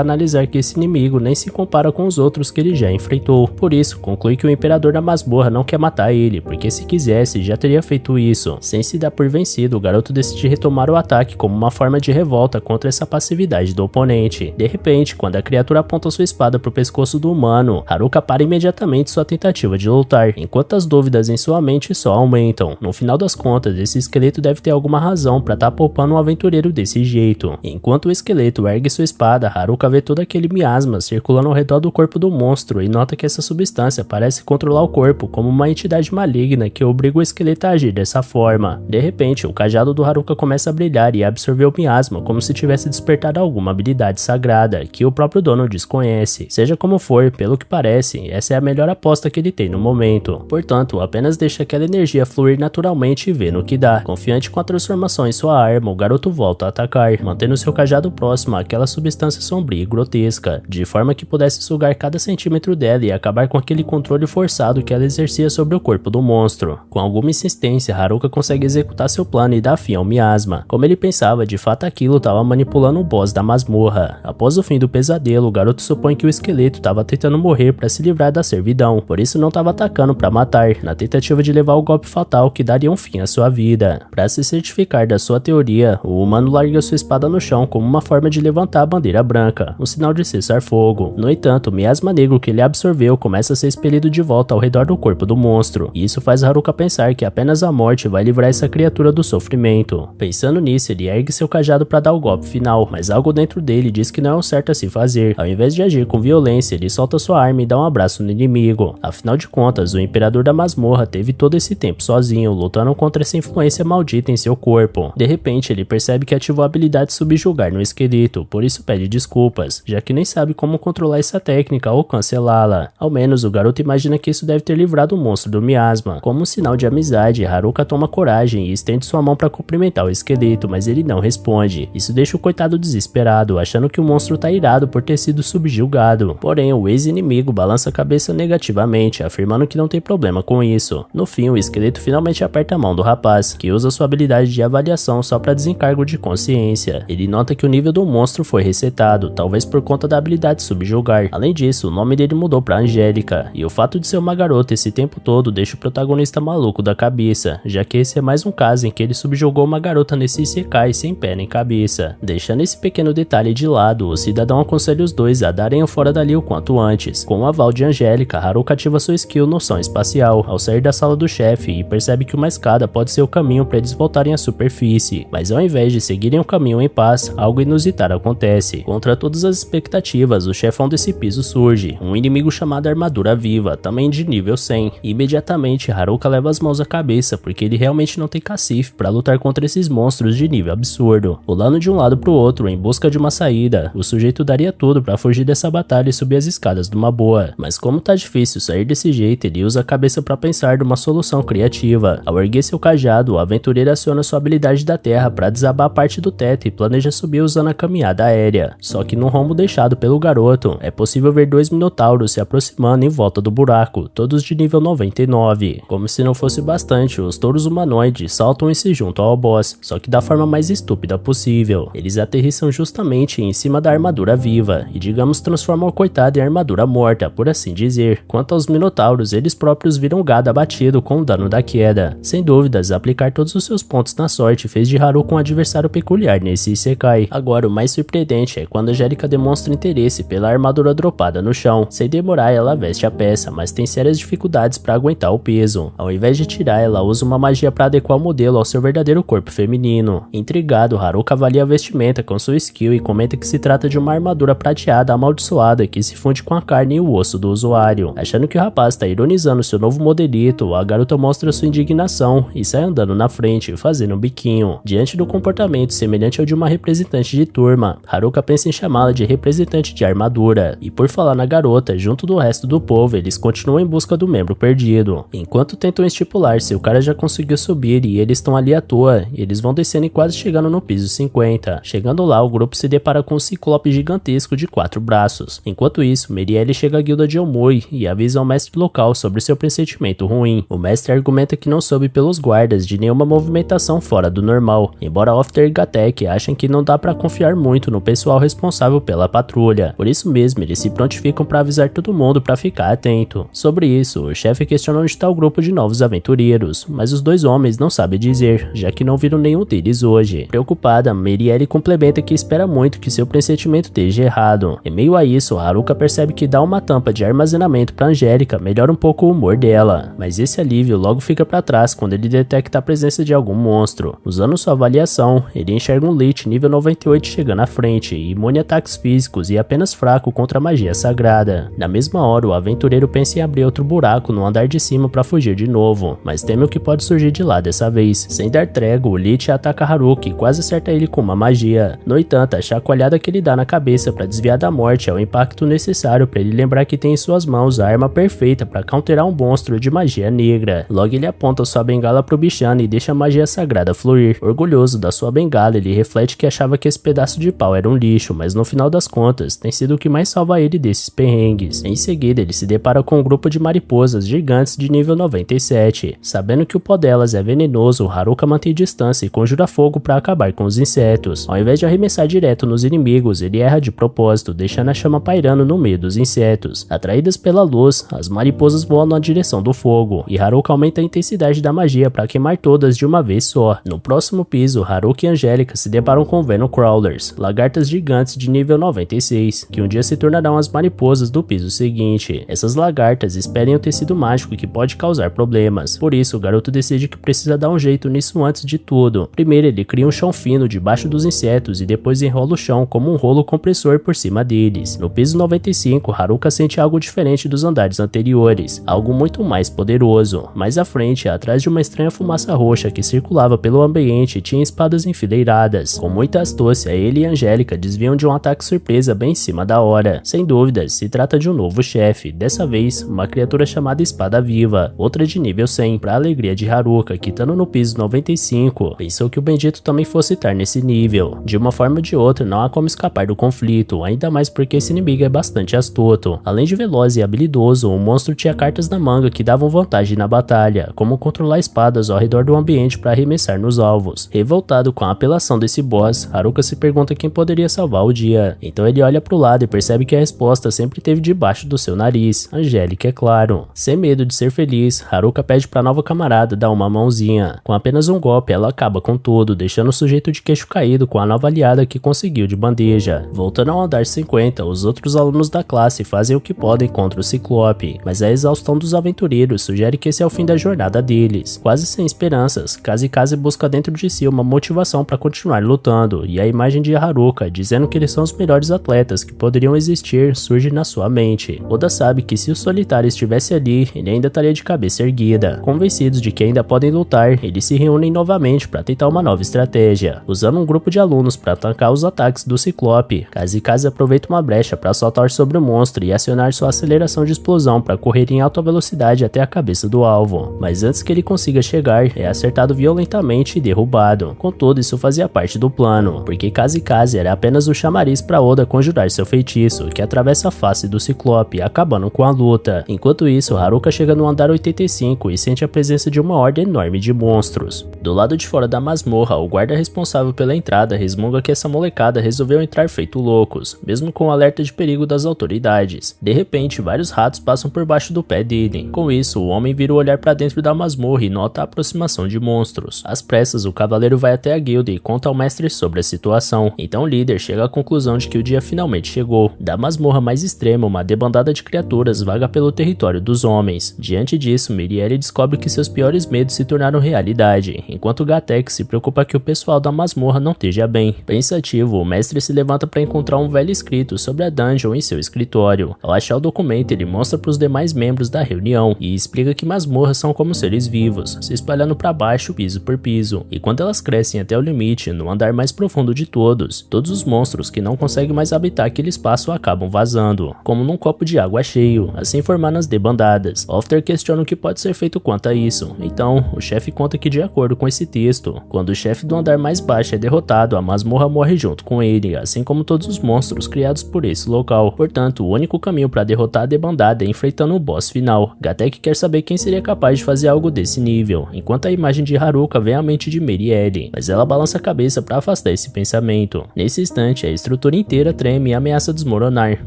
analisar que esse inimigo nem se compara com os outros que ele já enfrentou. Por isso, conclui que o imperador da masmorra não quer matar ele, porque se quisesse, já teria feito isso. Sem se dar por vencido, o garoto decide retomar o ataque como uma forma de revolta contra essa passividade do oponente. De repente, quando a criatura aponta sua espada para o pescoço do humano, Haruka para imediatamente sua tentativa de lutar, enquanto as dúvidas em sua mente só aumentam. No final das contas, esse esqueleto deve ter alguma razão para estar poupando um aventureiro desse jeito. Enquanto o esqueleto ergue sua espada, Haruka vê todo aquele miasma circulando ao redor do corpo do monstro e nota que essa substância parece controlar o corpo como uma entidade maligna que obriga o esqueleto a agir dessa forma. De repente, o cajado do Haruka começa a brilhar e absorver o miasma como se tivesse despertado alguma habilidade sagrada que o próprio dono desconhece. Seja como for, pelo que parece, essa é a melhor aposta que ele tem no momento. Portanto, apenas deixa aquela energia fluir naturalmente e vê no que dá. Confiante com a transformação em sua arma, o garoto volta a atacar, mantendo seu cajado próximo àquela substância sombria e grotesca, de forma que pudesse sugar cada centímetro dela e acabar com aquele controle forçado que ela exercia sobre o corpo do monstro. Com alguma insistência, Haruka consegue executar seu plano e dar fim ao miasma. Como ele pensava, de fato aquilo estava manipulando o boss da masmorra. Após o fim do pesadelo, o garoto supõe que o esqueleto estava tentando morrer para se livrar da servidão, por isso não estava atacando para matar, na tentativa de levar o golpe fatal que daria um fim à sua vida. Para se certificar da sua teoria, o humano larga sua espada no chão como uma forma de levantar a bandeira branca, um sinal de cessar fogo. No entanto, o miasma negro que ele absorveu começa a ser expelido de volta ao redor do corpo do monstro, e isso faz Haruka pensar que apenas a morte vai livrar essa criatura do sofrimento. Pensando nisso, ele ergue seu cajado para dar o golpe final, mas algo dentro dele diz que não é o certo a se fazer. Ao invés de agir com violência, ele solta sua arma e dá um abraço no inimigo. Afinal de contas, o imperador da masmorra teve todo esse tempo sozinho, lutando contra essa influência maldita em seu corpo. De repente, ele percebe que ativou a habilidade subjugar no esqueleto, por isso pede desculpas, já que nem sabe como controlar essa técnica ou cancelá-la. Ao menos, o garoto imagina que isso deve ter livrado o monstro do miasma. Como um sinal de amizade, Haruka toma coragem e estende sua mão para cumprimentar o esqueleto, mas ele não responde. Isso deixa o coitado desesperado, achando que o monstro tá irado por ter sido subjugado. Porém, o ex-inimigo balança a cabeça negativamente, afirmando que não tem problema com isso. No fim, o esqueleto finalmente aperta a mão do rapaz, que usa sua habilidade de avaliação só para desencargo de consciência. Ele nota que o nível do monstro foi resetado, talvez por conta da habilidade subjugar. Além disso, o nome dele mudou para Angélica, e o fato de ser uma garota esse tempo todo deixa o protagonista maluco da cabeça, já que esse é mais um caso em que ele subjugou uma garota nesse isekai sem pé nem cabeça. Deixando esse pequeno detalhe de lado, o cidadão aconselha os dois a darem o fora dali o quanto antes. Com o aval de Angélica, Haruka ativa sua skill noção espacial ao sair da sala do chefe e percebe que uma escada pode ser o caminho para eles voltarem à superfície, mas ao invés de seguirem o caminho em paz, algo inusitado acontece. Contra todas as expectativas, o chefão desse piso surge, um inimigo chamado Armadura Viva, também de nível 100. Imediatamente, Haruka leva as mãos à cabeça, porque ele realmente não tem cacife para lutar contra esses monstros de nível absurdo. Pulando de um lado pro outro em busca de uma saída, o sujeito daria tudo para fugir dessa batalha e subir as escadas de uma boa. Mas como tá difícil sair desse jeito, ele usa a cabeça para pensar numa solução criativa. Ao erguer seu cajado, o aventureiro aciona sua habilidade da terra para desabar a parte do teto e planeja subir usando a caminhada aérea. Só que no rombo deixado pelo garoto, é possível ver dois minotauros se aproximando em volta do buraco, todos de nível 99. Como se não fosse bastante, os touros humanoides saltam e se juntam ao boss, só que da forma mais estúpida possível. Eles aterrissam justamente em cima da armadura viva e, digamos, transformam o coitado em armadura morta, por assim dizer. Quanto aos minotauros, eles próprios viram gado abatido com o dano da queda. Sem dúvidas, aplicar todos os seus pontos na sorte fez de Haruka um adversário peculiar nesse isekai. Agora, o mais surpreendente é quando Angélica demonstra interesse pela armadura dropada no chão. Sem demorar, ela veste a peça, mas tem sérias dificuldades para aguentar o peso. Ao invés de tirar, ela usa uma magia para adequar o modelo ao seu verdadeiro corpo feminino. Intrigado, Haruka avalia a vestimenta com sua skill e comenta que se trata de uma armadura prateada amaldiçoada que se funde com a carne e o osso do usuário. Achando que o rapaz está ironizando seu novo modelito, a garota mostra sua indignação e sai andando na frente, fazendo um biquinho. Diante do comportamento semelhante ao de uma representante de turma, Haruka pensa em chamá-la de representante de armadura. E por falar na garota, junto do resto do povo, eles continuam em busca do membro perdido. Enquanto tentam estipular se o cara já conseguiu subir e eles estão ali à toa, eles vão descendo e quase chegando no piso 50. Chegando lá, o grupo se depara com um ciclope gigantesco de 4 braços. Enquanto isso, Merielle chega à guilda de Omui e avisa ao mestre mestre local sobre seu pressentimento ruim. O mestre argumenta que não soube pelos guardas de nenhuma movimentação fora do normal, embora Ofter e Gatek achem que não dá para confiar muito no pessoal responsável pela patrulha. Por isso mesmo, eles se prontificam para avisar todo mundo para ficar atento. Sobre isso, o chefe questiona onde está o grupo de novos aventureiros, mas os dois homens não sabem dizer, já que não viram nenhum deles hoje. Preocupada, Mirielle complementa que espera muito que seu pressentimento esteja errado. Em meio a isso, Haruka percebe que dar uma tampa de armazenamento para Angélica melhora um pouco o humor dela, mas esse alívio logo fica para trás quando ele detecta a presença de algum monstro. Usando sua avaliação, ele enxerga um Lich nível 98 chegando à frente, imune a ataques físicos e apenas fraco contra a magia sagrada. Na mesma hora, o aventureiro pensa em abrir outro buraco no andar de cima para fugir de novo, mas teme o que pode surgir de lá dessa vez. Sem dar trégua, o Lich ataca Haruka e quase acerta ele com uma magia. No entanto, a chacoalhada que ele dá na cabeça para desviar da morte é o impacto necessário para ele lembrar que tem em suas mãos a arma perfeita para counterar um monstro de magia negra. Logo ele aponta sua bengala pro bichano e deixa a magia sagrada fluir. Orgulhoso da sua bengala, ele reflete que achava que esse pedaço de pau era um lixo, mas no final das contas, tem sido o que mais salva ele desses perrengues. Em seguida, ele se depara com um grupo de mariposas gigantes de nível 97. Sabendo que o pó delas é venenoso, Haruka mantém distância e conjura fogo para acabar com os insetos. Ao invés de arremessar direto nos inimigos, ele erra de propósito, deixando a chama pairando no meio dos insetos. Atraídas pela luz, as mariposas voam na direção do fogo, e Haruka aumenta a intensidade da magia para queimar todas de uma vez só. No próximo piso, Haruka e Angélica se deparam com Venom Crawlers, lagartas gigantes de nível 96, que um dia se tornarão as mariposas do piso seguinte. Essas lagartas esperem o tecido mágico que pode causar problemas, por isso o garoto decide que precisa dar um jeito nisso antes de tudo. Primeiro ele cria um chão fino debaixo dos insetos e depois enrola o chão como um rolo compressor por cima deles. No piso 95, Haruka sente algo diferente dos andares anteriores, algo muito mais poderoso. Mais à frente, atrás de uma estranha fumaça roxa que circulava pelo ambiente, tinha espadas enfileiradas. Com muita astúcia, ele e Angélica desviam de um ataque surpresa bem em cima da hora. Sem dúvidas, se trata de um novo chefe, dessa vez, uma criatura chamada Espada Viva, outra de nível 100, para a alegria de Haruka, que estando no piso 95, pensou que o bendito também fosse estar nesse nível. De uma forma ou de outra, não há como escapar do conflito, ainda mais porque esse inimigo é bastante astuto. Além de veloz e habilidoso, o monstro tinha cartas na manga que davam vantagem na batalha, como controlar espadas ao redor do ambiente para arremessar nos alvos. Revoltado com a apelação desse boss, Haruka se pergunta quem poderia salvar o dia. Então ele olha pro lado e percebe que a resposta sempre esteve debaixo do seu nariz. Angélica, é claro. Sem medo de ser feliz, Haruka pede pra nova camarada dar uma mãozinha. Com apenas um golpe, ela acaba com tudo, deixando o sujeito de queixo caído com a nova aliada que conseguiu de bandeja. Voltando ao andar 50, os outros alunos da classe fazem o que podem contra o Ciclope, mas a exaustão dos aventureiros sugere que esse é o fim da jornada deles. Quase sem esperanças, Kazekaze busca dentro de si uma motivação para continuar lutando, e a imagem de Haruka dizendo que eles são os melhores atletas que poderiam existir surge na sua mente. Oda sabe que se o Solitário estivesse ali, ele ainda estaria de cabeça erguida. Convencidos de que ainda podem lutar, eles se reúnem novamente para tentar uma nova estratégia. Usando um grupo de alunos para tancar os ataques do Ciclope, Kazekaze aproveita uma brecha para saltar sobre o monstro e acionar sua aceleração de explosão para correr em alta velocidade até a cabeça do alvo. Mas antes que ele consiga chegar, é acertado violentamente e derrubado. Contudo, isso fazia parte do plano, porque Kazekaze era apenas o chamariz para Oda conjurar seu feitiço, que atravessa a face do Ciclope, acabando com a luta. Enquanto isso, Haruka chega no andar 85 e sente a presença de uma horda enorme de monstros. Do lado de fora da masmorra, o guarda responsável pela entrada resmunga que essa molecada resolveu entrar feito loucos, mesmo com o alerta de perigo das autoridades. De repente, vários ratos passam por baixo do pé dele. Com isso, o homem vira o olhar para dentro da masmorra e nota a aproximação de monstros. Às pressas, o cavaleiro vai até a guilda e conta ao mestre sobre a situação. Então o líder chega à conclusão de que o dia finalmente chegou. Da masmorra mais extrema, uma debandada de criaturas vaga pelo território dos homens. Diante disso, Mirielle descobre que seus piores medos se tornaram realidade, enquanto Gatek se preocupa que o pessoal da masmorra não esteja bem. Pensativo, o mestre se levanta para encontrar um velho escrito sobre a dungeon em seu escritório. Ao achar o documento, ele mostra para os demais membros da reunião e explica que masmorras são como seres vivos, se espalhando para baixo piso por piso, e quando elas crescem até o limite, no andar mais profundo de todos os monstros que não conseguem mais habitar aquele espaço acabam vazando, como num copo de água cheio, assim formando as debandadas. Ofter questiona o que pode ser feito quanto a isso, então o chefe conta que de acordo com esse texto, quando o chefe do andar mais baixo é derrotado, a masmorra morre junto com ele, assim como todos os monstros criados por esse local. Portanto, o único caminho para derrotar a debandada é enfrentar enfrentando o boss final. Gatek quer saber quem seria capaz de fazer algo desse nível, enquanto a imagem de Haruka vem à mente de Merielle, mas ela balança a cabeça para afastar esse pensamento. Nesse instante, a estrutura inteira treme e ameaça desmoronar,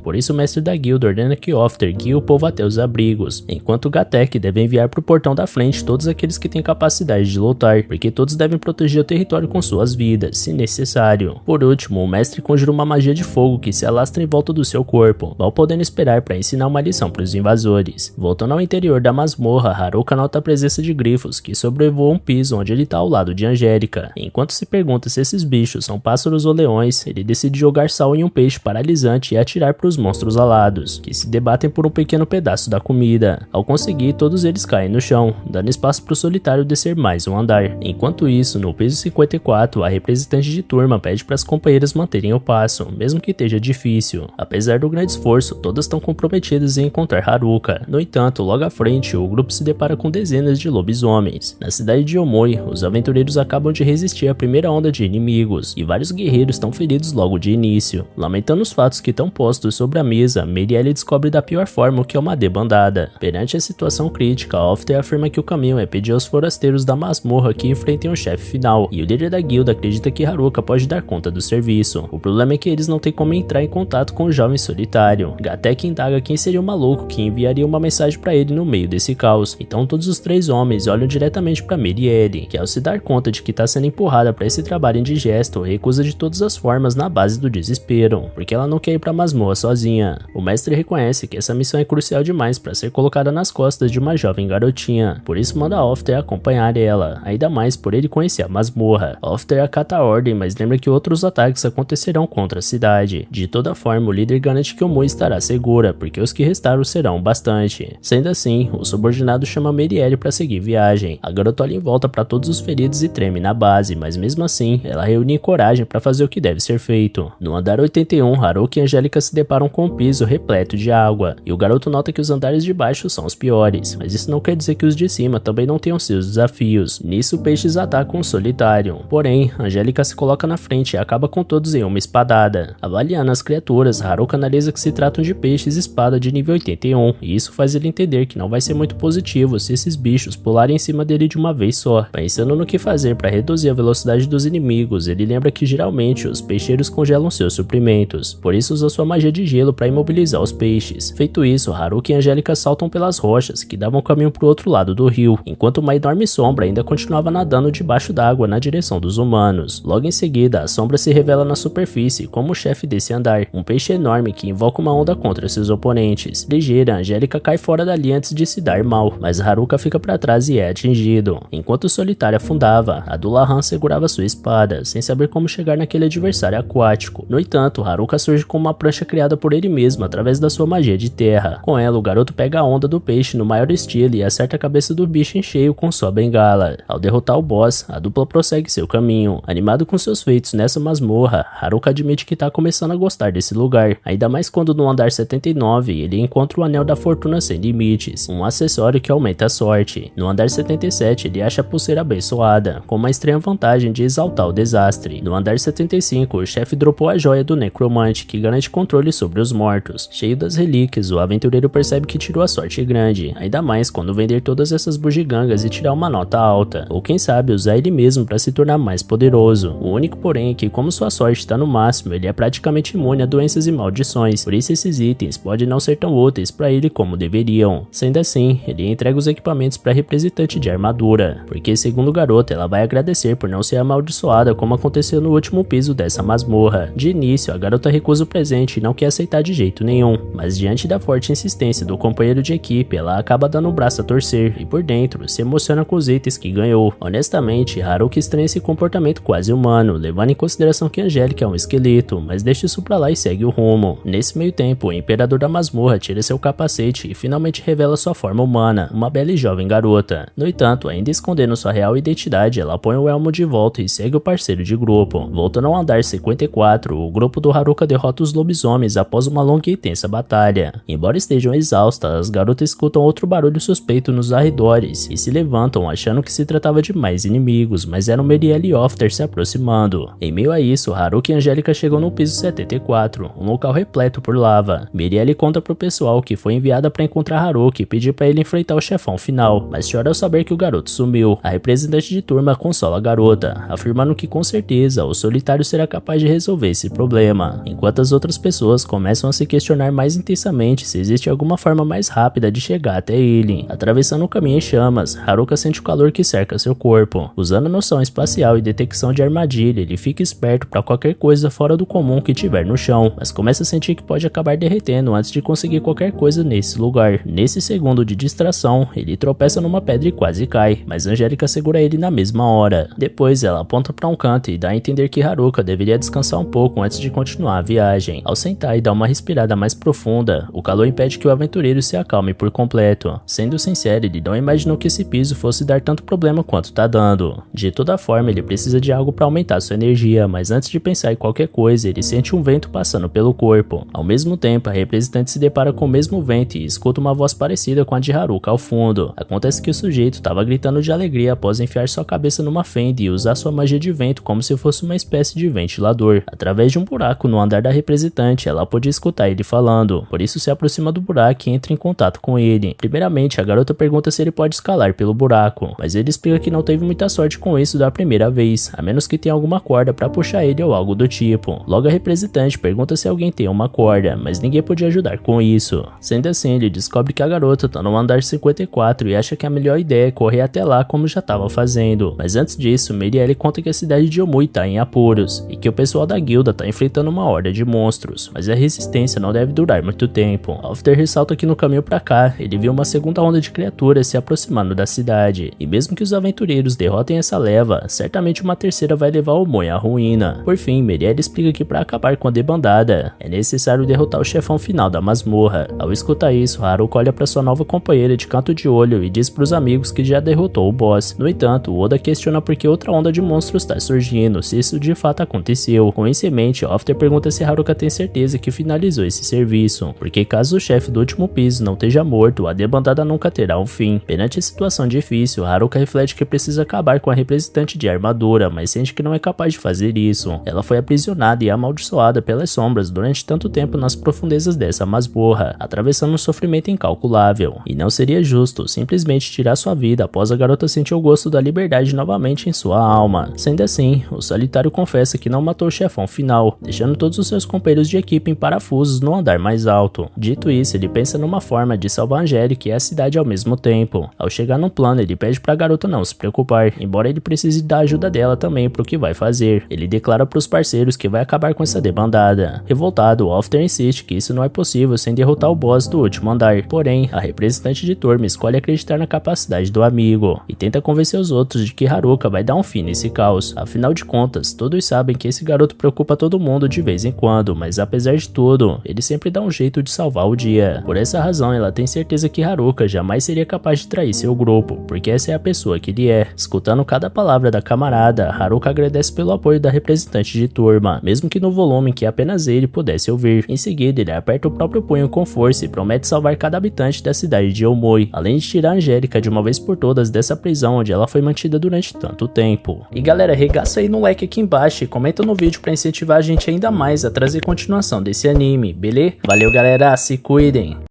por isso o mestre da guilda ordena que Ofter guie o povo até os abrigos, enquanto Gatek deve enviar para o portão da frente todos aqueles que têm capacidade de lutar, porque todos devem proteger o território com suas vidas, se necessário. Por último, o mestre conjura uma magia de fogo que se alastra em volta do seu corpo, mal podendo esperar para ensinar uma lição para os invasores. Voltando ao interior da masmorra, Haruka nota a presença de grifos que sobrevoam um piso onde ele está ao lado de Angélica. Enquanto se pergunta se esses bichos são pássaros ou leões, ele decide jogar sal em um peixe paralisante e atirar para os monstros alados, que se debatem por um pequeno pedaço da comida. Ao conseguir, todos eles caem no chão, dando espaço para o solitário descer mais um andar. Enquanto isso, no piso 54, a representante de turma pede para as companheiras manterem o passo, mesmo que esteja difícil. Apesar do grande esforço, todas estão comprometidas em encontrar Haruka. No entanto, logo à frente, o grupo se depara com dezenas de lobisomens. Na cidade de Omoi, os aventureiros acabam de resistir à primeira onda de inimigos, e vários guerreiros estão feridos logo de início. Lamentando os fatos que estão postos sobre a mesa, Merielle descobre da pior forma o que é uma debandada. Perante a situação crítica, Ofter afirma que o caminho é pedir aos forasteiros da masmorra que enfrentem o chefe final, e o líder da guilda acredita que Haruka pode dar conta do serviço. O problema é que eles não têm como entrar em contato com o jovem solitário. Gatek indaga quem seria o maluco que enviaria uma mensagem para ele no meio desse caos. Então todos os três homens olham diretamente para Merielle, que ao se dar conta de que está sendo empurrada para esse trabalho indigesto, recusa de todas as formas na base do desespero, porque ela não quer ir para a masmorra sozinha. O mestre reconhece que essa missão é crucial demais para ser colocada nas costas de uma jovem garotinha, por isso manda Ofter acompanhar ela, ainda mais por ele conhecer a masmorra. Ofter acata a ordem, mas lembra que outros ataques acontecerão contra a cidade. De toda forma, o líder garante que Omoi estará segura, porque os que restaram serão bastante. Sendo assim, o subordinado chama Merielle para seguir viagem. A garota olha em volta para todos os feridos e treme na base, mas mesmo assim, ela reúne coragem para fazer o que deve ser feito. No andar 81, Haruka e Angélica se deparam com um piso repleto de água, e o garoto nota que os andares de baixo são os piores, mas isso não quer dizer que os de cima também não tenham seus desafios. Nisso, peixes atacam o solitário. Porém, Angélica se coloca na frente e acaba com todos em uma espadada. Avaliando as criaturas, Haruka analisa que se tratam de peixes espada de nível 81, e isso faz ele entender que não vai ser muito positivo se esses bichos pularem em cima dele de uma vez só. Pensando no que fazer para reduzir a velocidade dos inimigos, ele lembra que geralmente os peixeiros congelam seus suprimentos, por isso usa sua magia de gelo para imobilizar os peixes. Feito isso, Haruka e Angélica saltam pelas rochas que davam caminho para o outro lado do rio, enquanto uma enorme sombra ainda continuava nadando debaixo d'água na direção dos humanos. Logo em seguida, a sombra se revela na superfície como o chefe desse andar, um peixe enorme que invoca uma onda contra seus oponentes. Ligeira, Angélica cai fora dali antes de se dar mal, mas Haruka fica para trás e é atingido. Enquanto o solitário afundava, a Dullahan segurava sua espada, sem saber como chegar naquele adversário aquático. No entanto, Haruka surge com uma prancha criada por ele mesmo através da sua magia de terra. Com ela, o garoto pega a onda do peixe no maior estilo e acerta a cabeça do bicho em cheio com sua bengala. Ao derrotar o boss, a dupla prossegue seu caminho. Animado com seus feitos nessa masmorra, Haruka admite que está começando a gostar desse lugar, ainda mais quando no andar 79 ele encontra o Anel da Fortuna Sem Limites, um acessório que aumenta a sorte. No andar 77 ele acha a pulseira abençoada, com uma estranha vantagem de exaltar o desastre. No andar 75 o chefe dropou a joia do necromante, que garante controle sobre os mortos. Cheio das relíquias, o aventureiro percebe que tirou a sorte grande, ainda mais quando vender todas essas bugigangas e tirar uma nota alta, ou quem sabe usar ele mesmo para se tornar mais poderoso. O único porém é que, como sua sorte está no máximo, ele é praticamente imune a doenças e maldições, por isso esses itens podem não ser tão úteis para ele como deveriam. Sendo assim, ele entrega os equipamentos para a representante de armadura, porque segundo o garoto ela vai agradecer por não ser amaldiçoada como aconteceu no último piso dessa masmorra. De início, a garota recusa o presente e não quer aceitar de jeito nenhum, mas diante da forte insistência do companheiro de equipe, ela acaba dando o braço a torcer e por dentro se emociona com os itens que ganhou. Honestamente, Haruka estranha esse comportamento quase humano, levando em consideração que Angélica é um esqueleto, mas deixa isso pra lá e segue o rumo. Nesse meio tempo, o imperador da masmorra tira seu capacete e finalmente revela sua forma humana, uma bela e jovem garota. No entanto, ainda escondendo sua real identidade, ela põe o elmo de volta e segue o parceiro de grupo. Voltando ao andar 54, o grupo do Haruka derrota os lobisomens após uma longa e intensa batalha. Embora estejam exaustas, as garotas escutam outro barulho suspeito nos arredores e se levantam achando que se tratava de mais inimigos, mas eram Merielle e Ofter se aproximando. Em meio a isso, Haruka e Angélica chegam no piso 74, um local repleto por lava. Merielle conta pro pessoal que foi foi enviada para encontrar Haruka e pedir para ele enfrentar o chefão final, mas chora ao saber que o garoto sumiu. A representante de turma consola a garota, afirmando que com certeza o solitário será capaz de resolver esse problema, enquanto as outras pessoas começam a se questionar mais intensamente se existe alguma forma mais rápida de chegar até ele. Atravessando o caminho em chamas, Haruka sente o calor que cerca seu corpo. Usando a noção espacial e detecção de armadilha, ele fica esperto para qualquer coisa fora do comum que tiver no chão, mas começa a sentir que pode acabar derretendo antes de conseguir qualquer coisa nesse lugar. Nesse segundo de distração, ele tropeça numa pedra e quase cai, mas Angélica segura ele na mesma hora. Depois ela aponta para um canto e dá a entender que Haruka deveria descansar um pouco antes de continuar a viagem. Ao sentar e dar uma respirada mais profunda, o calor impede que o aventureiro se acalme por completo. Sendo sincero, ele não imaginou que esse piso fosse dar tanto problema quanto tá dando. De toda forma, ele precisa de algo para aumentar sua energia, mas antes de pensar em qualquer coisa, ele sente um vento passando pelo corpo. Ao mesmo tempo, a representante se depara com o mesmo vento e escuta uma voz parecida com a de Haruka ao fundo. Acontece que o sujeito estava gritando de alegria após enfiar sua cabeça numa fenda e usar sua magia de vento como se fosse uma espécie de ventilador. Através de um buraco no andar da representante, ela podia escutar ele falando, por isso se aproxima do buraco e entra em contato com ele. Primeiramente, a garota pergunta se ele pode escalar pelo buraco, mas ele explica que não teve muita sorte com isso da primeira vez, a menos que tenha alguma corda para puxar ele ou algo do tipo. Logo a representante pergunta se alguém tem uma corda, mas ninguém podia ajudar com isso. Sendo assim, ele descobre que a garota tá no andar 54 e acha que a melhor ideia é correr até lá como já estava fazendo. Mas antes disso, Mirielle conta que a cidade de Omui tá em apuros e que o pessoal da guilda tá enfrentando uma horda de monstros, mas a resistência não deve durar muito tempo. Alfter ressalta que no caminho pra cá, ele viu uma segunda onda de criaturas se aproximando da cidade, e mesmo que os aventureiros derrotem essa leva, certamente uma terceira vai levar Omui à ruína. Por fim, Mirielle explica que para acabar com a debandada, é necessário derrotar o chefão final da masmorra. Ao escutar isso, Haruka olha para sua nova companheira de canto de olho e diz para os amigos que já derrotou o boss. No entanto, Oda questiona por que outra onda de monstros está surgindo, se isso de fato aconteceu. Com isso em mente, Alfter pergunta se Haruka tem certeza que finalizou esse serviço, porque caso o chefe do último piso não esteja morto, a debandada nunca terá um fim. Perante a situação difícil, Haruka reflete que precisa acabar com a representante de armadura, mas sente que não é capaz de fazer isso. Ela foi aprisionada e amaldiçoada pelas sombras durante tanto tempo nas profundezas dessa masmorra, atravessando um sofrimento incalculável, e não seria justo simplesmente tirar sua vida após a garota sentir o gosto da liberdade novamente em sua alma. Sendo assim, o solitário confessa que não matou o chefão final, deixando todos os seus companheiros de equipe em parafusos no andar mais alto. Dito isso, ele pensa numa forma de salvar Angélica e a cidade ao mesmo tempo. Ao chegar no plano, ele pede pra garota não se preocupar, embora ele precise da ajuda dela também pro que vai fazer. Ele declara pros parceiros que vai acabar com essa debandada. Revoltado, Alfter insiste que isso não é possível sem derrotar o boss do último andar. Porém, a representante de turma escolhe acreditar na capacidade do amigo e tenta convencer os outros de que Haruka vai dar um fim nesse caos. Afinal de contas, todos sabem que esse garoto preocupa todo mundo de vez em quando, mas apesar de tudo, ele sempre dá um jeito de salvar o dia. Por essa razão, ela tem certeza que Haruka jamais seria capaz de trair seu grupo, porque essa é a pessoa que ele é. Escutando cada palavra da camarada, Haruka agradece pelo apoio da representante de turma, mesmo que no volume que apenas ele pudesse ouvir. Em seguida, ele aperta o próprio punho com força e promete salvar cada habitante da cidade de Omui, além de tirar a Angélica de uma vez por todas dessa prisão onde ela foi mantida durante tanto tempo. E galera, regaça aí no like aqui embaixo e comenta no vídeo pra incentivar a gente ainda mais a trazer continuação desse anime, beleza? Valeu galera, se cuidem!